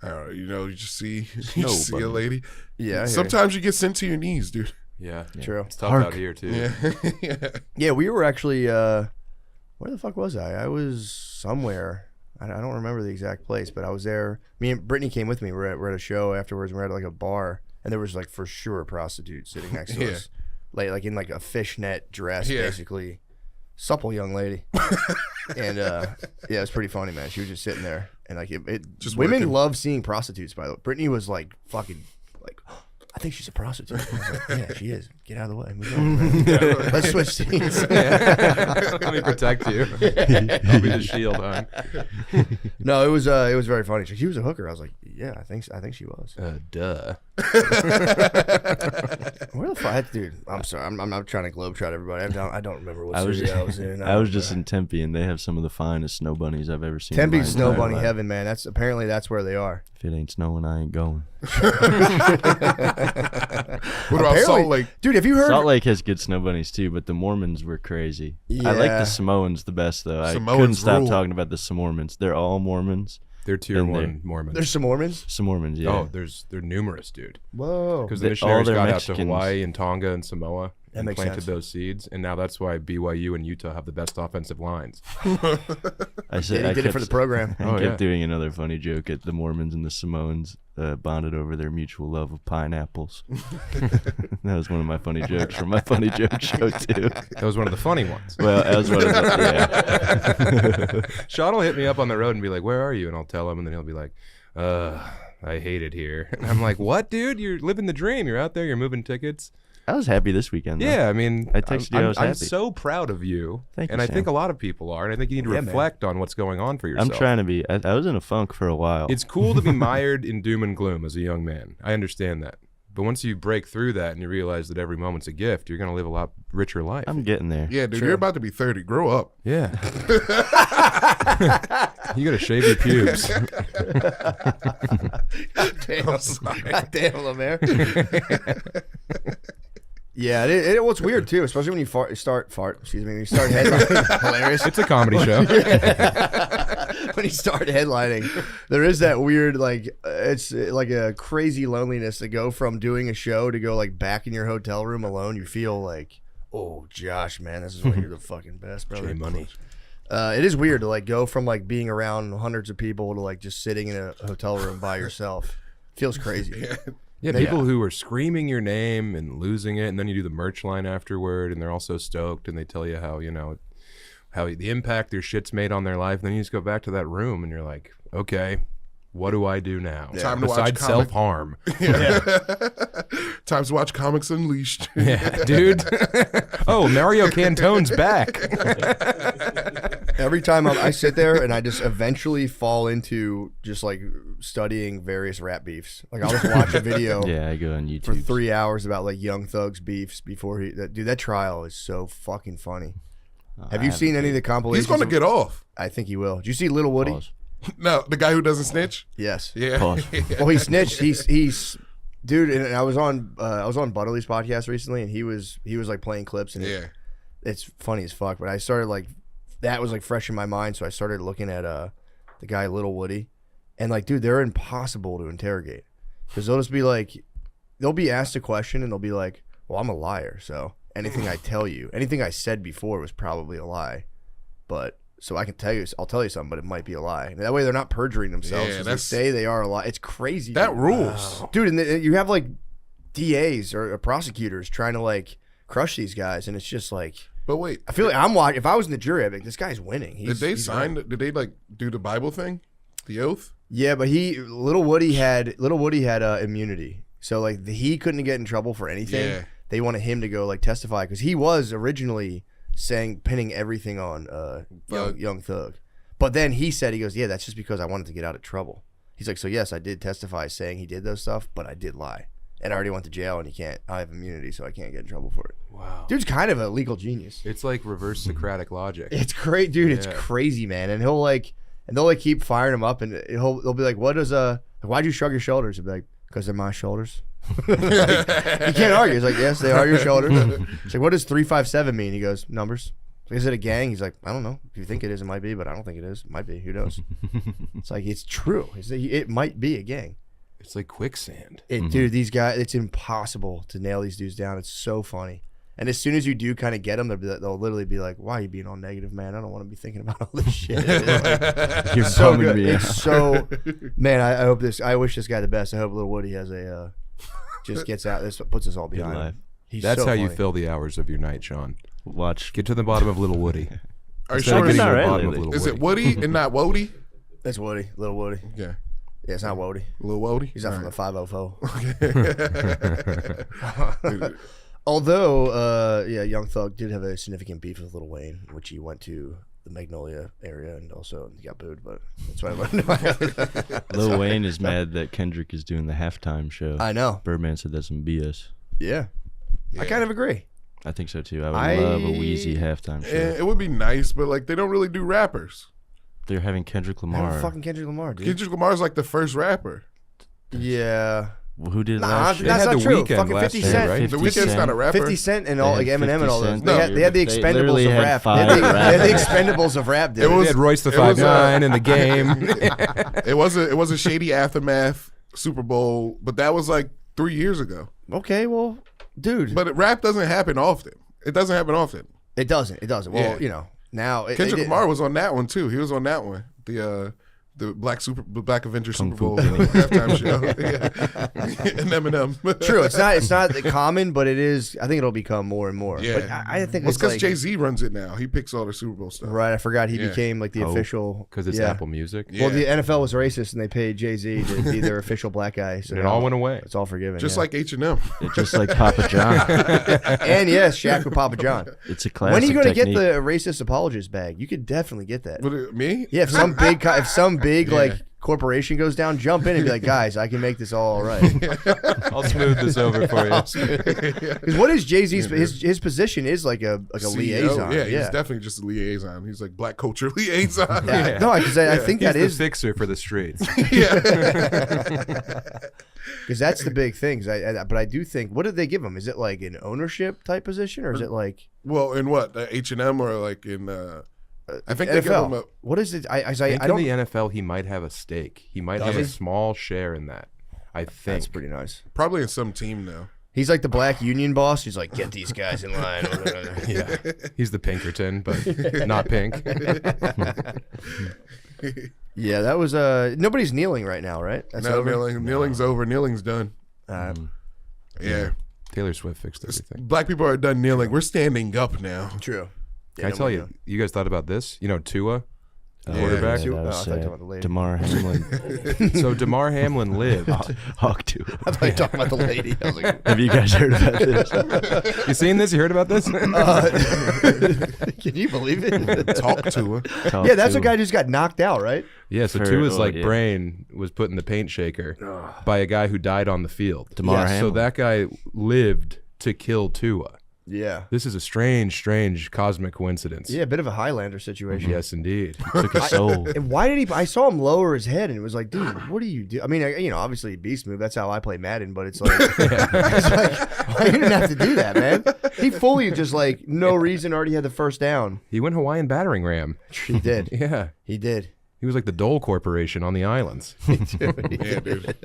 I don't know. You know, you just see a lady. Yeah. I hear you. Sometimes you get sent to your knees, dude. Yeah. True. It's tough out here, too. Yeah. Yeah, we were actually. Where the fuck was I? I was somewhere. I don't remember the exact place, but I was there. Me and Brittany came with me. We're at a show afterwards. We're at like a bar, and there was like for sure a prostitute sitting next to us, like in like a fishnet dress, basically. Supple young lady. And yeah, it was pretty funny, man. She was just sitting there, and like it just women love seeing prostitutes. By the way, Brittany was like fucking like. I think she's a prostitute. I was like, yeah, she is. Get out of the way. Move on. Let's switch scenes. Let me protect you. I'll be the shield, huh? No, it was very funny. She was a hooker. I was like, yeah, I think she was. Duh. Where the fuck, dude? I'm sorry. I'm not trying to globetrot everybody. I don't remember what I was city I was in. I was just in Tempe, and they have some of the finest snow bunnies I've ever seen. Tempe's snow bunny heaven, man. That's where they are. If it ain't snowing, I ain't going. What about Salt Lake? Dude, have you heard? Salt Lake has good snow bunnies too, but the Mormons were crazy. I like the Samoans the best, though. I couldn't stop talking about the Samoans. They're all Mormons. They're tier 1 Mormons. There's some Mormons? Some Mormons, yeah. Oh, they're numerous, dude. Whoa. Because the missionaries all got their out to Hawaii and Tonga and Samoa and makes planted sense. those seeds, and now that's why BYU and Utah have the best offensive lines. I said He did it for the program. I kept doing another funny joke at the Mormons and the Samoans bonded over their mutual love of pineapples. That was one of my funny jokes from my funny joke show too. That was one of the funny ones. Well, that was one of the, yeah. Sean will hit me up on the road and be like, "Where are you?" And I'll tell him, and then he'll be like, I hate it here. And I'm like, "What, dude? You're living the dream. You're out there. You're moving tickets." I was happy this weekend, though. Yeah, I mean, I texted you, I was I'm happy. so proud of you. Thank you, and I Sam. think a lot of people are, and I think you need to reflect on what's going on for yourself. I'm trying to be. I was in a funk for a while. It's cool to be mired in doom and gloom as a young man. I understand that. But once you break through that and you realize that every moment's a gift, you're going to live a lot richer life. I'm getting there. Yeah, dude, you're about to be 30. Grow up. Yeah. You got to shave your pubes. Damn, Lemaire. Yeah, what's weird too, especially when you when you start headlining. Hilarious. It's a comedy show. When you start headlining, there is that weird, like, it's like a crazy loneliness to go from doing a show to go like back in your hotel room alone. You feel like, oh, Josh, man, this is why you're the fucking best, brother. J Money. It is weird to like go from like being around hundreds of people to like just sitting in a hotel room by yourself. Feels crazy. Yeah, people who are screaming your name and losing it, and then you do the merch line afterward, and they're all so stoked, and they tell you how, you know, how the impact their shit's made on their life. And then you just go back to that room, and you're like, okay, what do I do now? Time to watch besides self-harm. Time to watch Comics Unleashed. Yeah, dude. Oh, Mario Cantone's back. Every time I sit there and I just eventually fall into just like studying various rap beefs. Like I'll just watch a video Yeah, I go on YouTube. for 3 hours about like Young Thug's beefs before that trial is so fucking funny. Have you seen any of the compilations? He's going to get off. I think he will. Did you see Little Woody? Pause. No, the guy who doesn't snitch? Yes. Yeah. Pause. Well, he snitched. He's dude, and I was on Butterly's podcast recently, and he was like playing clips, and Yeah. it's funny as fuck. But I started like that was like fresh in my mind, so I started looking at the guy Little Woody, and like, dude, they're impossible to interrogate because they'll just be like, they'll be asked a question, and they'll be like, well, I'm a liar, so anything I tell you, anything I said before was probably a lie, but. So I'll tell you something, but it might be a lie. And that way they're not perjuring themselves. Yeah, They say they are a lie. It's crazy. That dude. rules. Dude, and you have like DAs or prosecutors trying to like crush these guys, and it's just like But wait, I feel like I'm watching. If I was in the jury, I'd be like, this guy's winning. did they he's sign? winning. Did they like do the Bible thing, the oath? Yeah, but Little Woody had immunity, so like he couldn't get in trouble for anything. Yeah. They wanted him to go like testify because he was originally pinning everything on young Thug. But then he said, he goes, yeah, that's just because I wanted to get out of trouble. He's like, so yes, I did testify saying he did those stuff, but I did lie. and I already went to jail, and I have immunity, so I can't get in trouble for it. Wow. Dude's kind of a legal genius. It's like reverse Socratic logic. It's great, dude. It's Yeah. crazy, man. And they'll keep firing him up, and they'll be like, why'd you shrug your shoulders? He'll be like, because they're my shoulders. Like, you can't argue. It's like, yes, they are your shoulders. It's like, what does 357 mean? He goes, numbers. Is it a gang? He's like, I don't know. If you think it is, it might be, but I don't think it is. It might be. Who knows? It's like, it's true. It might be a gang. It's like quicksand. Dude, these guys, it's impossible to nail these dudes down. It's so funny. And as soon as you do kind of get them, they'll literally be like, why are you being all negative, man? I don't want to be thinking about all this shit. It's like, You're so bumming good. me It's out. so, man, I wish this guy the best. I hope little Woody has just gets out. This puts us all behind life. him. He's That's so how you funny. fill the hours of your night, Sean. Watch. Get to the bottom of Little Woody. Are you Instead of sure? getting not to the right bottom of lately. Little Is it Woody. Woody and not Wody? That's Woody, little Woody. Yeah, Yeah, it's not Woody. little Wody. He's not from All the 504. right. Although, Young Thug did have a significant beef with Lil Wayne, which he went to the Magnolia area and also he got booed. But that's what I learned. Lil Wayne is mad that Kendrick is doing the halftime show. I know. Birdman said that's some BS. Yeah. I kind of agree. I think so too. I would love a Wheezy halftime show. It would be nice, but like they don't really do rappers. They're having Kendrick I Lamar. have fucking Kendrick Lamar, dude. Kendrick Lamar's like the first rapper. Yeah. Who did Nah, last year? that's had not the true. Weeknd fucking last 50 year, Cent. right? The 50 Weeknd's Cent. not a rapper. 50 Cent and all, like They had Eminem and all 50 those. Cent They had the They literally Expendables of had rap. They 5 had the rappers. Expendables of rap, dude. It was- They had Royce the it was, 5'9" in the game. It was a shady aftermath Super Bowl, but that was like 3 years ago. Okay, well, dude. But rap doesn't happen often. It doesn't happen often. It doesn't. Well, Yeah. you know, now. Kendrick Lamar was on that one too. He was on that one. The Black Avenger Kung Super Fu Bowl Kenny. halftime show. Yeah. And Eminem. True. It's not common, but it is. I think it'll become more and more. Yeah. But I think Well, it's it's because like, Jay-Z runs it now. He picks all the Super Bowl stuff. right. I forgot he Yeah. became like the official. Because it's yeah. Apple Music. Yeah. Well, the NFL was racist, and they paid Jay-Z to be their official black guy. So And it now all went away. It's all forgiven. Just yeah. like H&M. It's just like Papa John. and yes, Shaq with Papa John. It's a classic When are you going to get technique. the racist apologist bag? You could definitely get that. Me? Yeah, if some big Yeah. like corporation goes down, jump in and be like, guys, I can make this all right. I'll smooth this over for you. Because what is Jay-Z's his position is like a CEO. liaison. Yeah, he's definitely just a liaison. He's like black culture liaison. Yeah. No, because I think He's that the is fixer for the streets. because that's the big thing. But I do think, what did they give him? Is it like an ownership type position, or is it like Well, in what? H&M or like in I think they give him NFL? a What is it? I think I in don't. the NFL he might have a stake. He might have he? a small share in that. I think. That's pretty nice. probably in some team now. He's like the black union boss. He's like, get these guys in line. Yeah. He's the Pinkerton, but not pink. Yeah, that was nobody's kneeling right now, right? That's No, over. kneeling's over. Kneeling's done. Yeah. Taylor Swift fixed everything. Black people are done kneeling. We're standing up now. True. Can I tell you, you guys thought about this? You know, Tua, the Yeah, quarterback. that Oh, I was thought you were sad. talking about the lady. Damar Hamlin. So DeMar Hamlin lived. Hawk too. I thought you were talking about the lady. I was like, Have you guys heard about this? You seen this? You heard about this? can you believe it? Talk to her. Talk Yeah, that's to a guy who just got knocked out, right? Yeah, so For- Tua's like yeah. brain was put in the paint shaker by a guy who died on the field. Damar So Hamlin. that guy lived to kill Tua. Yeah. This is a strange cosmic coincidence. Yeah, a bit of a Highlander situation. Yes, indeed. took his soul. And why did he? I saw him lower his head, and it was like, dude, what do you do? I mean, obviously beast move. That's how I play Madden. But it's like, it's like, well, you didn't have to do that, man. He fully just like no reason already had the first down. He went Hawaiian battering ram. He did. Yeah. He did. He was like the Dole Corporation on the islands. Yeah, dude.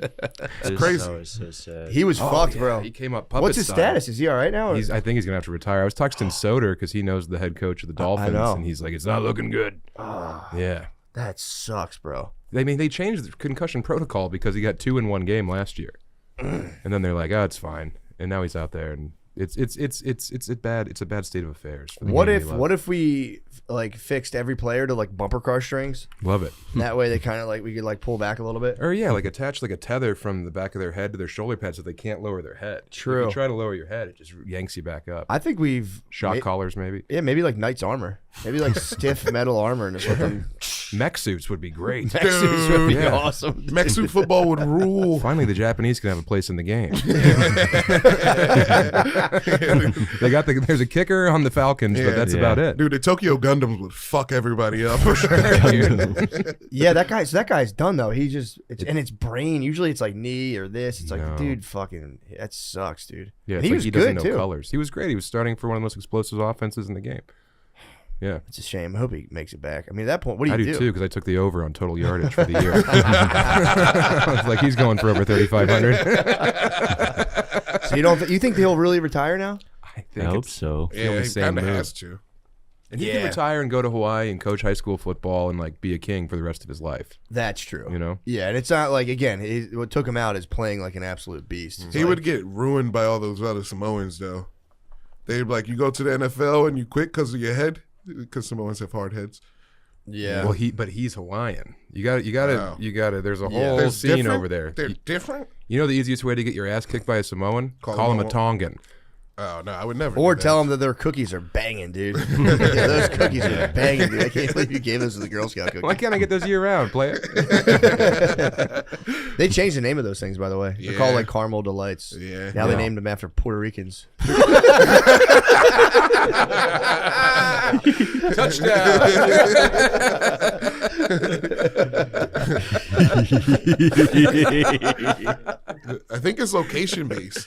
It's crazy. so sad. He was fucked, bro. He came up puppet What's his style. status? Is he all right now? or- I think he's gonna have to retire. I was texting Soder because he knows the head coach of the Dolphins, know. and he's like, "It's not looking good." Yeah, That sucks, bro. they changed the concussion protocol because he got 2 in one game last year, and then they're like, "Oh, it's fine," and now he's out there, and It's a bad state of affairs. For the What game if we love. what if we like fixed every player to like bumper car strings? Love it. And that way they kind of like we could like pull back a little bit. Or yeah, like attach like a tether from the back of their head to their shoulder pad so they can't lower their head. True. If you try to lower your head, it just yanks you back up. I think we've Shock collars maybe. Yeah, maybe like Knight's armor. Maybe like stiff metal armor and just let them. Mech suits would be great. Mech suits would be Yeah. awesome. Mech suit football would rule. Finally, the Japanese can have a place in the game. They got there's a kicker on the Falcons, but that's about it. Dude, the Tokyo Gundams would fuck everybody up. Yeah, that guy's done though. He just and it's brain. Usually it's like knee or this. It's like, dude, fucking that sucks, dude. Yeah, and it's he like was he doesn't good know too. colors. He was great. He was starting for one of the most explosive offenses in the game. Yeah. It's a shame. I hope he makes it back. I mean, at that point, what do I you do do? too because I took the over on total yardage for the year. I was like, he's going for over 3,500. So you think he'll really retire now? I I hope so. the Yeah, only he sane kind of move. has to. And he can retire and go to Hawaii and coach high school football and like be a king for the rest of his life. That's true. You know? Yeah, and it's not like again, what took him out is playing like an absolute beast. It's He like- would get ruined by all those other Samoans, though. They'd be like, you go to the NFL and you quit because of your head, because Samoans have hard heads. Yeah. Well, he's Hawaiian. You got to. There's a whole They're scene different? over there. They're different? You know the easiest way to get your ass kicked by a Samoan? Call him a Tongan. Oh, no, I would never. Or do that. tell them that their cookies are banging, dude. Yeah, those cookies are banging, dude. I can't believe you gave those to the Girl Scout cookies. Why can't I get those year round, player? They changed the name of those things, by the way. They're called Yeah. like Caramel Delights. Yeah. Now they named them after Puerto Ricans. I think it's location based.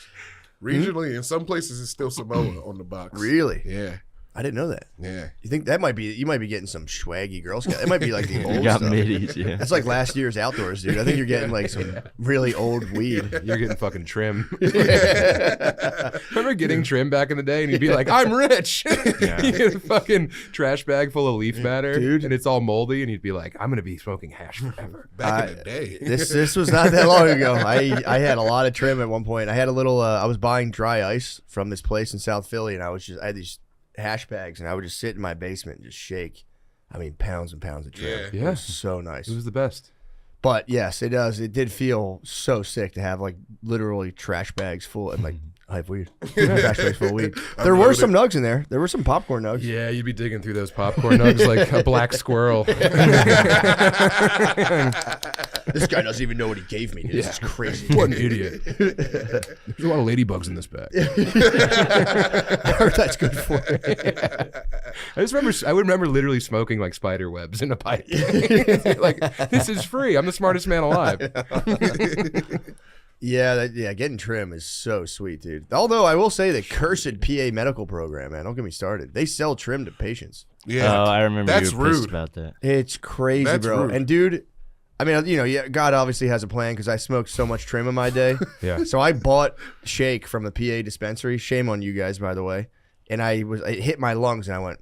Regionally, in some places, it's still Samoa on the box. Really? Yeah. I didn't know that. Yeah. You think that might be? You might be getting some swaggy Girl Scout. It might be like the old You got stuff. middies, yeah. That's like last year's outdoors, dude. I think you're getting like some really old weed. You're getting fucking trim. Remember getting trim back in the day, and you'd be like, "I'm rich." You get a fucking trash bag full of leaf matter, Dude. and it's all moldy, and you'd be like, "I'm gonna be smoking hash forever." Back in the day. This was not that long ago. I had a lot of trim at one point. I had a little. I was buying dry ice from this place in South Philly, and I had these hash bags, and I would just sit in my basement and just shake. I mean, pounds and pounds of trim. Yeah. It was so nice. It was the best. But yes, it does. It did feel so sick to have like literally trash bags full of like I have weed. Trash bags full of weed. There were some nugs in there. There were some popcorn nugs. Yeah, you'd be digging through those popcorn nugs like a black squirrel. This guy doesn't even know what he gave me. This is crazy. What an idiot. There's a lot of ladybugs in this bag. I heard that's good for it. I would remember literally smoking like spider webs in a pipe. Like, this is free. I'm the smartest man alive. Yeah, getting trim is so sweet, dude. Although I will say the cursed PA medical program, man, don't get me started. They sell trim to patients. Yeah. Oh, I remember That's you were pissed rude. about that. It's crazy, That's bro. rude. And dude, I mean, you know, yeah, God obviously has a plan because I smoked so much trim in my day. Yeah. So I bought shake from the PA dispensary. Shame on you guys, by the way. And it hit my lungs, and I went,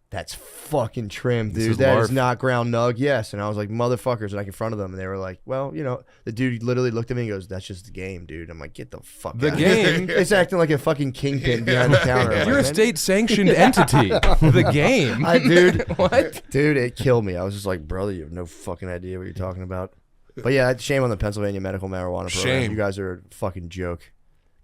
"That's fucking trim, This dude. is That is LARF. not ground nug." Yes. And I was like, "Motherfuckers!" And I confronted them, and they were like, "Well, you know," the dude literally looked at me and goes, "That's just the game, dude." I'm like, "Get the fuck The out game? of here." It's acting like a fucking kingpin behind the counter. I'm You're like, a "Man, state-sanctioned entity. The game. dude, What? dude, it killed me. I was just like, brother, you have no fucking idea what you're talking about. But yeah, shame on the Pennsylvania medical marijuana program. Shame. You guys are a fucking joke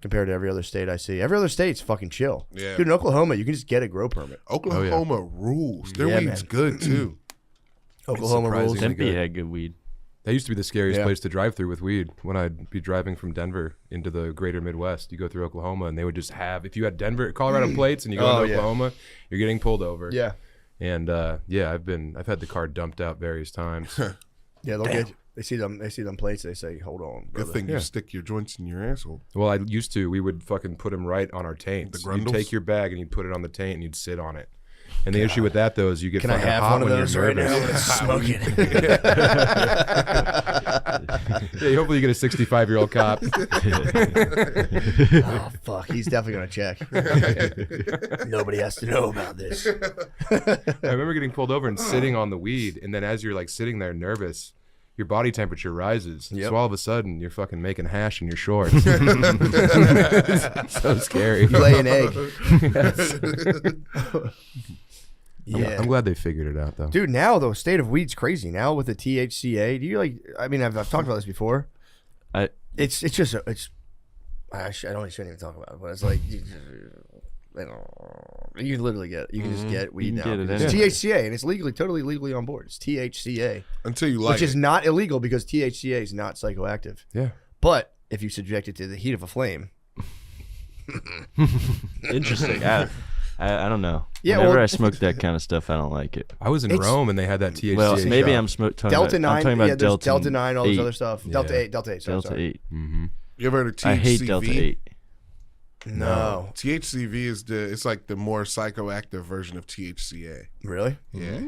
compared to every other state I see. Every other state's fucking chill. Yeah. Dude, in Oklahoma, you can just get a grow permit. Oklahoma rules. Their Yeah, weed's man. good, too. Oklahoma rules. surprisingly Tempe good. had good weed. That used to be the scariest Yeah. place to drive through with weed. When I'd be driving from Denver into the greater Midwest, you go through Oklahoma, and they would just have, if you had Colorado plates and you go Oh, into yeah. Oklahoma, you're getting pulled over. Yeah. And I've had the car dumped out various times. Yeah, they'll get you. They see them plates, they say, "Hold on, Good brother." thing you stick your joints in your asshole. Well, I used to. We would fucking put them right on our taints. The You'd grundles? take your bag and you'd put it on the taint and you'd sit on it. And the issue with that, though, is you get Can I fucking have hot one of when those you're right now? nervous. Let's smoke it. Yeah, hopefully you get a 65-year-old cop. Oh fuck, he's definitely gonna check. Nobody has to know about this. I remember getting pulled over and sitting on the weed, and then as you're like sitting there nervous, your body temperature rises. Yep. So all of a sudden, you're fucking making hash in your shorts. So scary. Lay an egg. Yeah. I'm glad they figured it out, though. Dude, now the state of weed's crazy. Now with the THCA, do you like? I mean, I've talked about this before. It's just I shouldn't even talk about it, but it's like you can literally get it. You can just get weed now. It's THCA, and it's totally legally on board. It's THCA until you like which is not illegal because THCA is not psychoactive. Yeah, but if you subject it to the heat of a flame, Interesting. I don't know. Yeah, Whenever well- I smoke that kind of stuff, I don't like it. I was in Rome and they had that THC. Well, maybe shot. I'm talking Delta about, 9, I'm talking about yeah, there's Delta 9, all this 8. other stuff. Yeah. Delta 8, sorry, Delta sorry. 8. Mm-hmm. You ever heard of THCV? I hate Delta 8. No. THCV is it's like the more psychoactive version of THCA. Really? Yeah.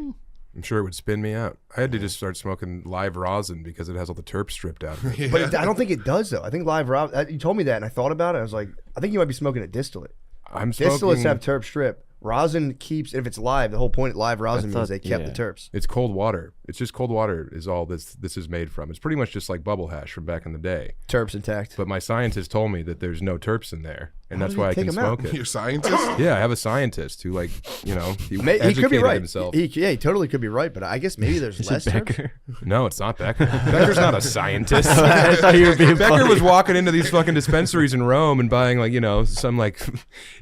I'm sure it would spin me out. I had to just start smoking live rosin because it has all the terps stripped out of it. But I don't think it does, though. I think live rosin, you told me that, and I thought about it. I was like, I think you might be smoking a distillate. I'm smoking. Distillates have terp strip. Rosin keeps, if it's live, the whole point of live rosin means they kept the terps. It's cold water. It's just cold water is all this is made from. It's pretty much just like bubble hash from back in the day. Terps intact. But my scientist told me that there's no terps in there, and How that's did why he I take can 'em out? smoke it. You're a scientist? Yeah, I have a scientist who, like, he He educated could be right. himself. He totally could be right, but I guess maybe there's less terps. Becker? No, it's not Becker. Becker's not a scientist. I thought you were being Becker funny. was walking into these fucking dispensaries in Rome and buying, like, some like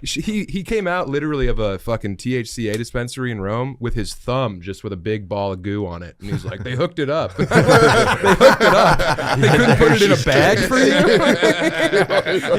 he came out literally of a fucking THCA dispensary in Rome with his thumb just with a big ball of goo on it, and he's like, they hooked it up. They hooked it up. They couldn't put it in a bag for you.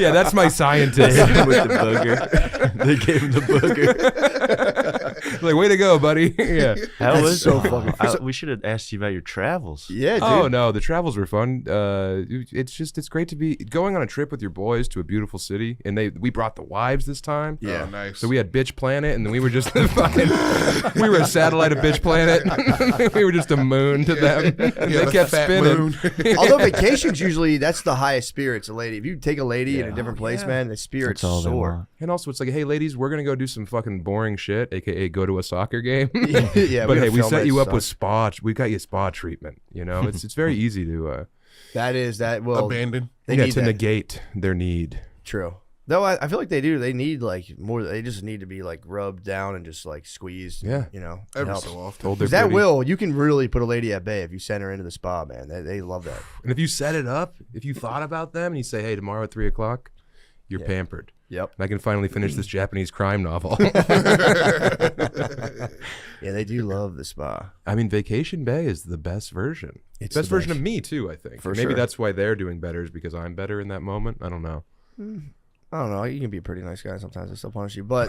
Yeah, that's my scientist. with the booger. They gave him the booger. Like, way to go, buddy. Yeah. How was so it? fucking- We should have asked you about your travels. Yeah, dude. Oh no, the travels were fun. It's great to be going on a trip with your boys to a beautiful city, and we brought the wives this time. Yeah. Oh, nice. So we had Bitch Planet, and then we were just fucking. We were a satellite of Bitch Planet. We were just a moon to them. They the kept fat spinning. moon. Although vacations usually, that's the highest spirits, a lady. If you take a lady in a different place, yeah. man, the spirits That's all they soar. want. And also, it's like, hey, ladies, we're gonna go do some fucking boring shit, aka go to a soccer game. Yeah, But we're hey, gonna we film set it, you up sucks. with spa. We got you spa treatment. It's very easy to That is that. Well, Abandoned. they to need that. negate their need. True. Though I feel like they do. They need like more. They just need to be like rubbed down and just like squeezed. Yeah. You know. it Every helps. so often. Told they're 'Cause that pretty. you can really put a lady at bay if you send her into the spa, man. They love that. And if you set it up, if you thought about them and you say, hey, tomorrow at 3:00, you're pampered. Yep. And I can finally finish this Japanese crime novel. Yeah, they do love the spa. I mean, Vacation Bay is the best version. It's Best the version best. of me, too, I think. For Maybe sure. that's why they're doing better is because I'm better in that moment. I don't know. I don't know. You can be a pretty nice guy sometimes. They still punish you, but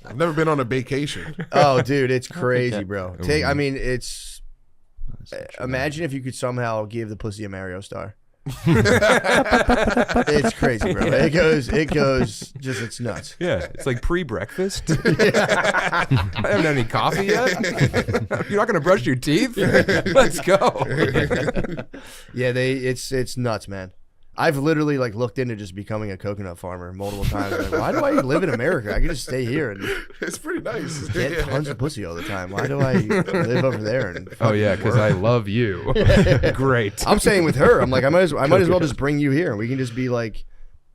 I've never been on a vacation. oh, dude, it's crazy, that- bro. I mean, it's. Imagine if you could somehow give the pussy a Mario star. It's crazy, bro. It goes, just it's nuts. Yeah, it's like pre-breakfast. I haven't had any coffee yet. You're not going to brush your teeth? Let's go. Yeah, it's nuts, man. I've literally like looked into just becoming a coconut farmer multiple times. Like, why do I even live in America? I could just stay here and It's pretty nice. get tons of pussy all the time. Why do I live over there? And Oh, yeah, because I love you. Great. I'm saying with her, I'm like, I might as well just bring you here and we can just be like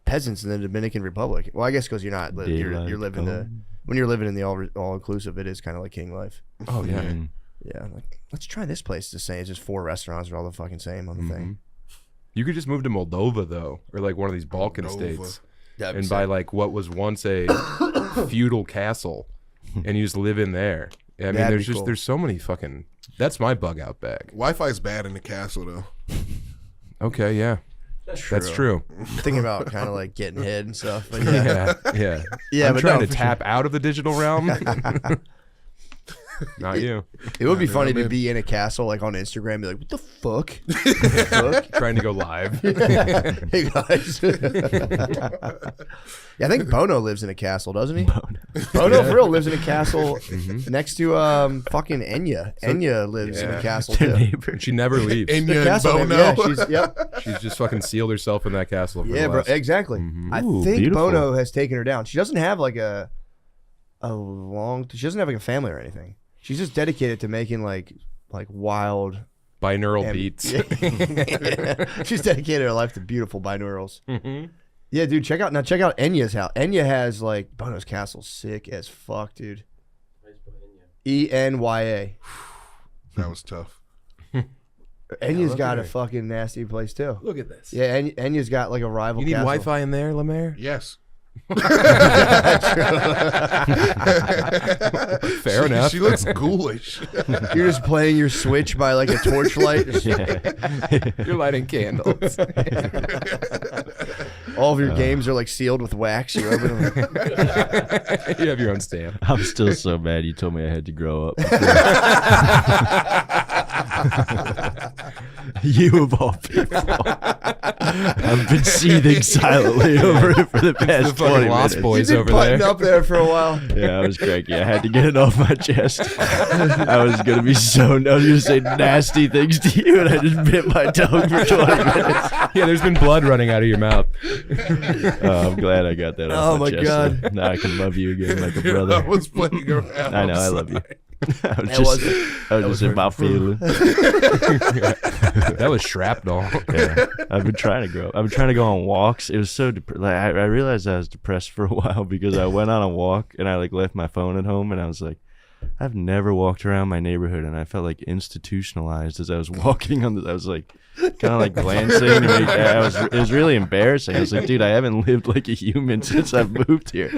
peasants in the Dominican Republic. Well, I guess because you're not you're living when you're living in the all inclusive, it is kind of like king life. Oh, yeah. Yeah, like let's try this place. The same. It's just 4 restaurants are all the fucking same on the thing. You could just move to Moldova, though, or like one of these Balkan states, That'd be and sick. buy like what was once a feudal castle, and you just live in there. I mean, That'd be cool. there's so many fucking. That's my bug out bag. Wi-Fi's bad in the castle though. Okay, yeah, that's true. I'm thinking about kind of like getting head and stuff. But yeah, Yeah. Yeah, I'm but trying no, to for tap out of the digital realm. Not you. it would be funny man. to be in a castle like on Instagram, and be like, "What the fuck? What the fuck? Trying to go live. Hey guys." Yeah, I think Bono lives in a castle, doesn't he? Bono for real lives in a castle next to fucking Enya. Enya lives in a castle too. And she never leaves. Enya The and castle, Bono. yeah, she's She's just fucking sealed herself in that castle. For yeah, the bro, last- exactly. I Ooh, think beautiful. Bono has taken her down. She doesn't have like a long. She doesn't have like a family or anything. She's just dedicated to making like like wild Binaural beats. She's dedicated her life to beautiful binaurals. Mm-hmm. Yeah, dude, check out Enya's house. Enya has like Bono's Castle's sick as fuck, dude. Enya. That was tough. Enya's got a fucking nasty place too. Look at this. Yeah, Enya's got like a rival. You need castle. Wi-Fi in there, Lemaire? Yes. Fair enough. She looks ghoulish. You're just playing your Switch by like a torchlight. You're lighting candles. All of your games are like sealed with wax. You open them. You have your own stamp. I'm still so mad you told me I had to grow up. You of all people. I've been seething silently over it for the past 20 Lost minutes. Boys You've over been putting there. up there for a while. Yeah, I was cranky. I had to get it off my chest. I was gonna be I was gonna say nasty things to you, and I just bit my tongue for 20 minutes. Yeah, there's been blood running out of your mouth. Oh, I'm glad I got that off Oh my my chest. God. Now I can love you again like a I brother. was playing around. I know, I love you. I was just in my feelings. That was shrapnel. Yeah. I've been trying to grow up. I've been trying to go on walks. It was so I realized I was depressed for a while because I went on a walk and I like left my phone at home and I was like, I've never walked around my neighborhood and I felt like institutionalized as I was walking on this. I was like kind of like glancing. It was really embarrassing. I was like, dude, I haven't lived like a human since I've moved here.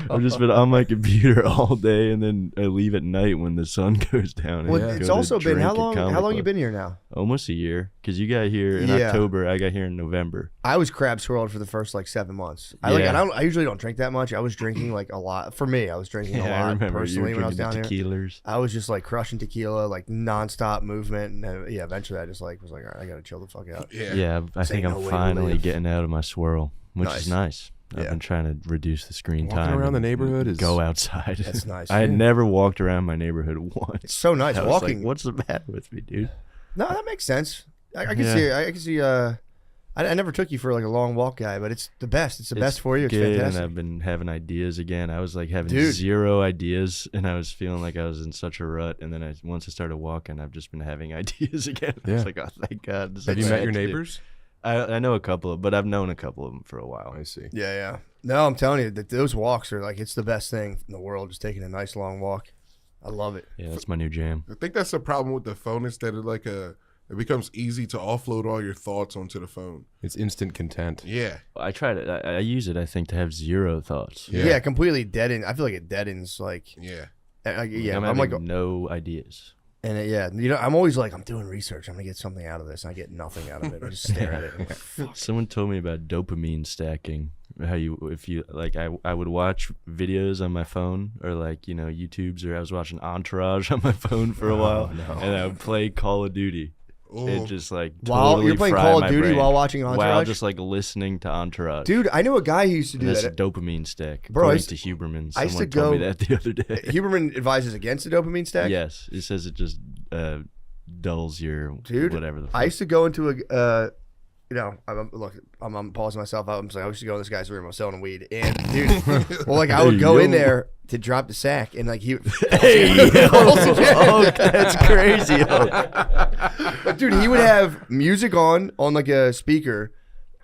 I've just been on my computer all day and then I leave at night when the sun goes down. Well, and it's go to also been drink how at long? Comic How long you Club. been here now? Almost a year, because you got here in Yeah. October. I got here in November. I was crab swirled for the first like 7 months. I Yeah. usually don't drink that much. I was drinking like a lot. For me, I was drinking a I lot remember personally you when were I was down drinking here. the tequilas. I was just like crushing tequila, like nonstop movement, and then, yeah, eventually I just like was like, all right, I gotta chill the fuck out. Yeah. Yeah, I think ain't I'm no way to finally live. getting out of my swirl, which is nice. I've Yeah. been trying to reduce the screen Walking time. around the and neighborhood is- go outside. That's nice. I had Yeah. never walked around my neighborhood once. It's so nice I was walking. like, what's the matter with me, dude? No, that makes sense. I can Yeah. see. I can see. I never took you for like a long walk guy, but it's the best. It's the best for you. It's good, fantastic. and I've been having ideas again. I was like having Dude. 0 ideas, and I was feeling like I was in such a rut. And then once I started walking, I've just been having ideas again. I Yeah. was like, oh, thank God. This is Have you what I met your had to do. neighbors? I know a couple of, but I've known a couple of them for a while. I see. Yeah, yeah. No, I'm telling you that those walks are like it's the best thing in the world. Just taking a nice long walk. I love it. Yeah, that's my new jam. I think that's the problem with the phone is that it becomes easy to offload all your thoughts onto the phone. It's instant content. Yeah. I try to. I use it. I think to have 0 thoughts. Yeah, completely deaden. I feel like it deadens. Like, Yeah. yeah, I'm I'm like, having no ideas. and yeah, you know, I'm always like, I'm doing research. I'm gonna get something out of this. And I get nothing out of it. I just stare at it. I'm like, fuck. Someone told me about dopamine stacking. How if you like, I would watch videos on my phone or like YouTube's, or I was watching Entourage on my phone for a while, and I would play Call of Duty. Ooh. It just like While totally you're playing fried Call of my Duty brain while watching while Entourage? just like listening to Entourage. Dude, I knew a guy who used to do And that's that. a dopamine stack. Bro, I according used to Huberman. I used Someone to told me go- that the other day. Huberman advises against the dopamine stack. Yes, it says it just dulls your Dude, whatever the fuck. I used to go into a, I'm pausing myself out. I'm just like, I used to go in this guy's room. I was selling weed, and dude, well, like I would go in there to drop the sack, and like he, Hey, oh, that's crazy. but dude, he would have music on like a speaker,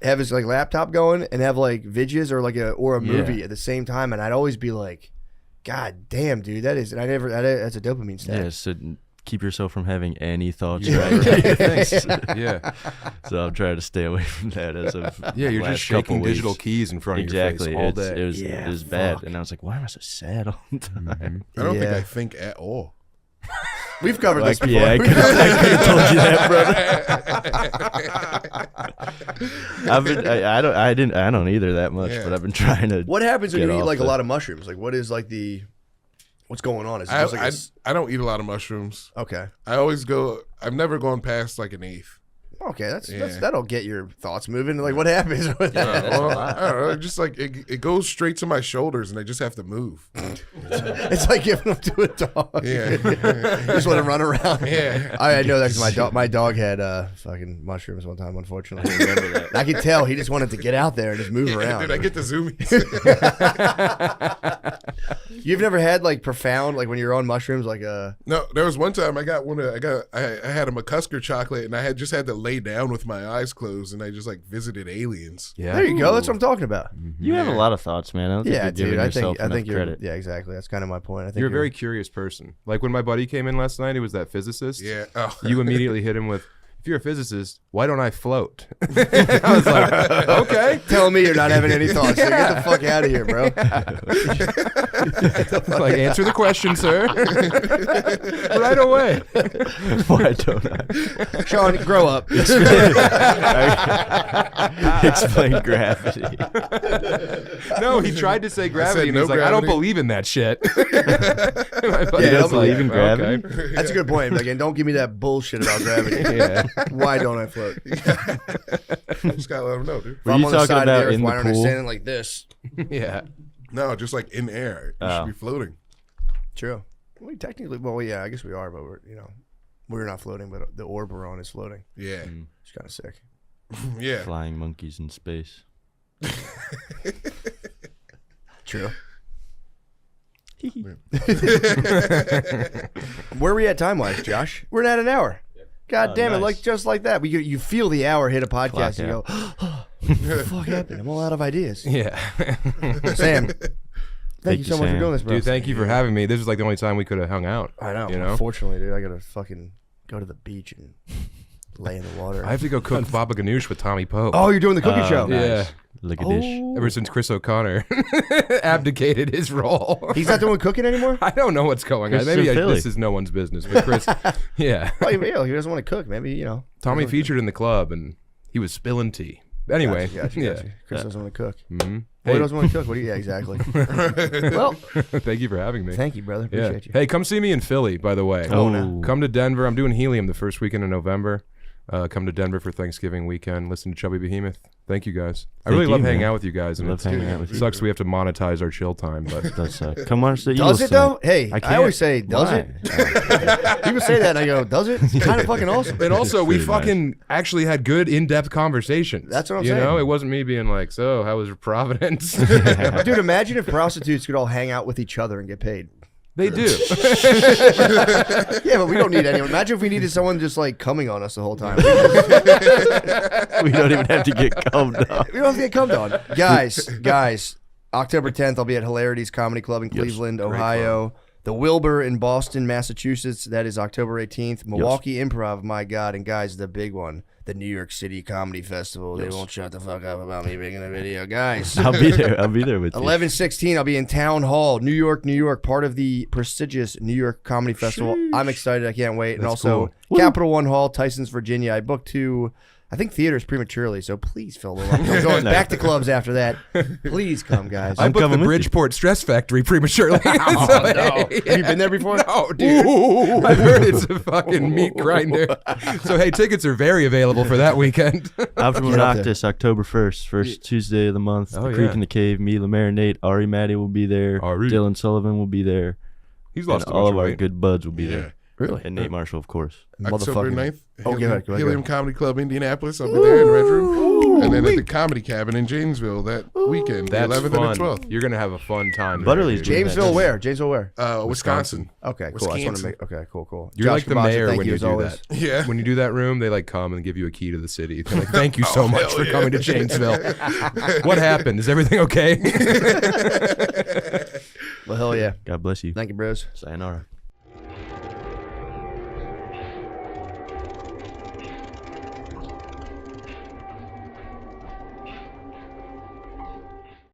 have his like laptop going, and have like vidges or like a movie Yeah. at the same time, and I'd always be like, God damn, dude, that's a dopamine stack. Yeah, so keep yourself from having any thoughts. Yeah. Right? Yeah. So I'm trying to stay away from that as of Yeah, you're last just shaking couple digital weeks. keys in front of Exactly. your face all It's- day. It was, Yeah, it was bad, fuck. and I was like, why am I so sad all the time? I don't think Yeah. I think at all. We've covered this before. Yeah, I could have told you that, brother. I don't either that much, Yeah. but I've been trying to. What happens when Get you eat off like a the- lot of mushrooms? Like, what is like what's going on? Is it just like I don't eat a lot of mushrooms. okay? I've never gone past like an eighth. Okay, that'll get your thoughts moving. Like, what happens with that? Well, I don't know. Just like it goes straight to my shoulders, and I just have to move. It's like giving them to a dog. Yeah, You just want to run around. yeah. I know that because my dog had fucking mushrooms one time, unfortunately. I remember that. I could tell he just wanted to get out there and just move around. Dude, I get the zoomies. You've never had like profound, like when you're on mushrooms, like a. No, there was one time I had a McCusker chocolate, and I had to lay down with my eyes closed, and I just like visited aliens. Yeah. There you go. That's what I'm talking about. You have a lot of thoughts, man. I don't think Yeah, you're giving dude. I yourself think enough you're. credit. Yeah, exactly. That's kind of my point. I think You're a very curious person. Like when my buddy came in last night, he was that physicist. Yeah. Oh. You immediately hit him with, if you're a physicist, why don't I float? I was like, okay. telling me you're not having any thoughts. So get the fuck out of here, bro. Like, answer the question, sir. Right away. Why don't I? Sean, grow up. Explain gravity. No, he tried to say gravity, and no he's like, I don't gravity. believe in that shit. Yeah, don't believe in gravity? Okay. That's a good point. Again, don't give me that bullshit about gravity. Yeah. Why don't I float? If Just gotta let them know, dude. Were I'm you on the talking side of the about earth, in why the don't I pool? stand like this? Yeah. No, just like in air. You should be floating. True. We technically, well, yeah, I guess we are, but we're not floating, but the orb we're on is floating. Yeah. It's kind of sick. Yeah. Flying monkeys in space. True. Where are we at time wise, Josh? We're at an hour. God damn it! nice. Like just like that, you feel the hour hit a podcast. Clock And you go, what the fuck happened? I'm all out of ideas. Yeah. Sam, thank you so much for Sam. doing this, bro. Dude, thank you for having me. This is like the only time we could have hung out. I know. You know? Unfortunately, dude, I gotta fucking go to the beach and lay in the water. I have to go cook baba ganoush with Tommy Pope. Oh, you're doing the cooking show. Yeah. Look at this. Ever since Chris O'Connor abdicated his role. He's not doing cooking anymore. I don't know what's going on. Chris Maybe in Philly. this is no one's business, but Chris, yeah. Well, he doesn't want to cook. Maybe Tommy featured in the club and he was spilling tea. Anyway, Gotcha. yeah. Chris doesn't want to cook. Mm-hmm. Boy doesn't want to cook. What do you? Yeah, exactly. Well, Thank you for having me. thank you, brother. Yeah. Appreciate you. Hey, come see me in Philly, by the way. Oh, no. Come to Denver. I'm doing Helium the first weekend in November. Come to Denver for Thanksgiving weekend. Listen to Chubby Behemoth. Thank you guys. I Thank really you, love hanging man. out with you guys. And Love it hanging out with you. sucks we have to monetize our chill time, but That's come watch the Eagles Does it though? tonight. Hey, I can't. always say, does Why? it? People say that, and I go, does it? It's kind of fucking awesome. and also we Pretty nice. fucking actually had good in-depth conversations. That's what I'm You saying. know, it wasn't me being like, so how was Providence? Dude, imagine if prostitutes could all hang out with each other and get paid. They do. Yeah, but we don't need anyone. Imagine if we needed someone just like coming on us the whole time. We don't even have to get cummed up. We don't have to get cummed on. Guys, October 10th, I'll be at Hilarities Comedy Club in Cleveland, Ohio. The Wilbur in Boston, Massachusetts. That is October 18th. Milwaukee Improv, my God. And guys, the big one, the New York City Comedy Festival. They won't shut the fuck up about me making a video. Guys, I'll be there. I'll be there with you. 11/16, I'll be in Town Hall, New York, part of the prestigious New York Comedy Festival. I'm excited. I can't wait. And also, Capital One Hall, Tysons, Virginia. I booked 2, I think, theaters prematurely, so please fill them up. I'm going back to clubs after that. Please come, guys. I booked the coming with you. Bridgeport Stress Factory prematurely. Oh, So, no. hey, Have you been there before? No, dude. I've heard it's a fucking meat grinder. So, hey, tickets are very available for that weekend. Optimal Get up Noctis, October 1st, first Tuesday of the month. Oh, the Creek yeah. in the Cave, me, Marinate, Ari Matty will be there. Ari. Dylan Sullivan will be there. He's And lost a all bunch of of our weight. good buds will be Yeah. there. Really? And Nate Marshall, of course. October Motherfucking- 9th. Oh, go ahead, go ahead. Helium Comedy Club, Indianapolis. I'll be there in Red Room. And then at the Comedy Cabin in Janesville that weekend, the That's 11th fun. and the 12th. You're going to have a fun time. Butterly's there, dude. Janesville where? Janesville where? Wisconsin. Okay, cool. I just want to Wisconsin. make. Okay, cool. You're Josh like the Kabaja, mayor thank when you as do always. that. Yeah. When you do that room, they like come and give you a key to the city. They're like, thank you so much hell for yeah. coming to Janesville. What happened? Is everything okay? Well, hell yeah. God bless you. Thank you, bros. Sayonara.